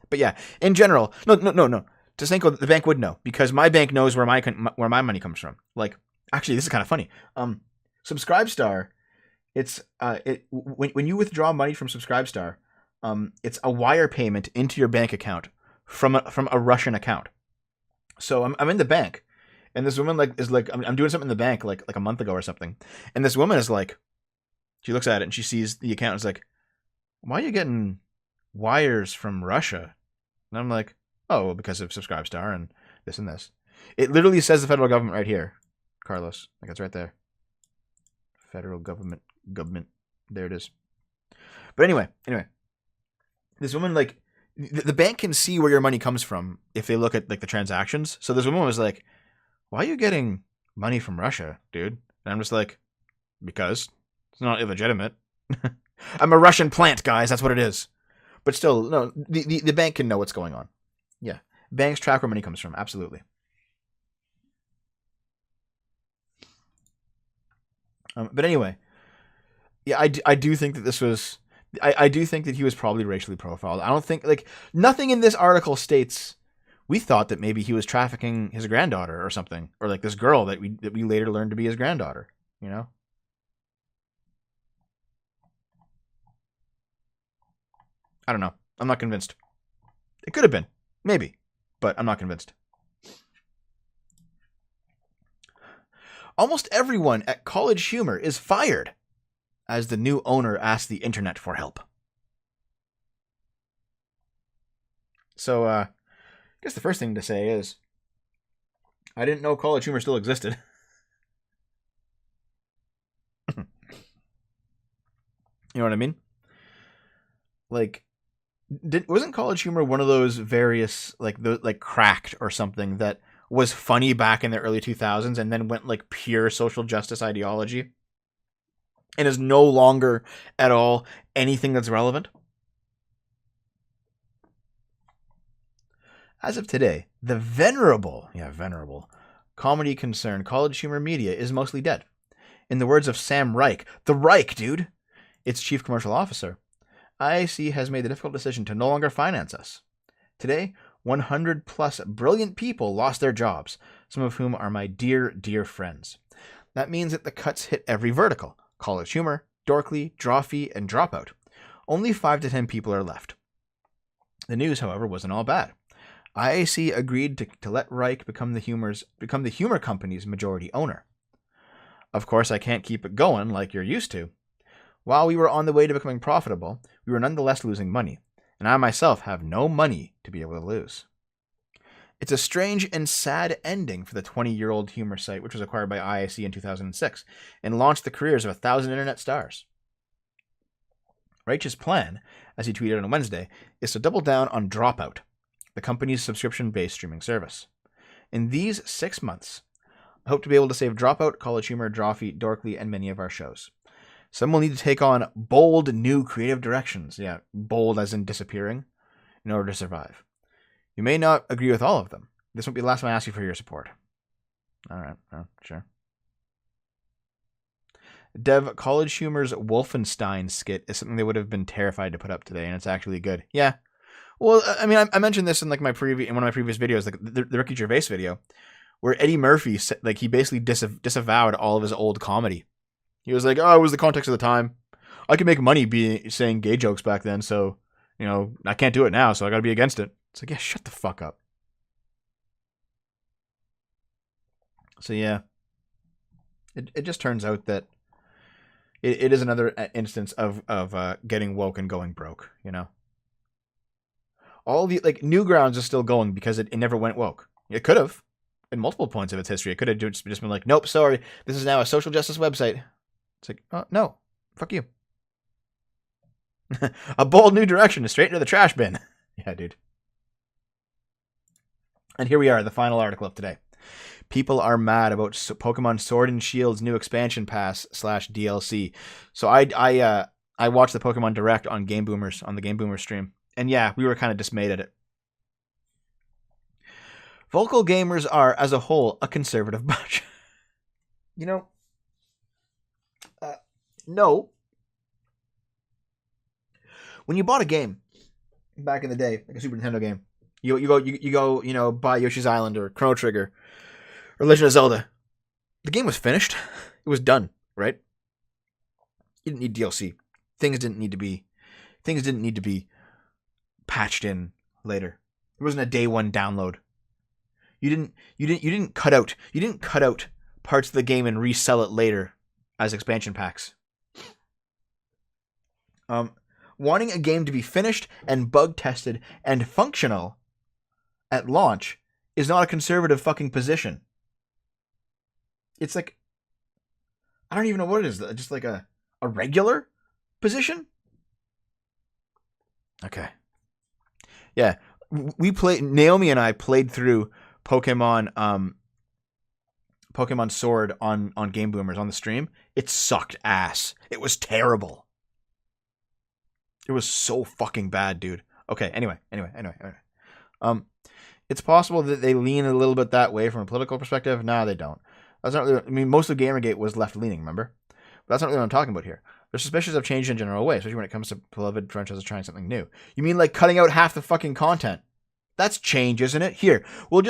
But yeah, in general, no. Tasenko, the bank would know because my bank knows where my money comes from. Actually, this is kind of funny. Subscribestar, it's when you withdraw money from Subscribestar, it's a wire payment into your bank account from a Russian account. So I'm in the bank. And this woman I'm doing something in the bank like a month ago or something. And this woman is she looks at it and she sees the account and is like, why are you getting wires from Russia? And I'm like, oh, well, because of Subscribestar and this and this. It literally says the federal government right here, Carlos. It's right there. Federal government. There it is. But anyway. This woman the bank can see where your money comes from if they look at the transactions. So this woman was like, why are you getting money from Russia, dude? And I'm just like, because it's not illegitimate. I'm a Russian plant, guys. That's what it is. But still, no, the bank can know what's going on. Yeah. Banks track where money comes from. Absolutely. But anyway, yeah, I do think that this was... I do think that he was probably racially profiled. I don't think... Like, nothing in this article states... We thought that maybe he was trafficking his granddaughter or something. Or like this girl that we later learned to be his granddaughter. You know? I don't know. I'm not convinced. It could have been. Maybe. But I'm not convinced. Almost everyone at College Humor is fired as the new owner asks the internet for help. So, I guess the first thing to say is, I didn't know College Humor still existed. You know what I mean? Like, wasn't College Humor one of those various, like Cracked or something that was funny back in the early 2000s and then went like pure social justice ideology and is no longer at all anything that's relevant? As of today, the venerable comedy concern College Humor Media is mostly dead. In the words of Sam Reich, the Reich, dude, its chief commercial officer, IAC has made the difficult decision to no longer finance us. Today, 100 plus brilliant people lost their jobs, some of whom are my dear, dear friends. That means that the cuts hit every vertical: College Humor, Dorkly, Drawfee, and Dropout. Only 5 to 10 people are left. The news, however, wasn't all bad. IAC agreed to let Reich become the humor company's majority owner. Of course, I can't keep it going like you're used to. While we were on the way to becoming profitable, we were nonetheless losing money, and I myself have no money to be able to lose. It's a strange and sad ending for the 20-year-old humor site, which was acquired by IAC in 2006 and launched the careers of 1,000 internet stars. Reich's plan, as he tweeted on Wednesday, is to double down on Dropout, the company's subscription-based streaming service. In these 6 months, I hope to be able to save Dropout, College Humor, Drawfee, Dorkly, and many of our shows. Some will need to take on bold new creative directions, yeah, bold as in disappearing, in order to survive. You may not agree with all of them. This won't be the last time I ask you for your support. Alright, sure. Dev, College Humor's Wolfenstein skit is something they would have been terrified to put up today, and it's actually good. Yeah. Well, I mean, I mentioned this in like in one of my previous videos, like the Ricky Gervais video, where Eddie Murphy, like, he basically disavowed all of his old comedy. He was like, "Oh, it was the context of the time. I could make money saying gay jokes back then, so, you know, I can't do it now, so I got to be against it." It's like, yeah, shut the fuck up. So yeah, it just turns out that it is another instance of getting woke and going broke. You know, all the like Newgrounds is still going because it never went woke. It could have, in multiple points of its history, it could have just been like, "Nope, sorry, this is now a social justice website." It's like, oh, no, fuck you. A bold new direction, straight into the trash bin. Yeah, dude. And here we are, the final article of today. People are mad about Pokemon Sword and Shield's new expansion pass / DLC. So I watched the Pokemon Direct on Game Boomers, on the Game Boomers stream. And yeah, we were kind of dismayed at it. Vocal gamers are, as a whole, a conservative bunch. You know, no. When you bought a game back in the day, like a Super Nintendo game, you go, you know, buy Yoshi's Island or Chrono Trigger or Legend of Zelda. The game was finished. It was done, right? You didn't need DLC. Things didn't need to be patched in later. It wasn't a day one download. You didn't cut out parts of the game and resell it later as expansion packs. Wanting a game to be finished and bug tested and functional at launch is not a conservative fucking position. It's like, I don't even know what it is. Just like a regular position? Okay. Yeah. Naomi and I played through Pokemon Sword on Game Boomers on the stream. It sucked ass. It was terrible. It was so fucking bad, dude. Okay, anyway. It's possible that they lean a little bit that way from a political perspective. No, they don't. That's not really, I mean, most of Gamergate was left-leaning, remember? But that's not really what I'm talking about here. They're suspicious of change in general way, especially when it comes to beloved franchises trying something new. You mean like cutting out half the fucking content? That's change, isn't it? Here, we'll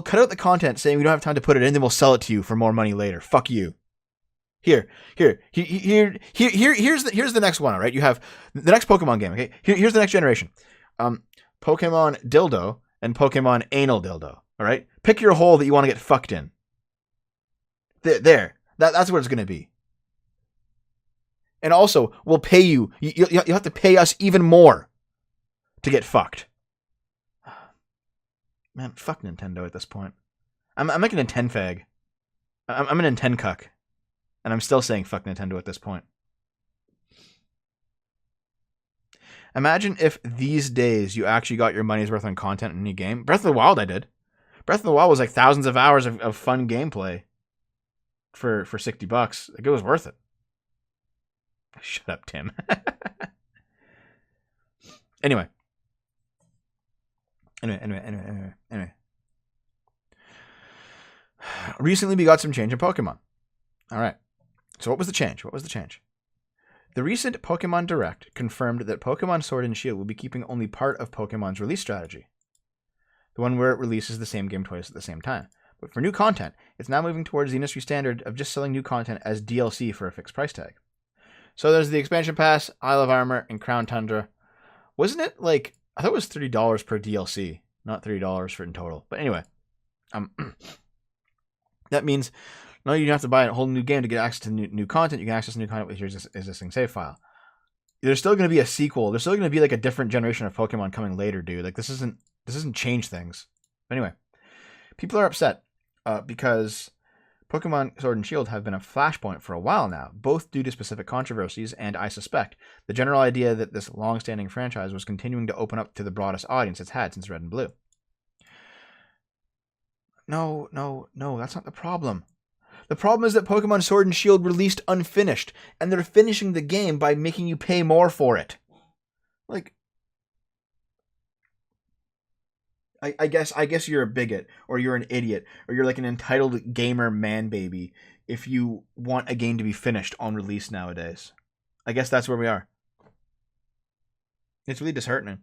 cut out the content saying we don't have time to put it in, then we'll sell it to you for more money later. Fuck you. Here's the next one. All right, you have the next Pokemon game. Okay, here's the next generation. Pokemon Dildo and Pokemon Anal Dildo. All right, pick your hole that you want to get fucked in. That's what it's gonna be. And also, we'll pay you. You'll have to pay us even more to get fucked. Man, fuck Nintendo at this point. I'm like a Nintendo fag. I'm a Nintendo cuck. And I'm still saying fuck Nintendo at this point. Imagine if these days you actually got your money's worth on content in a new game. Breath of the Wild I did. Breath of the Wild was like thousands of hours of fun gameplay for $60. Like, it was worth it. Shut up, Tim. Anyway. Recently we got some change in Pokemon. All right. So what was the change? The recent Pokemon Direct confirmed that Pokemon Sword and Shield will be keeping only part of Pokemon's release strategy. The one where it releases the same game twice at the same time. But for new content, it's now moving towards the industry standard of just selling new content as DLC for a fixed price tag. So there's the Expansion Pass, Isle of Armor, and Crown Tundra. Wasn't it like, I thought it was $30 per DLC, not $30 for in total. But anyway, that means no, you don't have to buy a whole new game to get access to new content. You can access new content with your existing save file. There's still going to be a sequel. There's still going to be like a different generation of Pokemon coming later, dude. Like, this isn't change things. But anyway, people are upset because Pokemon Sword and Shield have been a flashpoint for a while now, both due to specific controversies and, I suspect, the general idea that this long-standing franchise was continuing to open up to the broadest audience it's had since Red and Blue. No, that's not the problem. The problem is that Pokemon Sword and Shield released unfinished, and they're finishing the game by making you pay more for it. Like, I guess you're a bigot, or you're an idiot, or you're like an entitled gamer man baby if you want a game to be finished on release nowadays. I guess that's where we are. It's really disheartening.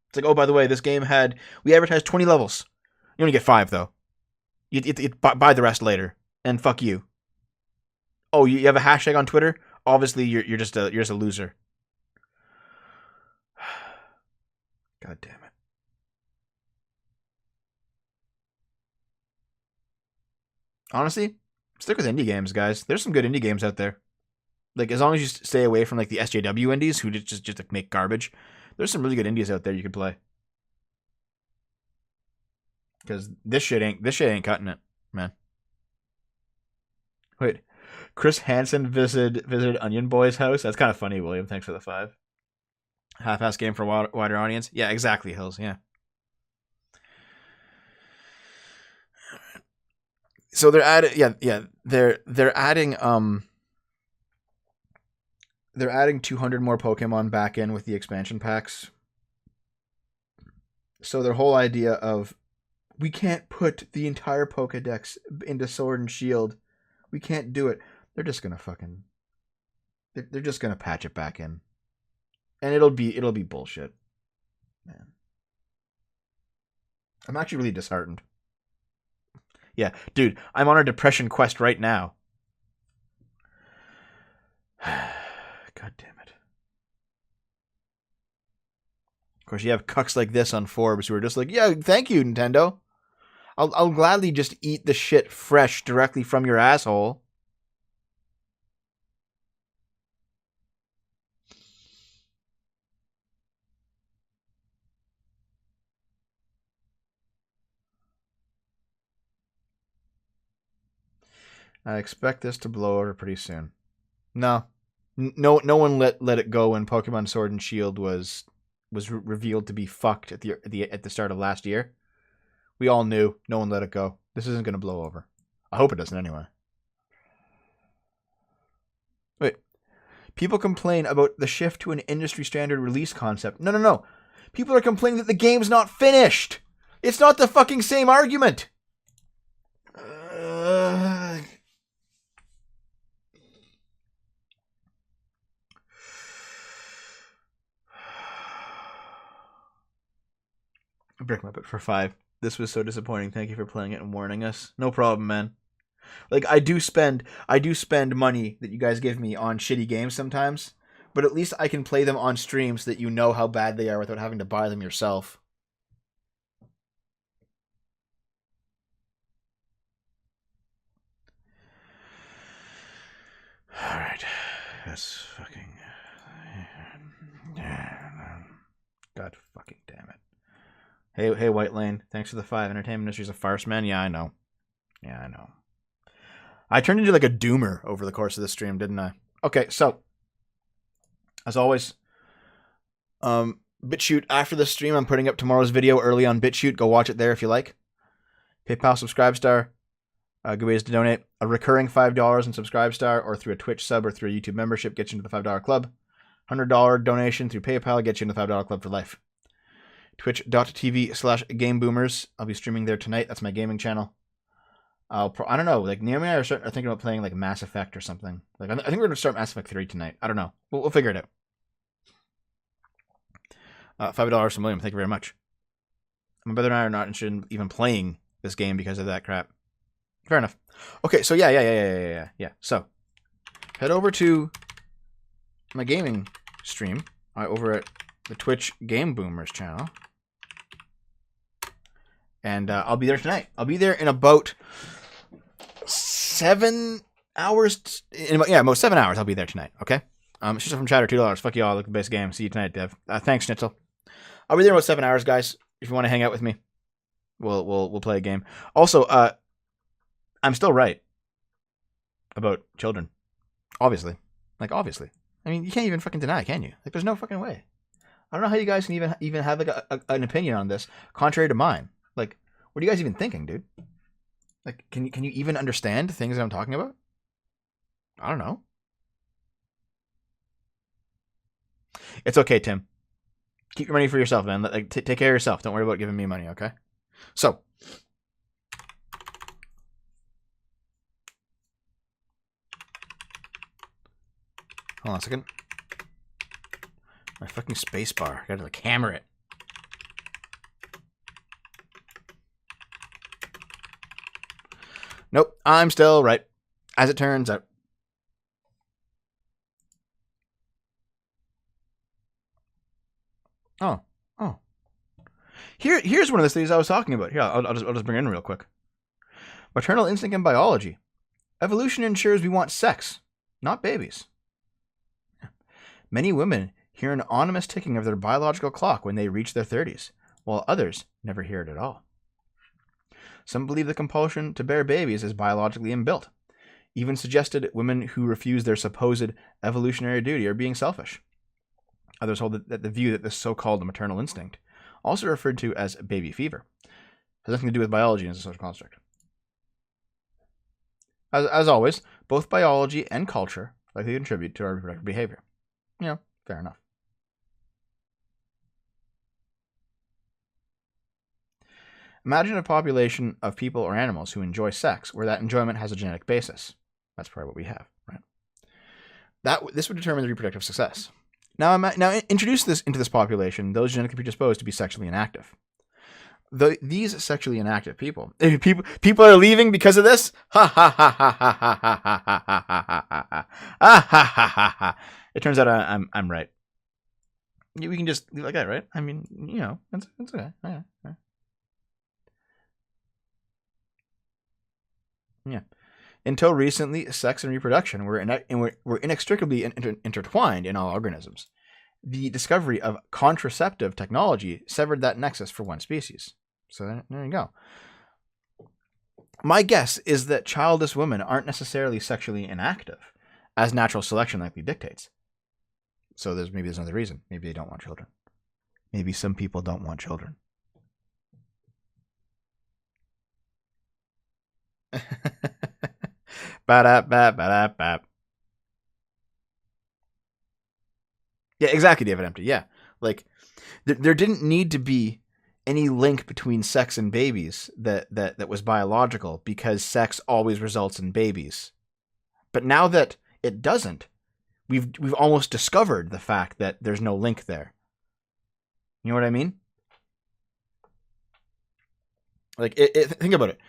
It's like, oh, by the way, this game we advertised 20 levels. You only get 5, though. You buy the rest later, and fuck you. Oh, you have a hashtag on Twitter? Obviously, you're just a loser. God damn it! Honestly, stick with indie games, guys. There's some good indie games out there. Like, as long as you stay away from like the SJW indies who just like, make garbage, there's some really good indies out there you could play. Because this shit ain't cutting it, man. Wait, Chris Hansen visited Onion Boy's house. That's kind of funny, William. Thanks for the 5. Half-ass game for a wider audience. Yeah, exactly, Hills. Yeah. So they're adding. They're adding. They're adding 200 more Pokemon back in with the expansion packs. So their whole idea of, we can't put the entire Pokedex into Sword and Shield. We can't do it. They're just gonna they're just gonna patch it back in, and it'll be bullshit, man. I'm actually really disheartened. Yeah, dude, I'm on a depression quest right now. God damn it. Of course, you have cucks like this on Forbes who are just like, yeah, thank you, Nintendo. I'll gladly just eat the shit fresh directly from your asshole. I expect this to blow over pretty soon. No one let it go when Pokemon Sword and Shield was revealed to be fucked at the start of last year. We all knew. No one let it go. This isn't going to blow over. I hope it doesn't anyway. Wait. People complain about the shift to an industry standard release concept. No. People are complaining that the game's not finished. It's not the fucking same argument. Brick Muppet for 5. This was so disappointing. Thank you for playing it and warning us. No problem, man. Like, I do spend money that you guys give me on shitty games sometimes, but at least I can play them on stream so that you know how bad they are without having to buy them yourself. Alright. That's fucking... God fucking damn it. Hey, White Lane. Thanks for the 5. Entertainment industry's a farce, man. Yeah, I know. I turned into like a doomer over the course of the stream, didn't I? Okay, so as always, BitChute, after the stream, I'm putting up tomorrow's video early on BitChute. Go watch it there if you like. PayPal, Subscribestar, good ways to donate. A recurring $5 in Subscribestar or through a Twitch sub or through a YouTube membership gets you into the $5 club. $100 donation through PayPal gets you into the $5 club for life. Twitch.tv/GameBoomers. I'll be streaming there tonight. That's my gaming channel. I don't know. Like, Naomi and I are thinking about playing like Mass Effect or something. Like, I think we're gonna start Mass Effect 3 tonight. I don't know. We'll figure it out. $5 from William. Thank you very much. My brother and I are not interested in even playing this game because of that crap. Fair enough. Okay, so yeah. So head over to my gaming stream over at the Twitch Game Boomers channel. And I'll be there tonight. I'll be there in about 7 hours. About 7 hours I'll be there tonight, okay? It's just from Chatter, $2. Fuck y'all, look at the best game. See you tonight, Dev. Thanks, Schnitzel. I'll be there in about 7 hours, guys. If you want to hang out with me, we'll play a game. Also, I'm still right about children. Obviously. Obviously. I mean, you can't even fucking deny, can you? Like, there's no fucking way. I don't know how you guys can even have like an opinion on this, contrary to mine. Like, what are you guys even thinking, dude? Like, can you even understand things that I'm talking about? I don't know. It's okay, Tim. Keep your money for yourself, man. Like, take care of yourself. Don't worry about giving me money, okay? So, hold on a second. My fucking space bar. I gotta like hammer it. Nope, I'm still right. As it turns out. Oh. Here's one of the things I was talking about. Here, I'll just bring it in real quick. Maternal instinct in biology. Evolution ensures we want sex, not babies. Many women hear an ominous ticking of their biological clock when they reach their 30s, while others never hear it at all. Some believe the compulsion to bear babies is biologically inbuilt, even suggested women who refuse their supposed evolutionary duty are being selfish. Others hold that the view that this so-called maternal instinct, also referred to as baby fever, has nothing to do with biology as a social construct. As always, both biology and culture likely contribute to our reproductive behavior. Fair enough. Imagine a population of people or animals who enjoy sex, where that enjoyment has a genetic basis. That's probably what we have, right? This would determine the reproductive success. Now introduce into this population those genetically predisposed to be sexually inactive. These sexually inactive people are leaving because of this. Ha ha ha ha ha ha ha ha ha ha ha ha. It turns out I'm right. We can just leave like that, right? I mean, it's okay. Yeah. Until recently, sex and reproduction were inextricably intertwined in all organisms. The discovery of contraceptive technology severed that nexus for one species. So there you go. My guess is that childless women aren't necessarily sexually inactive, as natural selection likely dictates. So there's another reason. Maybe they don't want children. Maybe some people don't want children. Ba-da-ba-ba-da-ba. Yeah, exactly, David Empty. Yeah. Like there didn't need to be any link between sex and babies that was biological because sex always results in babies. But now that it doesn't, we've almost discovered the fact that there's no link there. You know what I mean? Like, think about it.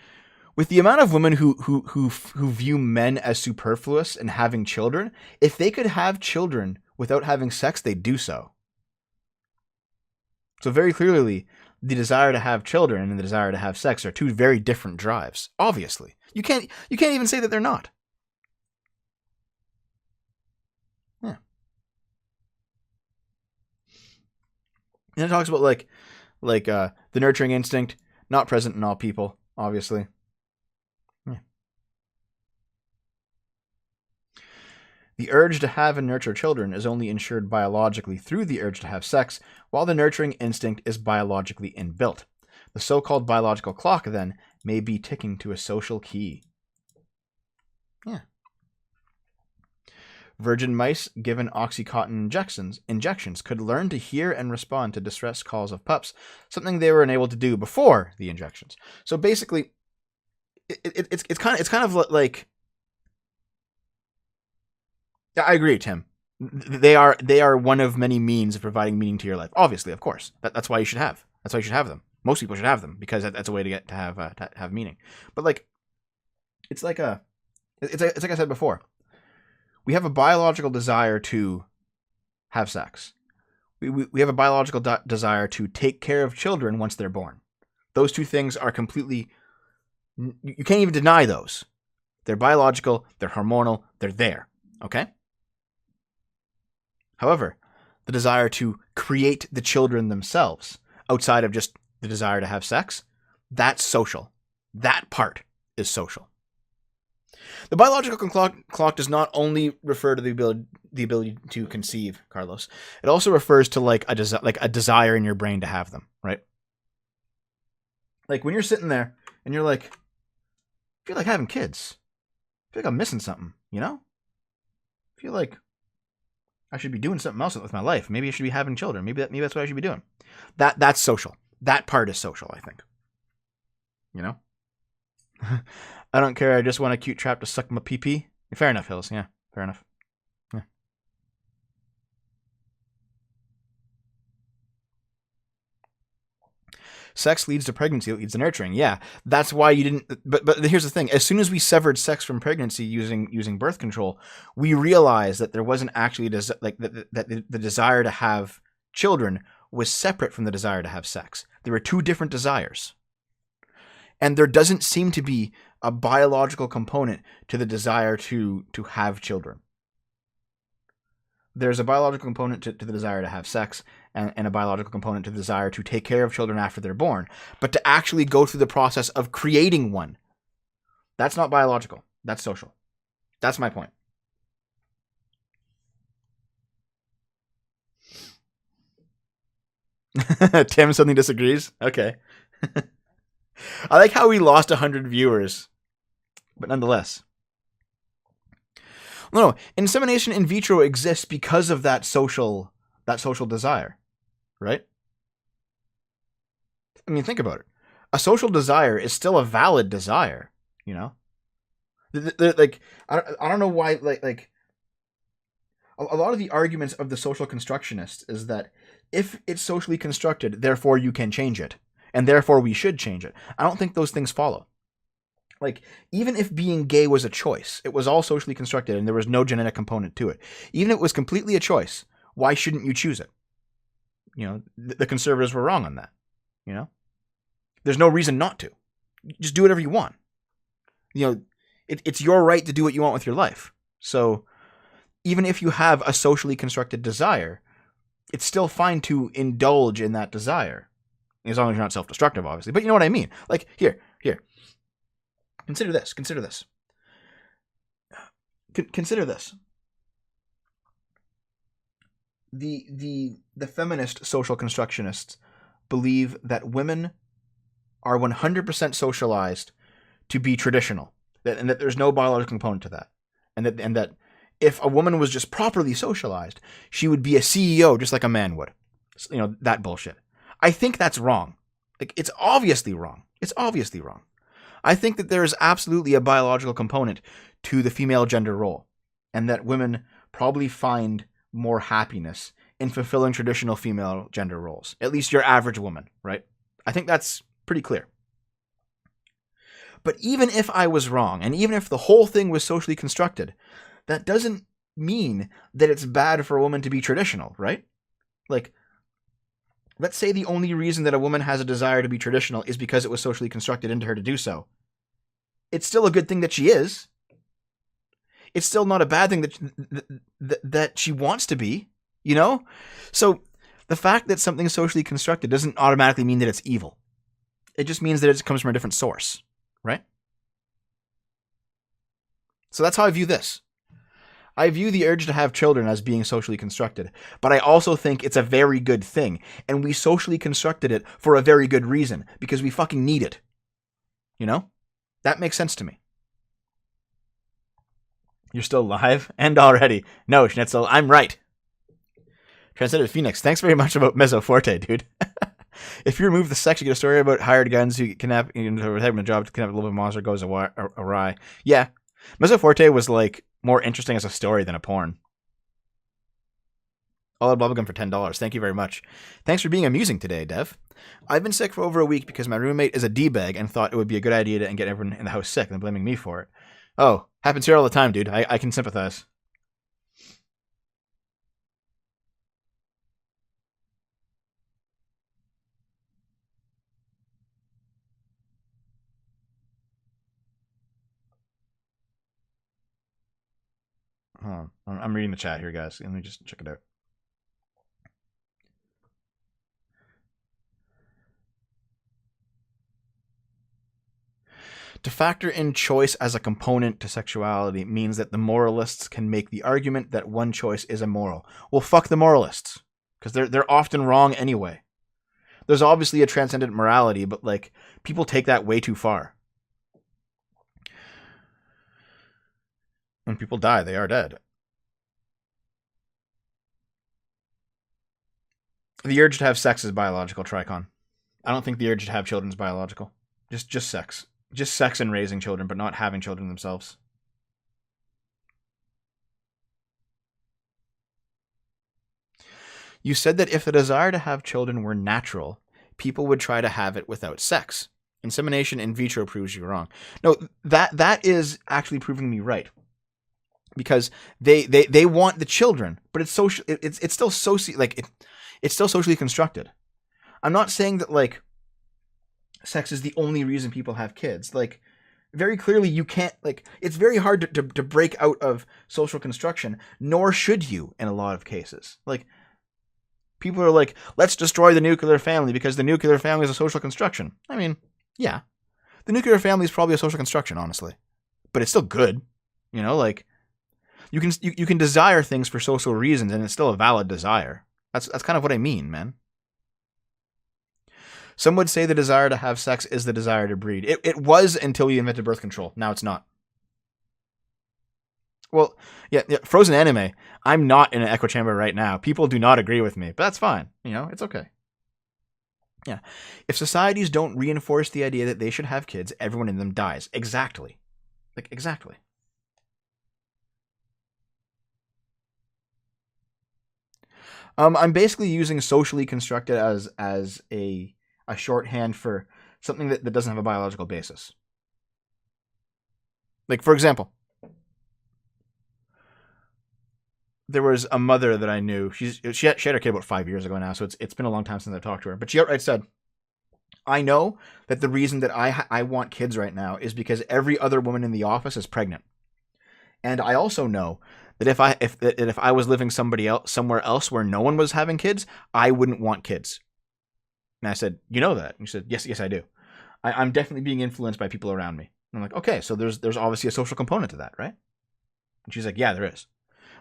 With the amount of women who view men as superfluous and having children, if they could have children without having sex, they'd do so. So very clearly, the desire to have children and the desire to have sex are two very different drives. Obviously, you can't even say that they're not. Yeah. And it talks about like the nurturing instinct, not present in all people, obviously. Yeah. The urge to have and nurture children is only ensured biologically through the urge to have sex, while the nurturing instinct is biologically inbuilt. The so-called biological clock, then, may be ticking to a social key. Yeah. Virgin mice given Oxycontin injections could learn to hear and respond to distress calls of pups, something they were unable to do before the injections. So basically, it's kind of like, I agree, Tim. They are one of many means of providing meaning to your life. Obviously, of course, that's why you should have. That's why you should have them. Most people should have them because that's a way to have meaning. But like, it's like I said before. We have a biological desire to have sex. We have a biological desire to take care of children once they're born. Those two things are completely... You can't even deny those. They're biological, they're hormonal, they're there. Okay? However, the desire to create the children themselves, outside of just the desire to have sex, that's social. That part is social. The biological clock does not only refer to the ability to conceive, Carlos. It also refers to like a desire in your brain to have them, right? Like when you're sitting there and you're like, I feel like having kids. I feel like I'm missing something, you know? I feel like I should be doing something else with my life. Maybe I should be having children. Maybe that's what I should be doing. That's social. That part is social, I think. You know? I don't care. I just want a cute trap to suck my pee-pee. Fair enough, Hills. Yeah, fair enough. Yeah. Sex leads to pregnancy. It leads to nurturing. Yeah, that's why you didn't. But here's the thing: as soon as we severed sex from pregnancy using birth control, we realized that there wasn't actually that the desire to have children was separate from the desire to have sex. There were two different desires, and there doesn't seem to be a biological component to the desire to have children. There's a biological component to the desire to have sex and a biological component to the desire to take care of children after they're born. But to actually go through the process of creating one, that's not biological. That's social. That's my point. Tim suddenly disagrees? Okay. I like how we lost 100 viewers, but nonetheless. No, insemination in vitro exists because of that social desire, right? I mean, think about it. A social desire is still a valid desire, you know? Like, I don't know why, like, a lot of the arguments of the social constructionists is that if it's socially constructed, therefore you can change it, and therefore we should change it. I don't think those things follow. Like, even if being gay was a choice, it was all socially constructed and there was no genetic component to it. Even if it was completely a choice, why shouldn't you choose it? You know, the conservatives were wrong on that. You know? There's no reason not to. Just do whatever you want. You know, it's your right to do what you want with your life. So, even if you have a socially constructed desire, it's still fine to indulge in that desire. As long as you're not self-destructive, obviously. But you know what I mean? Like, here. Consider this. Consider this. The feminist social constructionists believe that women are 100% socialized to be traditional, and that there's no biological component to that, and that If a woman was just properly socialized, she would be a CEO just like a man would. That bullshit. I think that's wrong. Like, it's obviously wrong. It's obviously wrong. I think that there is absolutely a biological component to the female gender role, and that women probably find more happiness in fulfilling traditional female gender roles. At least your average woman, right? I think that's pretty clear. But even if I was wrong, and even if the whole thing was socially constructed, that doesn't mean that it's bad for a woman to be traditional, right? Like, let's say the only reason that a woman has a desire to be traditional is because it was socially constructed into her to do so. It's still a good thing that she is. It's still not a bad thing that she wants to be, So the fact that something is socially constructed doesn't automatically mean that it's evil. It just means that it comes from a different source, right? So that's how I view this. I view the urge to have children as being socially constructed, but I also think it's a very good thing, and we socially constructed it for a very good reason, because we fucking need it. That makes sense to me. You're still live? And already. No, Schnitzel, I'm right. Transcended Phoenix, thanks very much about Mezzo Forte, dude. If you remove the sex, you get a story about hired guns who kidnap, having a job to kidnap a little bit of monster goes awry. Yeah. Mezzo Forte was like more interesting as a story than a porn. All out bubblegum for $10. Thank you very much. Thanks for being amusing today, Dev. I've been sick for over a week because my roommate is a D-bag and thought it would be a good idea to get everyone in the house sick and blaming me for it. Oh, happens here all the time, dude. I can sympathize. Hold on. I'm reading the chat here, guys. Let me just check it out. To factor in choice as a component to sexuality means that the moralists can make the argument that one choice is immoral. Well, fuck the moralists, because they're often wrong anyway. There's obviously a transcendent morality, but like people take that way too far. When people die, they are dead. The urge to have sex is biological, Tricon. I don't think the urge to have children is biological. Just sex. Just sex and raising children, but not having children themselves. You said that if the desire to have children were natural, people would try to have it without sex. Insemination in vitro proves you wrong. No, that is actually proving me right. Because they want the children, but it's social. It's still it's still socially constructed. I'm not saying that like sex is the only reason people have kids. Like, very clearly you can't, like, it's very hard to break out of social construction, nor should you in a lot of cases. Like, people are like, let's destroy the nuclear family because the nuclear family is a social construction. I mean, yeah. The nuclear family is probably a social construction, honestly. But it's still good. Like, you can desire things for social reasons and it's still a valid desire. That's kind of what I mean, man. Some would say the desire to have sex is the desire to breed. It was until we invented birth control. Now it's not. Well, yeah, Frozen Anime. I'm not in an echo chamber right now. People do not agree with me, but that's fine. It's okay. Yeah. If societies don't reinforce the idea that they should have kids, everyone in them dies. Exactly. Exactly. I'm basically using socially constructed as a shorthand for something that doesn't have a biological basis. Like, for example, there was a mother that I knew. She had her kid about 5 years ago now, so it's been a long time since I've talked to her. But she outright said, I know that the reason that I want kids right now is because every other woman in the office is pregnant. And I also know that if I was living somewhere else where no one was having kids, I wouldn't want kids. And I said, you know that? And she said, yes, I do. I'm definitely being influenced by people around me. And I'm like, okay, so there's obviously a social component to that, right? And she's like, yeah, there is.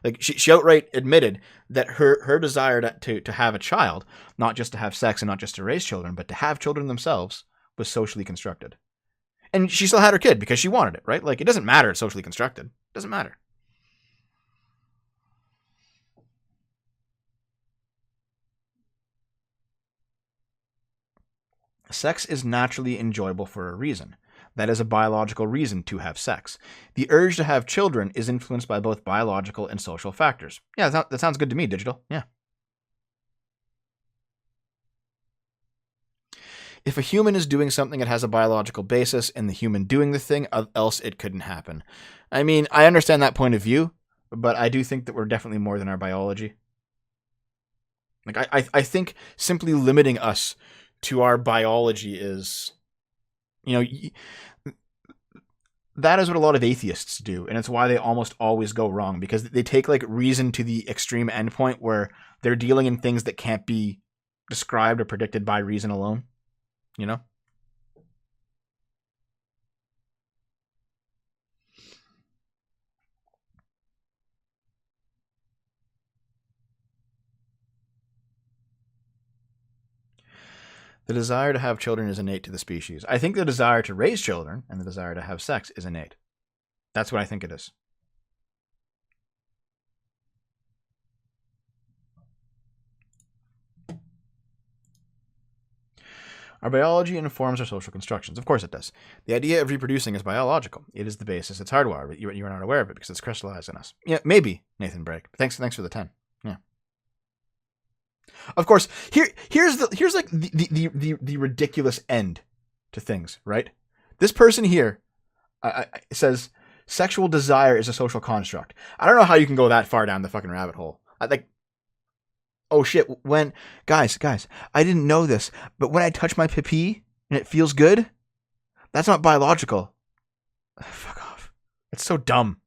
Like, she outright admitted that her desire to have a child, not just to have sex and not just to raise children, but to have children themselves, was socially constructed. And she still had her kid because she wanted it, right? Like, it doesn't matter it's socially constructed. It doesn't matter. Sex is naturally enjoyable for a reason. That is a biological reason to have sex. The urge to have children is influenced by both biological and social factors. Yeah, that sounds good to me, Digital. Yeah. If a human is doing something, it has a biological basis in the human doing the thing, else it couldn't happen. I mean, I understand that point of view, but I do think that we're definitely more than our biology. Like, I think simply limiting us to our biology is, that is what a lot of atheists do, and it's why they almost always go wrong, because they take like reason to the extreme endpoint where they're dealing in things that can't be described or predicted by reason alone. You know? The desire to have children is innate to the species. I think the desire to raise children and the desire to have sex is innate. That's what I think it is. Our biology informs our social constructions. Of course it does. The idea of reproducing is biological. It is the basis. It's hardwired, but you're not aware of it because it's crystallized in us. Yeah, maybe, Nathan Brake. Thanks for the 10. Yeah. Of course, here's like the ridiculous end to things, right? This person here says sexual desire is a social construct. I don't know how you can go that far down the fucking rabbit hole. Oh shit, guys, I didn't know this, but when I touch my pee and it feels good, that's not biological. Fuck off. It's so dumb.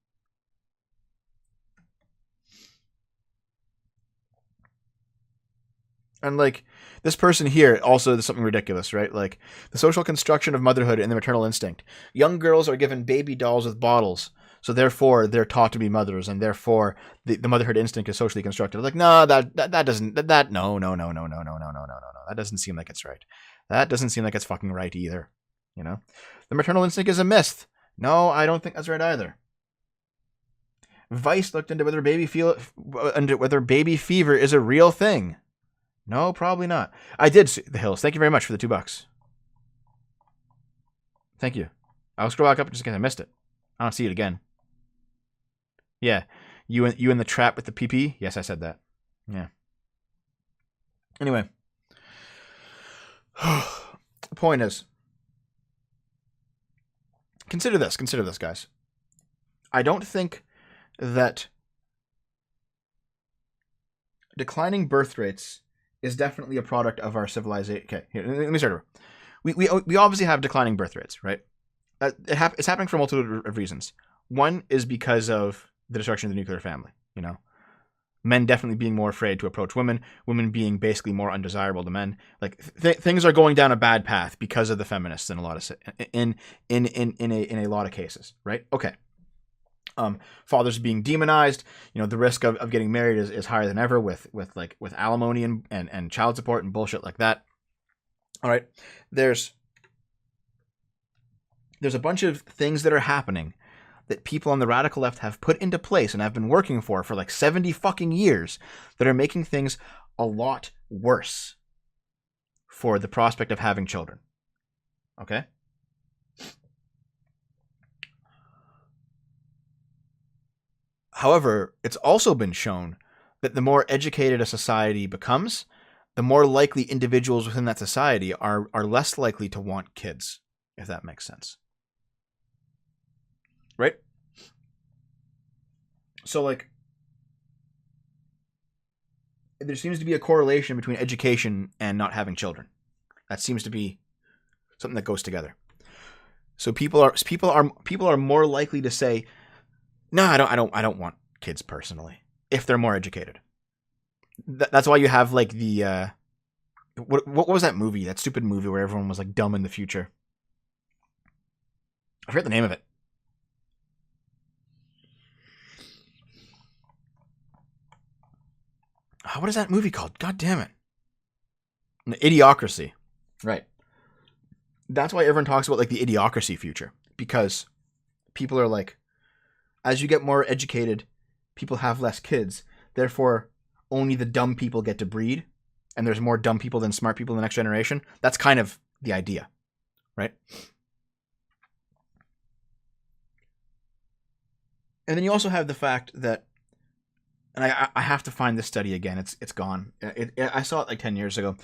And like, this person here also is something ridiculous, right? Like, the social construction of motherhood and the maternal instinct. Young girls are given baby dolls with bottles, so therefore they're taught to be mothers, and therefore the motherhood instinct is socially constructed. Like, no, that doesn't, no. That doesn't seem like it's right. That doesn't seem like it's fucking right either. You know? The maternal instinct is a myth. No, I don't think that's right either. Vice looked into whether baby fever is a real thing. No, probably not. I did see the Hills. Thank you very much for the $2. Thank you. I'll scroll back up just in case I missed it. I don't see it again. Yeah. You in the trap with the PP? Yes, I said that. Yeah. Anyway. The point is, consider this, guys. I don't think that declining birth rates is definitely a product of our civilization. Okay, here, let me start over. We obviously have declining birth rates, right? It's happening for a multitude of reasons. One is because of the destruction of the nuclear family. You know, men definitely being more afraid to approach women, women being basically more undesirable to men. Like things are going down a bad path because of the feminists in a lot of in a lot of cases, right? Okay. Fathers being demonized, you know, the risk of getting married is higher than ever with alimony and child support and bullshit like that. All right, there's a bunch of things that are happening that people on the radical left have put into place and have been working for like 70 fucking years that are making things a lot worse for the prospect of having children. Okay? However, it's also been shown that the more educated a society becomes, the more likely individuals within that society are less likely to want kids, if that makes sense. Right? So, like, there seems to be a correlation between education and not having children. That seems to be something that goes together. So people are more likely to say, no, I don't want kids personally, if they're more educated. That's why you have like the what was that movie? That stupid movie where everyone was like dumb in the future. I forget the name of it. What is that movie called? God damn it. Idiocracy. Right. That's why everyone talks about like the idiocracy future, because people are like, as you get more educated, people have less kids. Therefore, only the dumb people get to breed, and there's more dumb people than smart people in the next generation. That's kind of the idea, right? And then you also have the fact that, and I have to find this study again. It's gone. I saw it like 10 years ago.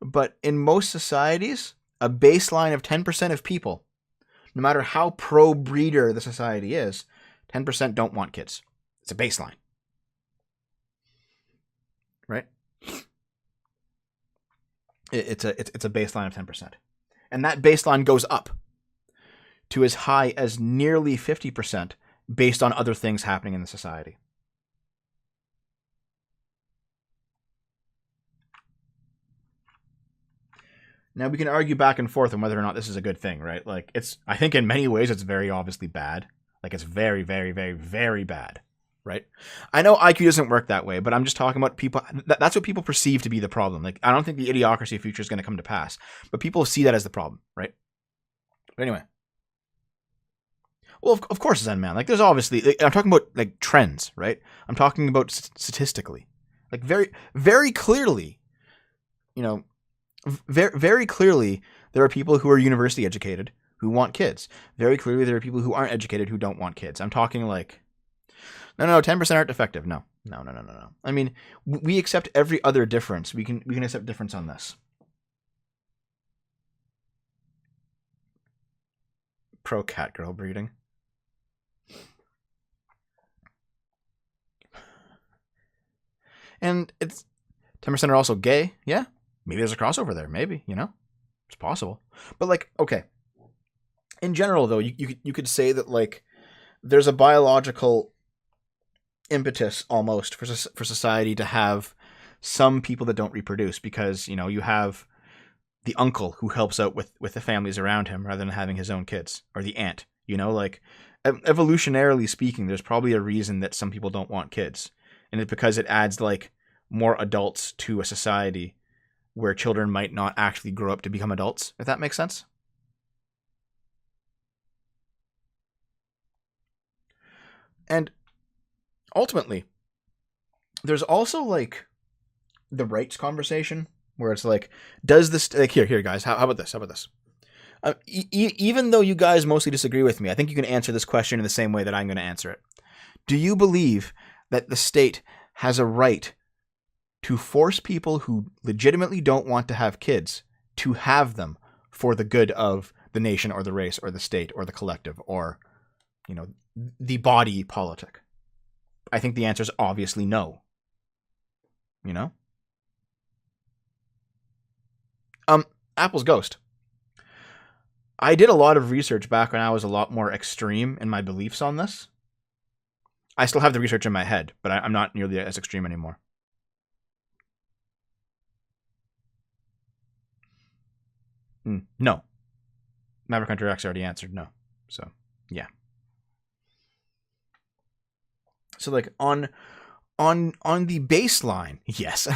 But in most societies, a baseline of 10% of people, no matter how pro-breeder the society is, 10% don't want kids. It's a baseline. Right? It's a baseline of 10%. And that baseline goes up to as high as nearly 50% based on other things happening in the society. Now we can argue back and forth on whether or not this is a good thing, right? Like I think in many ways it's very obviously bad. Like it's very, very, very, very bad, right? I know IQ doesn't work that way, but I'm just talking about people. That's what people perceive to be the problem. Like I don't think the idiocracy future is going to come to pass, but people see that as the problem, right? But anyway. Well, of course, Zen Man. Like there's obviously, I'm talking about like trends, right? I'm talking about statistically, like very, very clearly, you know, very, very clearly, there are people who are university educated who want kids. Very clearly, there are people who aren't educated who don't want kids. I'm talking like, no, 10% aren't defective. No. I mean, we accept every other difference. We can accept difference on this. Pro cat girl breeding. And it's 10% are also gay. Yeah. Maybe there's a crossover there. Maybe, it's possible. But like, okay. In general, though, you could say that like there's a biological impetus almost for society to have some people that don't reproduce because, you have the uncle who helps out with the families around him rather than having his own kids, or the aunt, like evolutionarily speaking, there's probably a reason that some people don't want kids. And it's because it adds like more adults to a society where children might not actually grow up to become adults, if that makes sense. And ultimately, there's also like the rights conversation where it's like, does this, like, here guys, how about this? Even though you guys mostly disagree with me, I think you can answer this question in the same way that I'm going to answer it. Do you believe that the state has a right to force people who legitimately don't want to have kids to have them for the good of the nation or the race or the state or the collective or, the body politic? I think the answer is obviously no. Apple's Ghost. I did a lot of research back when I was a lot more extreme in my beliefs on this. I still have the research in my head, but I'm not nearly as extreme anymore. No. Maverick Hunter X already answered no. So, yeah. So like on the baseline, yes.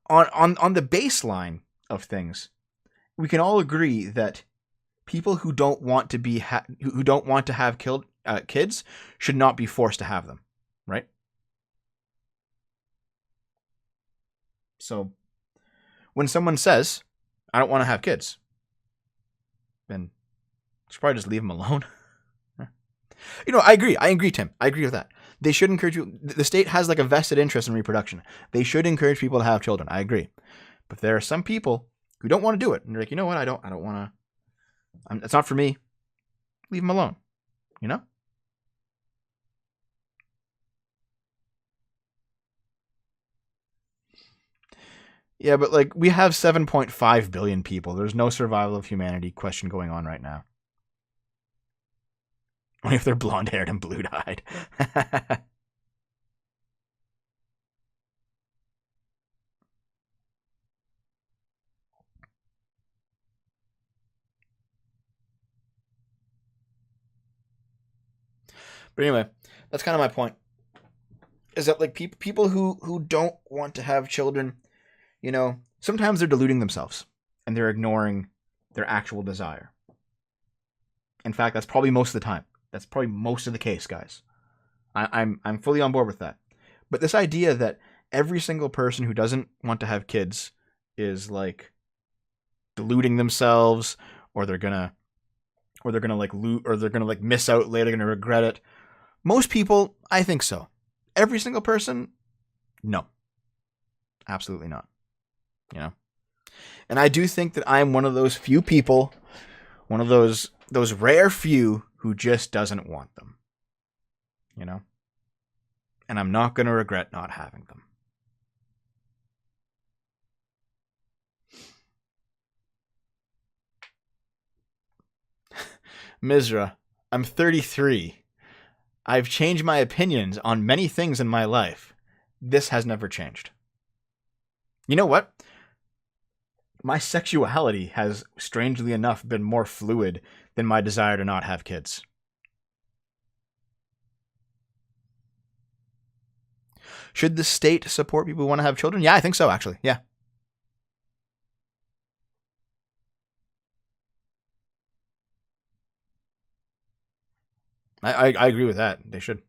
on the baseline of things, we can all agree that people who don't want to be who don't want to have kids should not be forced to have them, right? So when someone says, I don't want to have kids, then should probably just leave them alone. I agree, Tim. I agree with that. They should encourage you. The state has like a vested interest in reproduction. They should encourage people to have children. I agree. But there are some people who don't want to do it. And they're like, you know what? I don't want to. It's not for me. Leave them alone. Yeah, but like we have 7.5 billion people. There's no survival of humanity question going on right now. Only if they're blonde-haired and blue-eyed. But anyway, that's kind of my point. Is that like people who don't want to have children, sometimes they're deluding themselves and they're ignoring their actual desire. In fact, that's probably most of the time. That's probably most of the case, guys. I'm fully on board with that. But this idea that every single person who doesn't want to have kids is like deluding themselves, or they're gonna like miss out later, gonna regret it. Most people, I think so. Every single person, no, absolutely not. You know, and I do think that I'm one of those few people, one of those rare few who just doesn't want them. You know, and I'm not gonna regret not having them. Mizra, I'm 33. I've changed my opinions on many things in my life. This has never changed. You know what? My sexuality has, strangely enough, been more fluid than my desire to not have kids. Should the state support people who want to have children? Yeah, I think so, actually. Yeah. I agree with that. They should.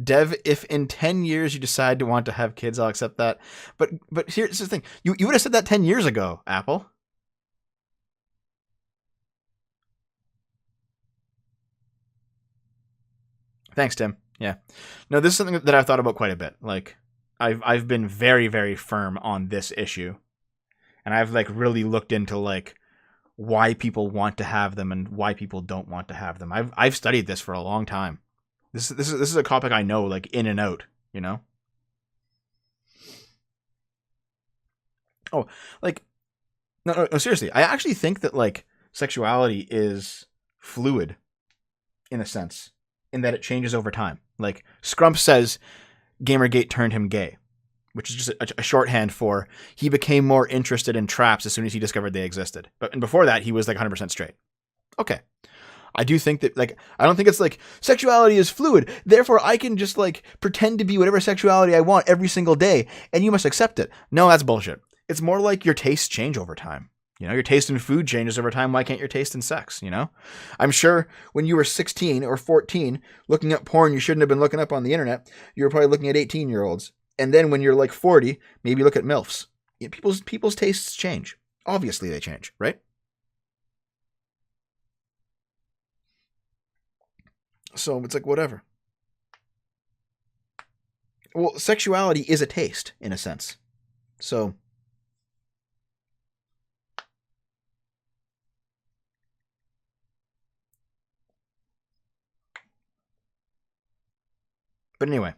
Dev, if in 10 years you decide to want to have kids, I'll accept that. But here's the thing. You would have said that 10 years ago, Apple. Thanks, Tim. Yeah. No, this is something that I've thought about quite a bit. Like, I've been very, very firm on this issue. And I've like really looked into like why people want to have them and why people don't want to have them. I've studied this for a long time. This is a topic I know like in and out, you know? Oh, like no, seriously. I actually think that like sexuality is fluid in a sense, in that it changes over time. Like Scrump says Gamergate turned him gay, which is just a shorthand for he became more interested in traps as soon as he discovered they existed. And before that, he was like 100% straight. Okay. I do think that, like, I don't think it's like sexuality is fluid. Therefore, I can just like pretend to be whatever sexuality I want every single day and you must accept it. No, that's bullshit. It's more like your tastes change over time. You know, your taste in food changes over time. Why can't your taste in sex? You know, I'm sure when you were 16 or 14 looking up porn you shouldn't have been looking up on the internet, you were probably looking at 18-year-olds. And then when you're like 40, maybe look at MILFs. You know, people's tastes change. Obviously they change, right? So it's like whatever. Well, sexuality is a taste in a sense. So but anyway,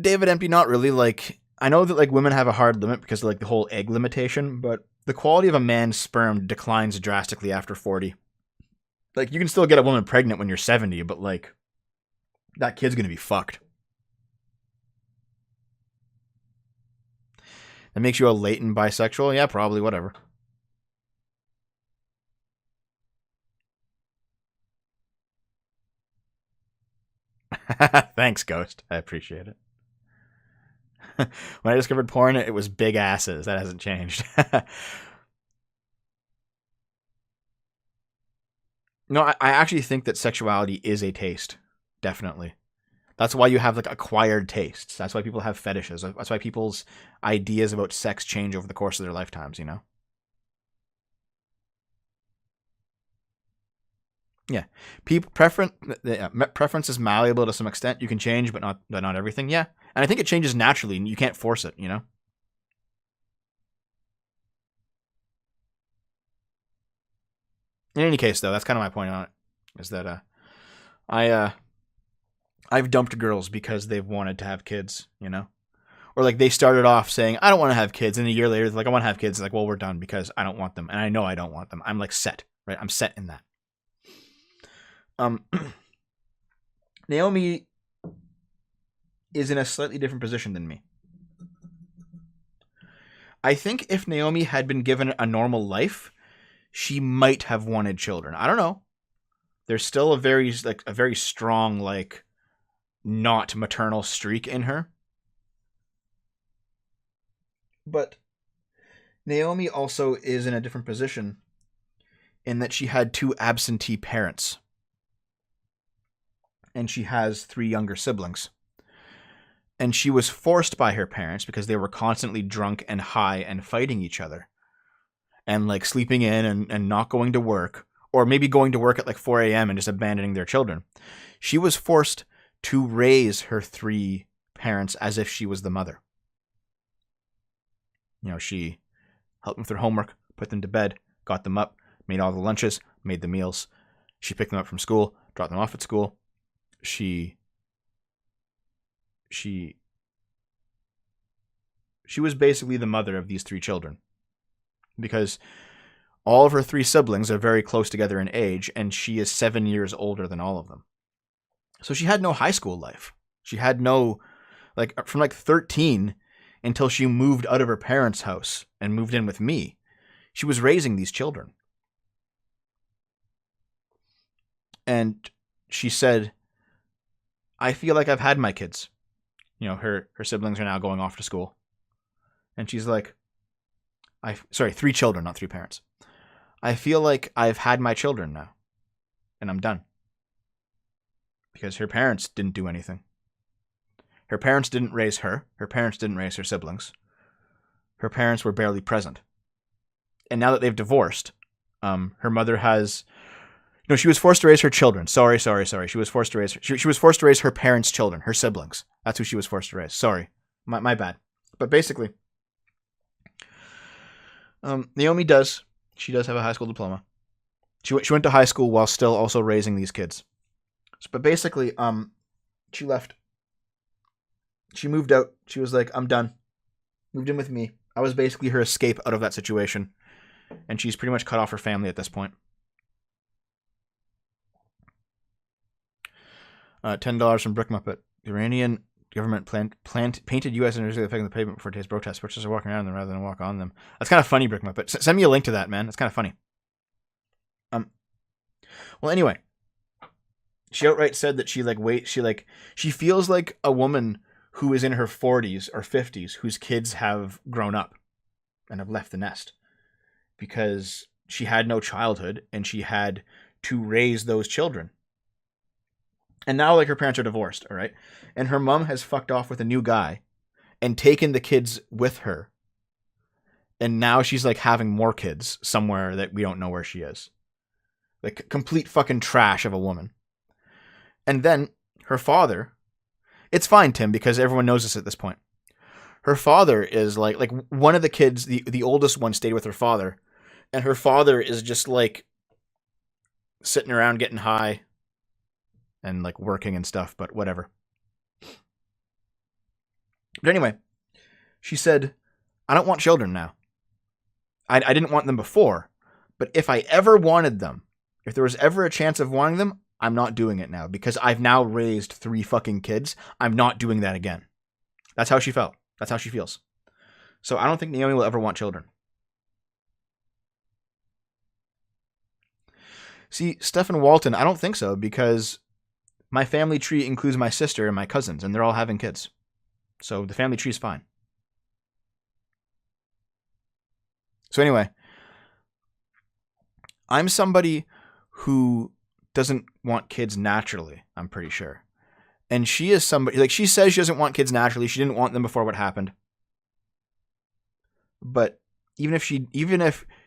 David Empty, not really. Like, I know that like women have a hard limit because of like the whole egg limitation, but the quality of a man's sperm declines drastically after 40. Like, you can still get a woman pregnant when you're 70, but like that kid's gonna be fucked. That makes you a latent bisexual? Yeah, probably. Whatever. Thanks, Ghost. I appreciate it. When I discovered porn, it was big asses. That hasn't changed. No, I actually think that sexuality is a taste. Definitely. That's why you have like acquired tastes. That's why people have fetishes. That's why people's ideas about sex change over the course of their lifetimes, you know? Yeah. People preference is malleable to some extent. You can change, but not everything. Yeah. And I think it changes naturally and you can't force it, you know? In any case though, that's kind of my point on it. Is that I I've dumped girls because they've wanted to have kids, you know? Or like they started off saying, I don't want to have kids. And a year later, they're like, I want to have kids. It's like, well, we're done because I don't want them. And I know I don't want them. I'm like set, right? I'm set in that. Um, Naomi is in a slightly different position than me. I think if Naomi had been given a normal life, she might have wanted children. I don't know. There's still a very strong like not maternal streak in her. But Naomi also is in a different position in that she had two absentee parents and she has three younger siblings. And she was forced by her parents because they were constantly drunk and high and fighting each other and like sleeping in and not going to work, or maybe going to work at like 4 a.m. and just abandoning their children. She was forced to raise her 3 parents as if she was the mother. She helped them with their homework, put them to bed, got them up, made all the lunches, made the meals. She picked them up from school, dropped them off at school. She was basically the mother of these 3 children because all of her 3 siblings are very close together in age, and she is 7 years older than all of them. So she had no high school life. She had no, from 13 until she moved out of her parents' house and moved in with me. She was raising these children. And she said, I feel like I've had my kids. Her siblings are now going off to school. And she's like, 3 children, not 3 parents. I feel like I've had my children now. And I'm done. Because her parents didn't do anything. Her parents didn't raise her. Her parents didn't raise her siblings. Her parents were barely present. And now that they've divorced, her mother has... No, she was forced to raise her children. Sorry. She was forced to raise... She was forced to raise her parents' children, her siblings. That's who she was forced to raise. Sorry. My bad. But basically, Naomi does. She does have a high school diploma. She went to high school while still also raising these kids. But basically, she left. She moved out. She was like, I'm done. Moved in with me. I was basically her escape out of that situation. And she's pretty much cut off her family at this point. $10 from Brick Muppet. The Iranian government painted U.S. individually affecting the pavement before today's protests. Protesters are walking around them rather than walk on them. That's kind of funny, Brick Muppet. Send me a link to that, man. That's kind of funny. Well, anyway. She outright said that she feels like a woman who is in her 40s or 50s whose kids have grown up and have left the nest because she had no childhood and she had to raise those children. And now her parents are divorced, all right? And her mom has fucked off with a new guy and taken the kids with her. And now she's having more kids somewhere that we don't know where she is. Complete fucking trash of a woman. And then her father, it's fine, Tim, because everyone knows this at this point. Her father is like one of the kids, the oldest one stayed with her father. And her father is just sitting around getting high and working and stuff, but whatever. But anyway, she said, I don't want children now. I didn't want them before, but if I ever wanted them, if there was ever a chance of wanting them, I'm not doing it now because I've now raised 3 fucking kids. I'm not doing that again. That's how she felt. That's how she feels. So I don't think Naomi will ever want children. See, Stephen Walton, I don't think so because my family tree includes my sister and my cousins, and they're all having kids. So the family tree is fine. So anyway, I'm somebody who doesn't want kids naturally, I'm pretty sure. And she is somebody, she says she doesn't want kids naturally. She didn't want them before what happened. But even if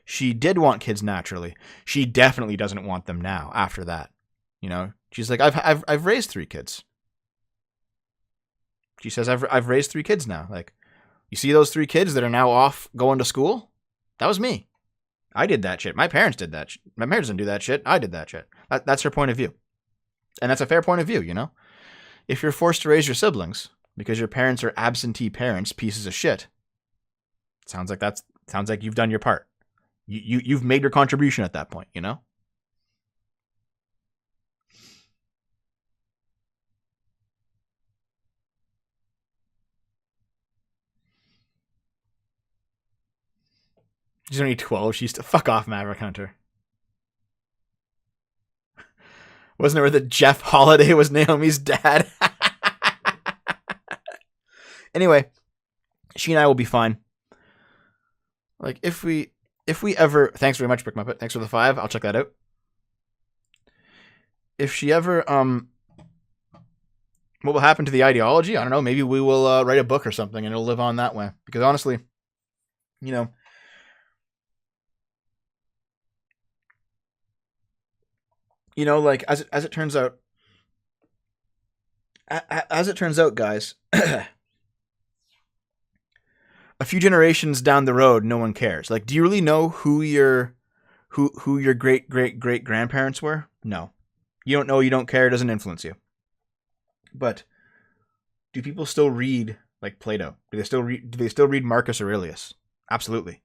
she did want kids naturally, she definitely doesn't want them now after that. She's like, I've raised 3 kids. She says, I've raised 3 kids now. You see those 3 kids that are now off going to school? That was me. I did that shit. My parents did that shit. My parents didn't do that shit. I did that shit. That's her point of view. And that's a fair point of view, If you're forced to raise your siblings because your parents are absentee parents, pieces of shit, sounds like you've done your part. You've made your contribution at that point, She's only 12. She's fuck off, Maverick Hunter. Wasn't it where that Jeff Holiday was Naomi's dad? Anyway, she and I will be fine. If we ever, thanks very much, Brick Muppet. Thanks for the 5. I'll check that out. If she ever What will happen to the ideology? I don't know. Maybe we will write a book or something and it'll live on that way. Because honestly, you know, like as it turns out, guys, a few generations down the road, no one cares. Like, do you really know who your great grandparents were? No, you don't know. You don't care. It doesn't influence you. But do people still read like Plato? Do they still read Marcus Aurelius? Absolutely.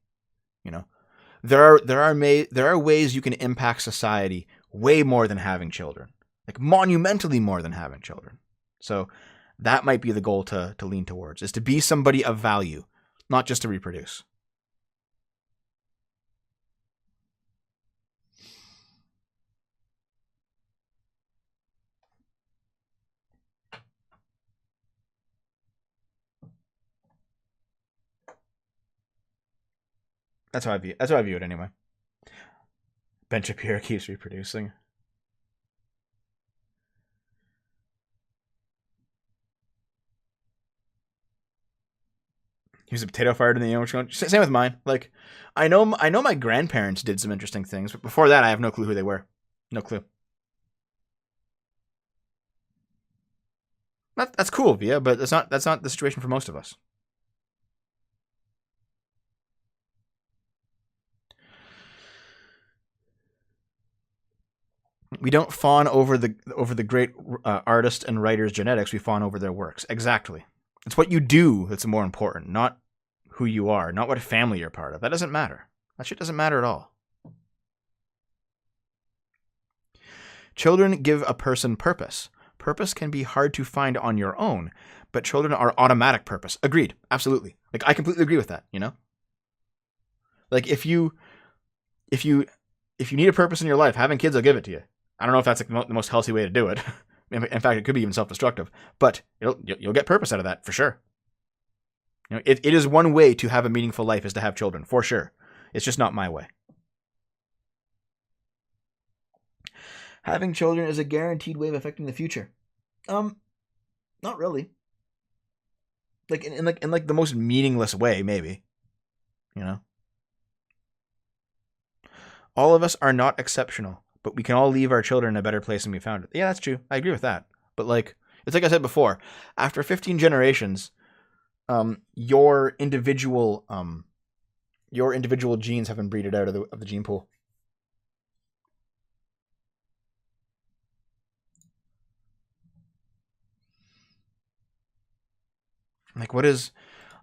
There are ways you can impact society way more than having children, like monumentally more than having children. So that might be the goal to lean towards, is to be somebody of value, not just to reproduce. That's how I view it anyway. Ben Shapiro keeps reproducing. He was a potato fired in the English country. Same with mine. Like, I know my grandparents did some interesting things, but before that, I have no clue who they were. No clue. That's cool, Via, but that's not the situation for most of us. We don't fawn over the great artist and writer's genetics. We fawn over their works. Exactly. It's what you do that's more important, not who you are, not what family you're part of. That doesn't matter. That shit doesn't matter at all. Children give a person purpose. Purpose can be hard to find on your own, but children are automatic purpose. Agreed. Absolutely. Like, I completely agree with that, Like, if you need a purpose in your life, having kids will give it to you. I don't know if that's the most healthy way to do it. In fact, it could be even self-destructive, but you'll get purpose out of that for sure. It is one way to have a meaningful life, is to have children, for sure. It's just not my way. Having children is a guaranteed way of affecting the future. Not really. Like in the most meaningless way, maybe. All of us are not exceptional, but we can all leave our children in a better place than we found it. Yeah, that's true. I agree with that. But it's like I said before, after 15 generations, your individual genes have been breeded out of the gene pool. Like, what is...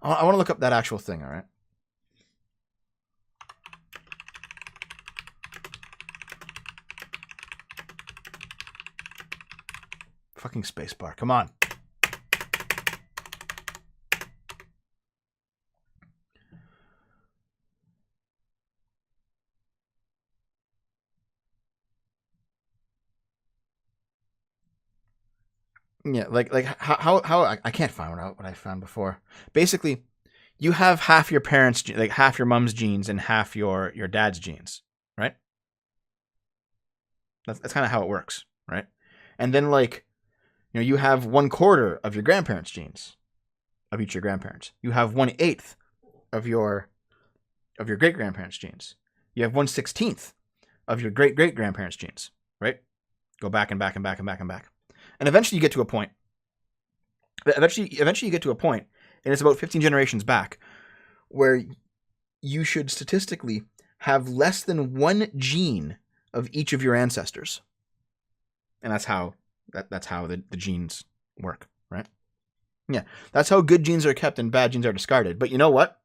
I want to look up that actual thing, all right? Fucking spacebar. Come on. Yeah, like how I can't find out what I found before. Basically, you have half your parents, like half your mom's genes and half your dad's genes, right? That's kind of how it works, right? And then you have 1/4 of your grandparents' genes, of each of your grandparents. You have 1/8 of your great grandparents' genes. You have 1/16 of your great great grandparents' genes, right? Go back and back and back and back and back. And eventually you get to a point. Eventually you get to a point, and it's about 15 generations back, where you should statistically have less than one gene of each of your ancestors. And that's how the genes work, right? Yeah, that's how good genes are kept and bad genes are discarded. But you know what?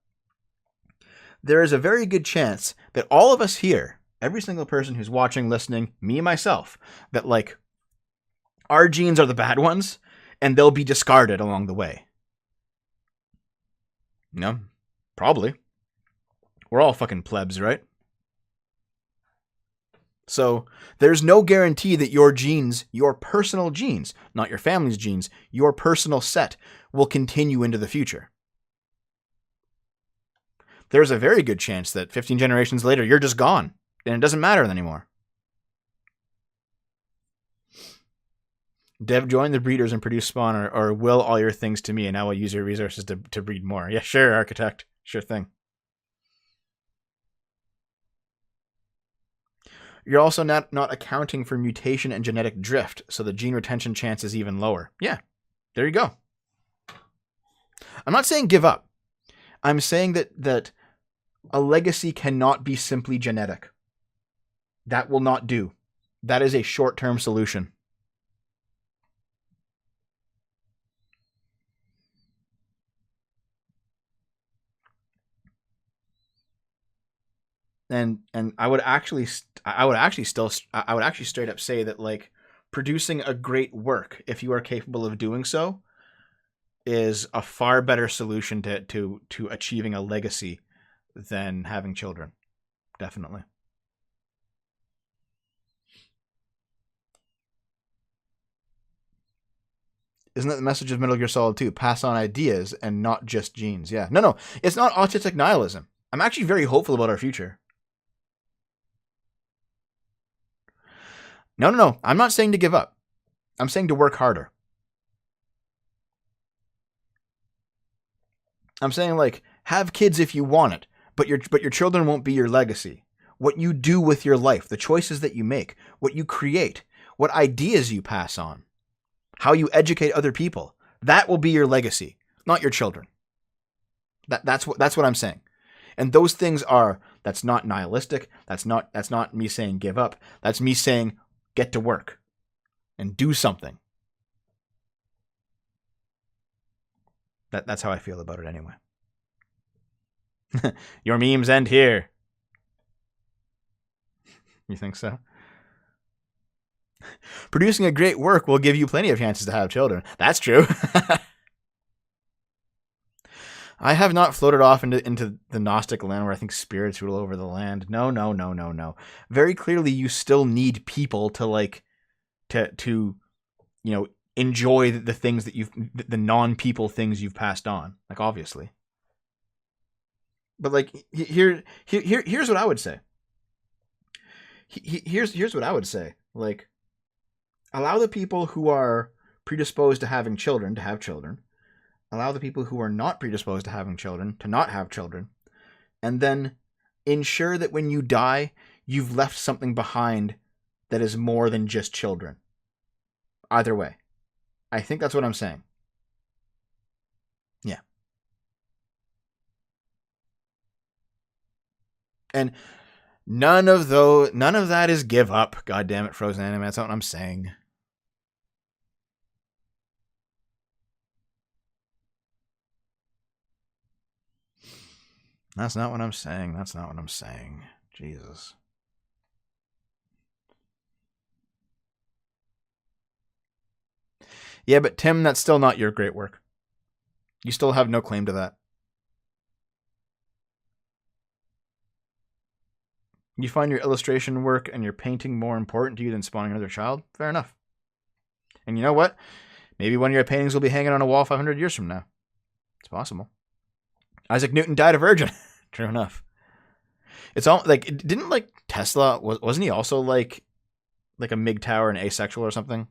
There is a very good chance that all of us here, every single person who's watching, listening, me, myself, that our genes are the bad ones, and they'll be discarded along the way. No, probably. We're all fucking plebs, right? So there's no guarantee that your genes, your personal genes, not your family's genes, your personal set will continue into the future. There's a very good chance that 15 generations later, you're just gone, and it doesn't matter anymore. Dev, join the breeders and produce spawn, or will all your things to me, and I will use your resources to breed more. Yeah, sure, architect. Sure thing. You're also not accounting for mutation and genetic drift, so the gene retention chance is even lower. Yeah, there you go. I'm not saying give up. I'm saying that a legacy cannot be simply genetic. That will not do. That is a short-term solution. And I would actually straight up say that, like, producing a great work, if you are capable of doing so, is a far better solution to achieving a legacy than having children. Definitely. Isn't that the message of Metal Gear Solid 2? Pass on ideas and not just genes. Yeah. No, it's not autistic nihilism. I'm actually very hopeful about our future. No. I'm not saying to give up. I'm saying to work harder. I'm saying, like, have kids if you want it, but your children won't be your legacy. What you do with your life, the choices that you make, what you create, what ideas you pass on, how you educate other people, that will be your legacy, not your children. That's what I'm saying. And those things that's not nihilistic. That's not me saying give up. That's me saying get to work and do something. That's how I feel about it anyway. Your memes end here. You think so? Producing a great work will give you plenty of chances to have children. That's true. I have not floated off into the Gnostic land where I think spirits rule over the land. No. Very clearly, you still need people to enjoy the things that the non-people things you've passed on. Like, obviously. But, like, here's what I would say. Here's what I would say. Like, allow the people who are predisposed to having children to have children. Allow the people who are not predisposed to having children to not have children. And then ensure that when you die, you've left something behind that is more than just children. Either way. I think that's what I'm saying. Yeah. And none of that is give up. God damn it, Frozen Anime. That's not what I'm saying. That's not what I'm saying. Jesus. Yeah, but Tim, that's still not your great work. You still have no claim to that. You find your illustration work and your painting more important to you than spawning another child? Fair enough. And you know what? Maybe one of your paintings will be hanging on a wall 500 years from now. It's possible. Isaac Newton died a virgin. True enough. It's all like, didn't like Tesla, wasn't he also like a MGTOW and asexual or something?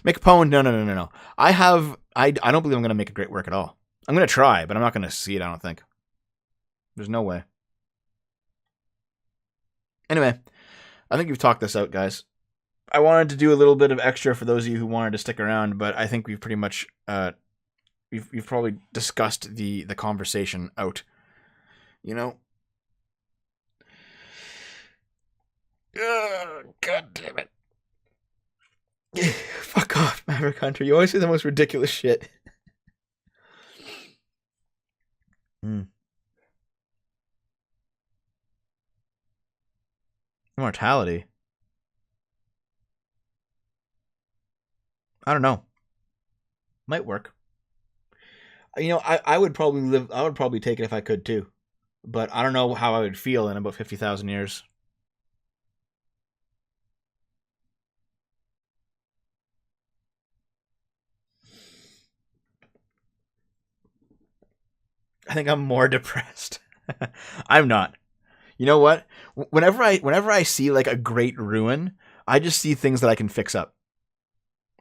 McPone, no. I don't believe I'm going to make a great work at all. I'm going to try, but I'm not going to see it, I don't think. There's no way. Anyway, I think you've talked this out, guys. I wanted to do a little bit of extra for those of you who wanted to stick around, but I think we've pretty much we've probably discussed the conversation out. You know? God damn it. Fuck off, Maverick Hunter. You always say the most ridiculous shit. Immortality. I don't know. Might work. You know, I would probably take it if I could too. But I don't know how I would feel in about 50,000 years. I think I'm more depressed. I'm not. You know what? Whenever I see like a great ruin, I just see things that I can fix up.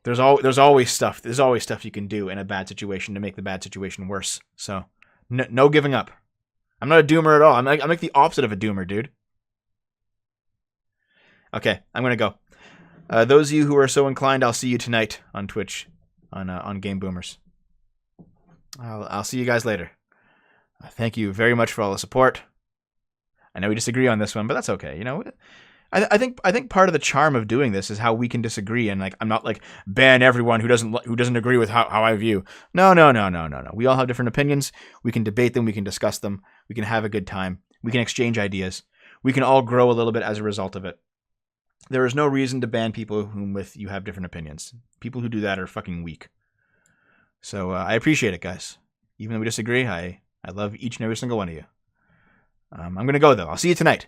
There's always stuff you can do in a bad situation to make the bad situation worse. So no giving up. I'm not a doomer at all. I'm like the opposite of a doomer, dude. Okay, I'm gonna go. Those of you who are so inclined, I'll see you tonight on Twitch on Game Boomers. I'll see you guys later. Thank you very much for all the support. I know we disagree on this one, but that's okay. You know, I think part of the charm of doing this is how we can disagree, and like I'm not like ban everyone who doesn't agree with how I view. No. We all have different opinions. We can debate them. We can discuss them. We can have a good time. We can exchange ideas. We can all grow a little bit as a result of it. There is no reason to ban people whom with you have different opinions. People who do that are fucking weak. So I appreciate it, guys. Even though we disagree, I love each and every single one of you. I'm gonna go though. I'll see you tonight.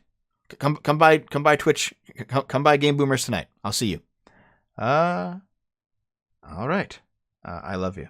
Come by Twitch. Come by Game Boomers tonight. I'll see you. All right. I love you.